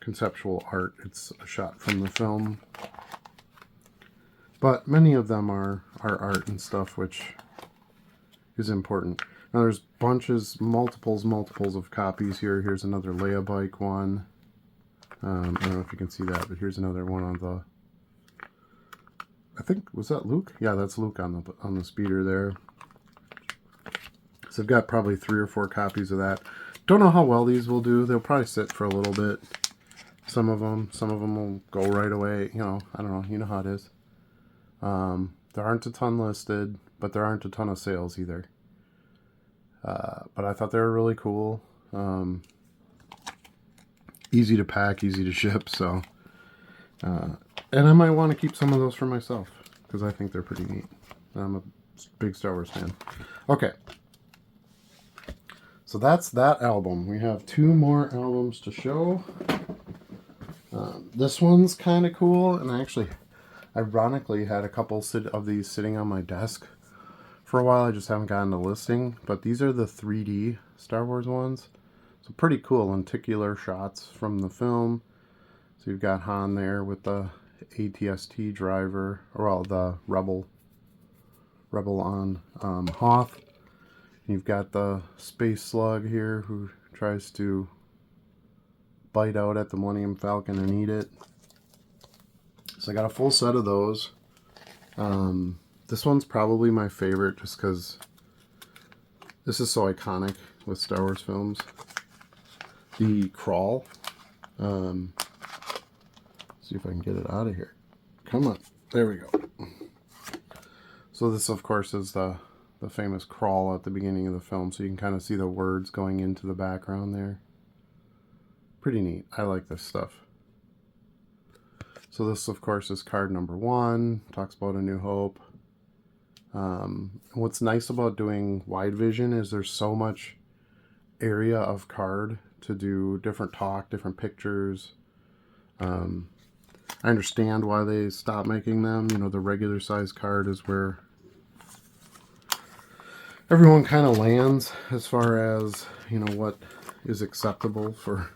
S1: conceptual art. It's a shot from the film. But many of them are art and stuff, which is important. Now there's bunches, multiples of copies here. Here's another Leia bike one. I don't know if you can see that, but here's another one on the, I think, was that Luke? Yeah, that's Luke on the speeder there. So I've got probably 3 or 4 copies of that. Don't know how well these will do. They'll probably sit for a little bit. Some of them will go right away. You know, I don't know. You know how it is. There aren't a ton listed, but there aren't a ton of sales either. But I thought they were really cool. Easy to pack, easy to ship. So, and I might want to keep some of those for myself because I think they're pretty neat. I'm a big Star Wars fan. Okay. So that's that album. We have 2 more albums to show. This one's kind of cool, and I actually, ironically, had a couple of these sitting on my desk for a while. I just haven't gotten a listing, but these are the 3D Star Wars ones. So pretty cool lenticular shots from the film. So you've got Han there with the AT-ST driver, or well, the Rebel on Hoth. You've got the space slug here who tries to bite out at the Millennium Falcon and eat it. So I got a full set of those. This one's probably my favorite just because this is so iconic with Star Wars films. The crawl. See if I can get it out of here. Come on. There we go. So this, of course, is the famous crawl at the beginning of the film, so you can kind of see the words going into the background there. Pretty neat. I like this stuff. So this, of course, is card number 1. Talks about A New Hope. What's nice about doing wide vision is there's so much area of card to do different talk, different pictures. I understand why they stopped making them. You know, the regular size card is where everyone kind of lands as far as, you know, what is acceptable for.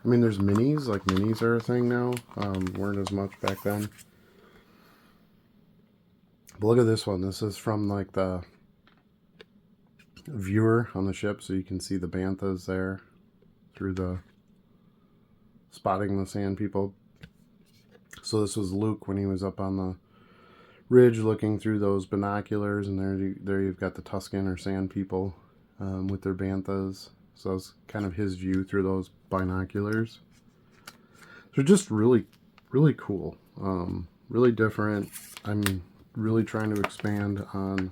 S1: I mean, there's minis, like minis are a thing now. Weren't as much back then. But look at this one. This is from like the viewer on the ship, so you can see the banthas there through the spotting the sand people. So this was Luke when he was up on the ridge looking through those binoculars, and there you've got the Tusken or sand people with their banthas. So it's kind of his view through those binoculars. So just really, really cool. Really different. I'm really trying to expand on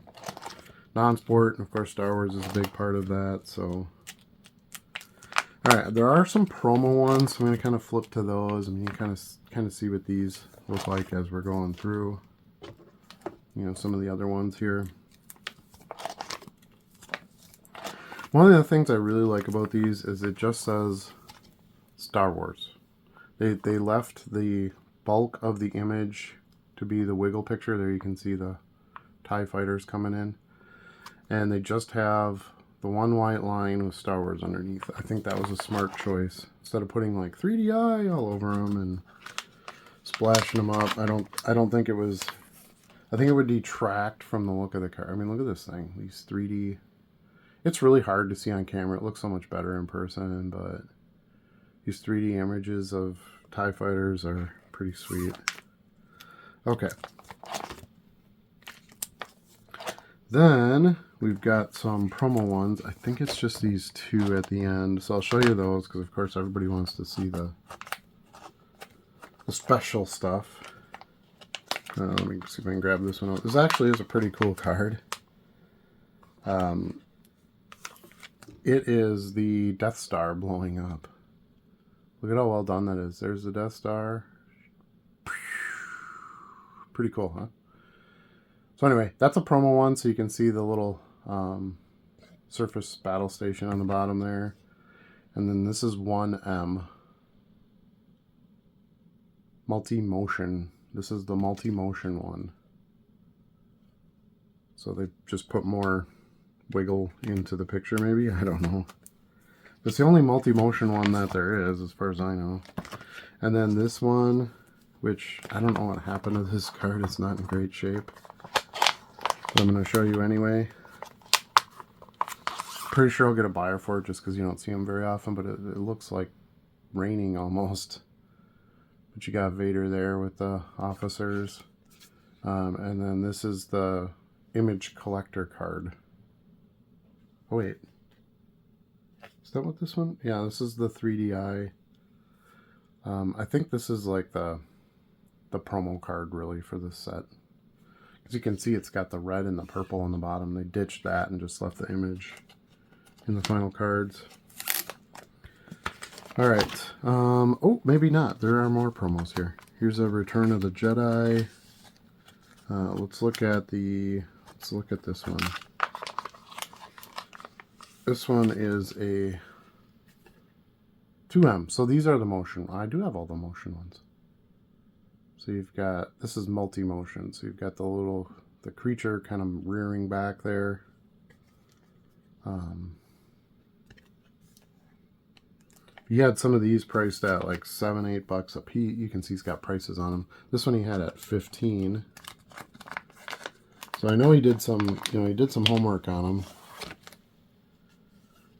S1: non-sport, and of course Star Wars is a big part of that. So, alright, there are some promo ones, so I'm going to kind of flip to those. I mean, you kind of see what these look like as we're going through. you know, some of the other ones here. One of the things I really like about these is it just says Star Wars. They left the bulk of the image to be the wiggle picture. There you can see the TIE fighters coming in. And they just have the one white line with Star Wars underneath. I think that was a smart choice. Instead of putting like 3DI all over them and splashing them up, I don't think it was... I think it would detract from the look of the car. I mean, look at this thing. These 3D... It's really hard to see on camera. It looks so much better in person, but these 3D images of TIE fighters are pretty sweet. Okay. Then we've got some promo ones. I think it's just these two at the end. So I'll show you those because, of course, everybody wants to see the special stuff. Let me see if I can grab this one out. This actually is a pretty cool card. It is the Death Star blowing up. Look at how well done that is. There's the Death Star. Pretty cool, huh? So anyway, that's a promo one, so you can see the little surface battle station on the bottom there. And then this is 1M. Multi-motion. This is the multi-motion one. So they just put more wiggle into the picture, maybe? I don't know. It's the only multi-motion one that there is, as far as I know. And then this one, which I don't know what happened to this card. It's not in great shape. But I'm going to show you anyway. Pretty sure I'll get a buyer for it just because you don't see them very often, but it looks like raining almost. But you got Vader there with the officers. And then this is the image collector card. Oh, wait. Is that what this one? Yeah, this is the 3DI. I think this is like the promo card, really, for this set. As you can see, it's got the red and the purple on the bottom. They ditched that and just left the image in the final cards. Alright. Oh, maybe not. There are more promos here. Here's a Return of the Jedi. Let's look at this one. This one is a 2M. So these are the motion. I do have all the motion ones. So you've got, this is multi-motion. So you've got the creature kind of rearing back there. You had some of these priced at like $7, $8 a piece. You can see he's got prices on them. This one he had at 15. So I know he did some, he did some homework on them.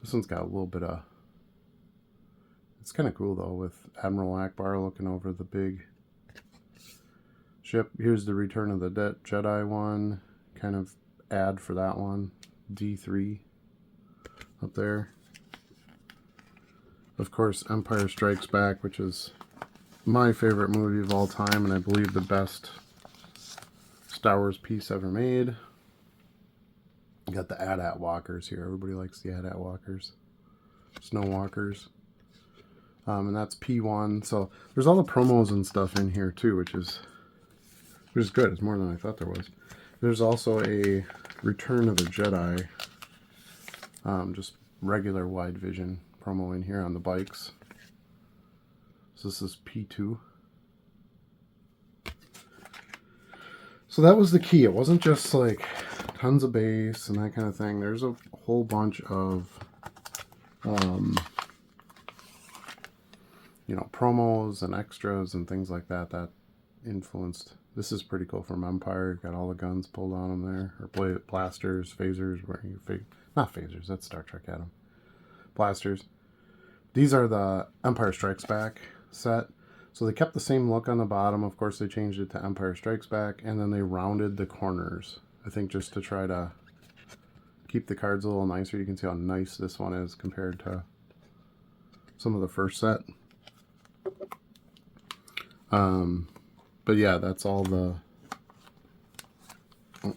S1: This one's got a little bit of, it's kind of cool though, with Admiral Akbar looking over the big ship. Here's the Return of the Jedi one, kind of ad for that one. D3 up there. Of course, Empire Strikes Back, which is my favorite movie of all time, and I believe the best Star Wars piece ever made. You got the AT-AT walkers here. Everybody likes the AT-AT walkers. Snow walkers. And that's P1. So there's all the promos and stuff in here too, which is good. It's more than I thought there was. There's also a Return of the Jedi. Just regular wide vision promo in here on the bikes. So this is P2. So that was the key. It wasn't just like tons of bass and that kind of thing. There's a whole bunch of promos and extras and things like that that influenced. This is pretty cool from Empire. Got all the guns pulled on them there, or blasters, phasers. Not phasers. That's Star Trek Adam. Blasters. These are the Empire Strikes Back set. So they kept the same look on the bottom. Of course, they changed it to Empire Strikes Back, and then they rounded the corners. I think just to try to keep the cards a little nicer. You can see how nice this one is compared to some of the first set. But yeah, that's all the... Oh,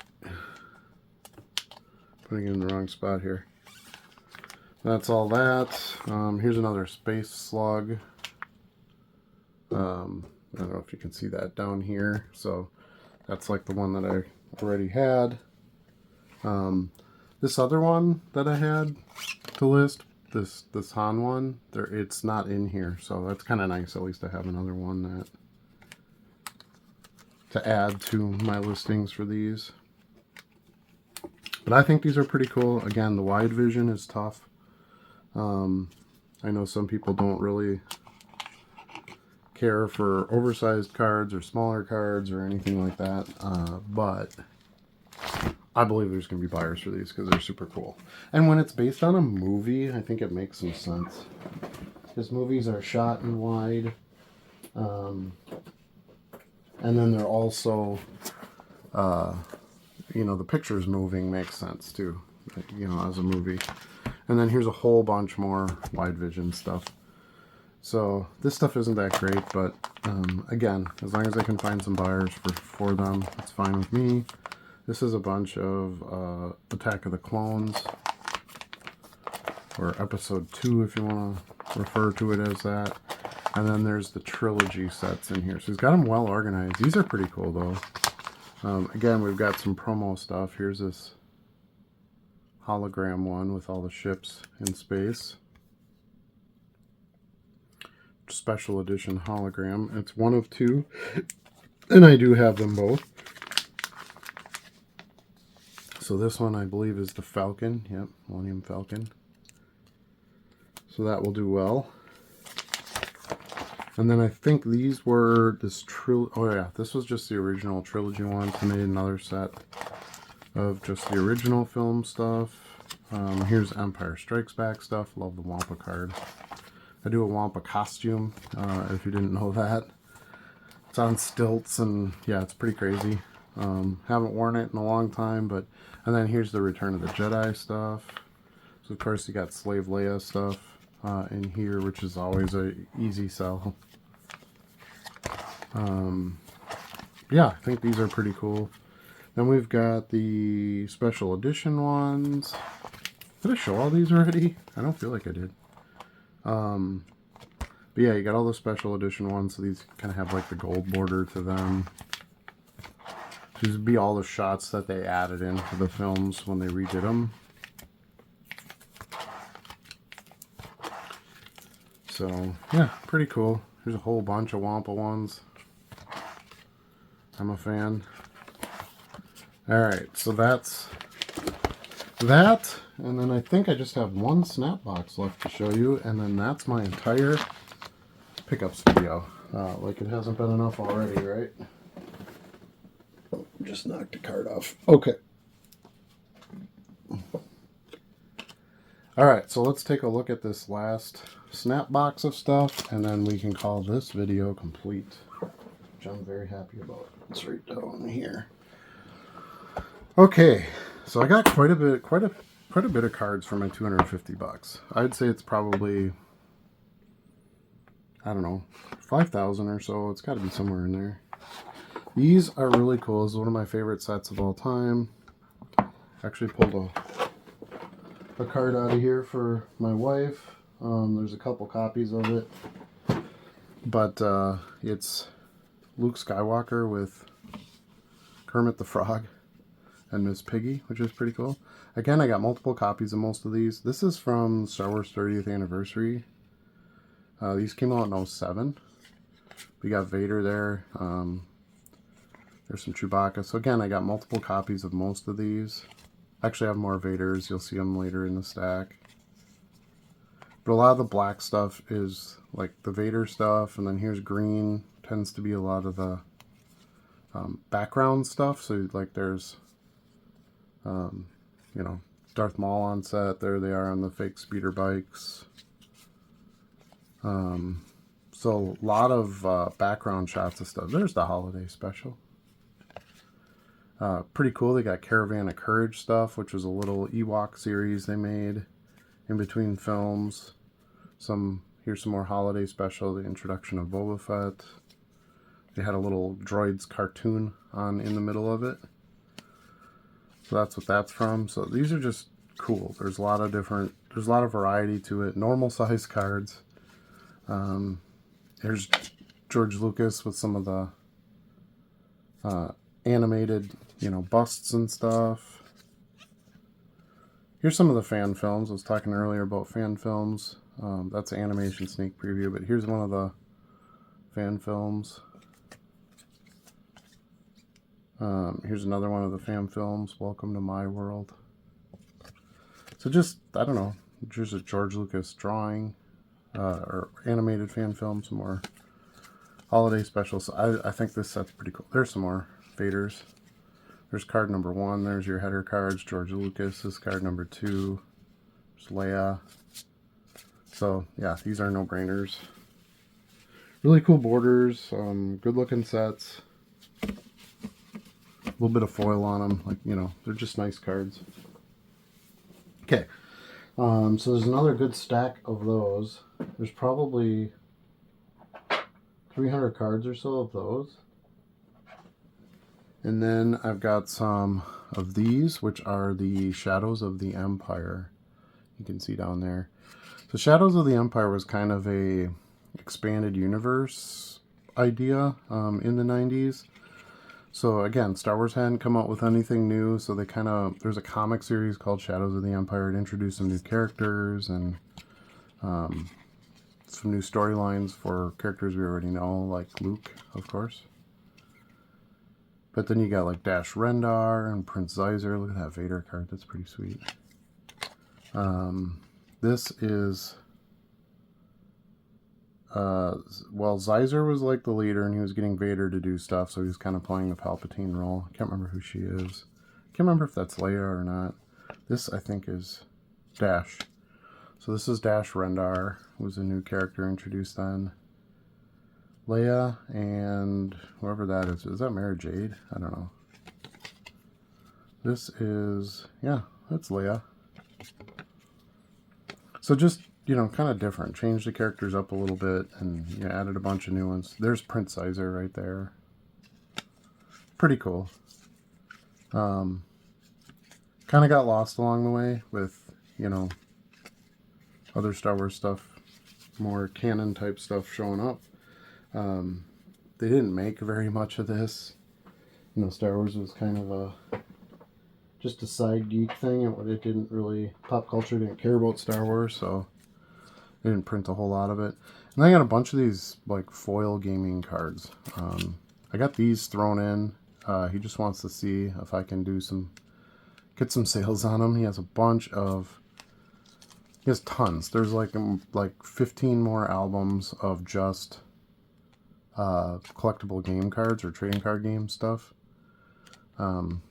S1: putting it in the wrong spot here. That's all that. Here's another Space Slug. I don't know if you can see that down here. So that's like the one that I already had. This other one that I had to list, this Han one, it's not in here, so that's kind of nice. At least I have another one that to add to my listings for these. But I think these are pretty cool. Again, the wide vision is tough. I know some people don't really care for oversized cards or smaller cards or anything like that, but I believe there's going to be buyers for these because they're super cool. And when it's based on a movie, I think it makes some sense. Because movies are shot in wide. And then they're also, you know, the pictures moving makes sense too, you know, as a movie. And then here's a whole bunch more wide vision stuff. So this stuff isn't that great, but again, as long as I can find some buyers for them, it's fine with me. This is a bunch of Attack of the Clones, or Episode 2 if you want to refer to it as that. And then there's the trilogy sets in here. So he's got them well organized. These are pretty cool though. Again, we've got some promo stuff. Here's this hologram one with all the ships in space. Special edition hologram. It's one of two, and I do have them both. So this one I believe is the Falcon. Yep, Millennium Falcon. So that will do well. And then I think these were this oh yeah, this was just the original trilogy ones. I made another set of just the original film stuff. Here's Empire Strikes Back stuff. Love the Wampa card. I do a Wampa costume, if you didn't know that. It's on stilts, and yeah, it's pretty crazy. Haven't worn it in a long time, but... And then here's the Return of the Jedi stuff. So, of course, you got Slave Leia stuff in here, which is always a easy sell. Yeah, I think these are pretty cool. Then we've got the special edition ones. Did I show all these already? I don't feel like I did. But yeah, you got all the special edition ones, so these kind of have like the gold border to them. These would be all the shots that they added in for the films when they redid them. So yeah, pretty cool. There's a whole bunch of Wampa ones. I'm a fan. Alright, so that's that. And then I think I just have one snap box left to show you. And then that's my entire pickups video. Like it hasn't been enough already, right? Oh, just knocked the card off. Okay. Alright, so let's take a look at this last snap box of stuff. And then we can call this video complete. Which I'm very happy about. It's right down here. Okay, so I got quite a bit of cards for my 250 bucks. I'd say it's probably, I don't know, 5,000 or so. It's got to be somewhere in there. These are really cool. This is one of my favorite sets of all time. Actually pulled a card out of here for my wife. There's a couple copies of it, but it's Luke Skywalker with Kermit the Frog and Miss Piggy, which is pretty cool. Again, I got multiple copies of most of these. This is from Star Wars 30th Anniversary. These came out in 07. We got Vader there. There's some Chewbacca. So again, I got multiple copies of most of these. Actually, I have more Vaders. You'll see them later in the stack. But a lot of the black stuff is like the Vader stuff. And then here's green. Tends to be a lot of the background stuff. So like there's... you know, Darth Maul on set. There they are on the fake speeder bikes. So a lot of background shots of stuff. There's the holiday special. Pretty cool. They got Caravan of Courage stuff, which was a little Ewok series they made in between films. Here's some more holiday special. The introduction of Boba Fett. They had a little droids cartoon in the middle of it. So that's what that's from. So these are just cool. There's a lot of variety to it. Normal size cards. Here's George Lucas with some of the animated, you know, busts and stuff. Here's some of the fan films. I was talking earlier about fan films. That's an animation sneak preview, but here's one of the fan films. Here's another one of the fan films. Welcome to My World. So just, I don't know, just a George Lucas drawing or animated fan film, some more holiday specials. I think this set's pretty cool. There's some more Vaders. There's card number 1. There's your header cards, George Lucas. This is card number 2. There's Leia. So yeah, these are no-brainers. Really cool borders, good looking sets. A little bit of foil on them, like, you know, they're just nice cards. Okay, so there's another good stack of those. There's probably 300 cards or so of those. And then I've got some of these, which are the Shadows of the Empire. You can see down there. So Shadows of the Empire was kind of a expanded universe idea in the 90s. So again, Star Wars hadn't come out with anything new, so they kind of, there's a comic series called Shadows of the Empire. It introduced some new characters and some new storylines for characters we already know, like Luke, of course. But then you got like Dash Rendar and Prince Zyzer. Look at that Vader card, that's pretty sweet. This is, well, Zyzer was like the leader and he was getting Vader to do stuff, so he was kind of playing the Palpatine role. I can't remember who she is. Can't remember if that's Leia or not. This, I think, is Dash. So this is Dash Rendar, who was a new character introduced then. Leia and whoever that is that Mara Jade? I don't know. This is, yeah, that's Leia. So just, you know, kind of different. Changed the characters up a little bit and you added a bunch of new ones. There's Prince Zyzer right there. Pretty cool. Kind of got lost along the way with, you know, other Star Wars stuff, more canon type stuff showing up. They didn't make very much of this. You know, Star Wars was kind of just a side geek thing. It didn't really, pop culture didn't care about Star Wars, so they didn't print a whole lot of it. And I got a bunch of these like foil gaming cards. I got these thrown in. He just wants to see if I can do get some sales on them. He has a bunch of, he has tons. There's like 15 more albums of just collectible game cards or trading card game stuff. So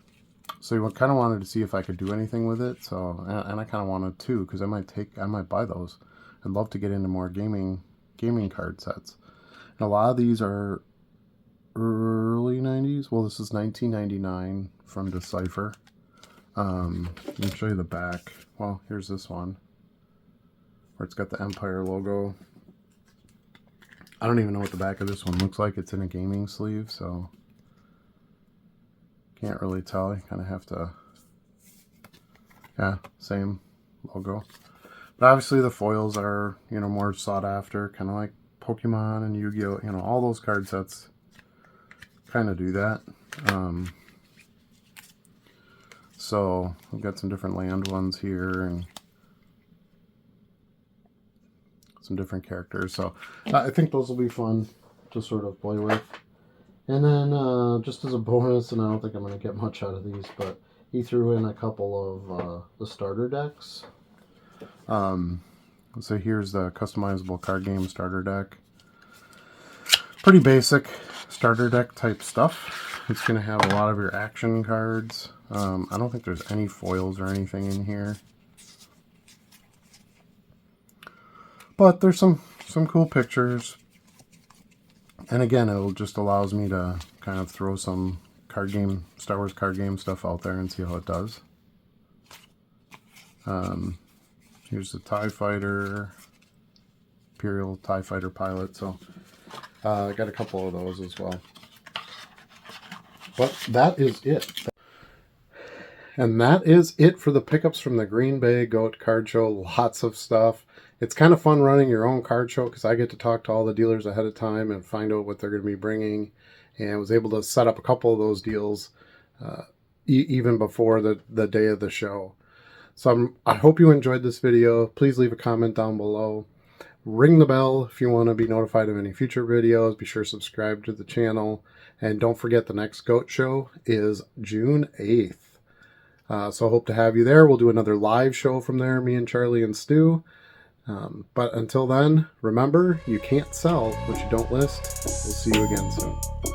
S1: he kind of wanted to see if I could do anything with it. So, and I kind of wanted to, because I might buy those. I'd love to get into more gaming card sets. And a lot of these are early 90s. Well, this is 1999 from Decipher. Let me show you the back. Well, here's this one, where it's got the Empire logo. I don't even know what the back of this one looks like. It's in a gaming sleeve, so can't really tell. You kind of have to, yeah, same logo. But obviously the foils are, you know, more sought after, kind of like Pokemon and Yu-Gi-Oh! You know, all those card sets kind of do that. So we've got some different land ones here and some different characters. So I think those will be fun to sort of play with. And then just as a bonus, and I don't think I'm going to get much out of these, but he threw in a couple of the starter decks. So here's the customizable card game starter deck. Pretty basic starter deck type stuff. It's going to have a lot of your action cards. I don't think there's any foils or anything in here. But there's some cool pictures. And again, it just allows me to kind of throw some Star Wars card game stuff out there and see how it does. Here's the TIE Fighter, Imperial TIE Fighter pilot. So I got a couple of those as well. But that is it. And that is it for the pickups from the Green Bay Goat Card Show. Lots of stuff. It's kind of fun running your own card show because I get to talk to all the dealers ahead of time and find out what they're going to be bringing and was able to set up a couple of those deals even before the day of the show. So I hope you enjoyed this video. Please leave a comment down below. Ring the bell if you want to be notified of any future videos. Be sure to subscribe to the channel. And don't forget, the next goat show is June 8th. So I hope to have you there. We'll do another live show from there, me and Charlie and Stu. But until then, remember, you can't sell what you don't list. We'll see you again soon.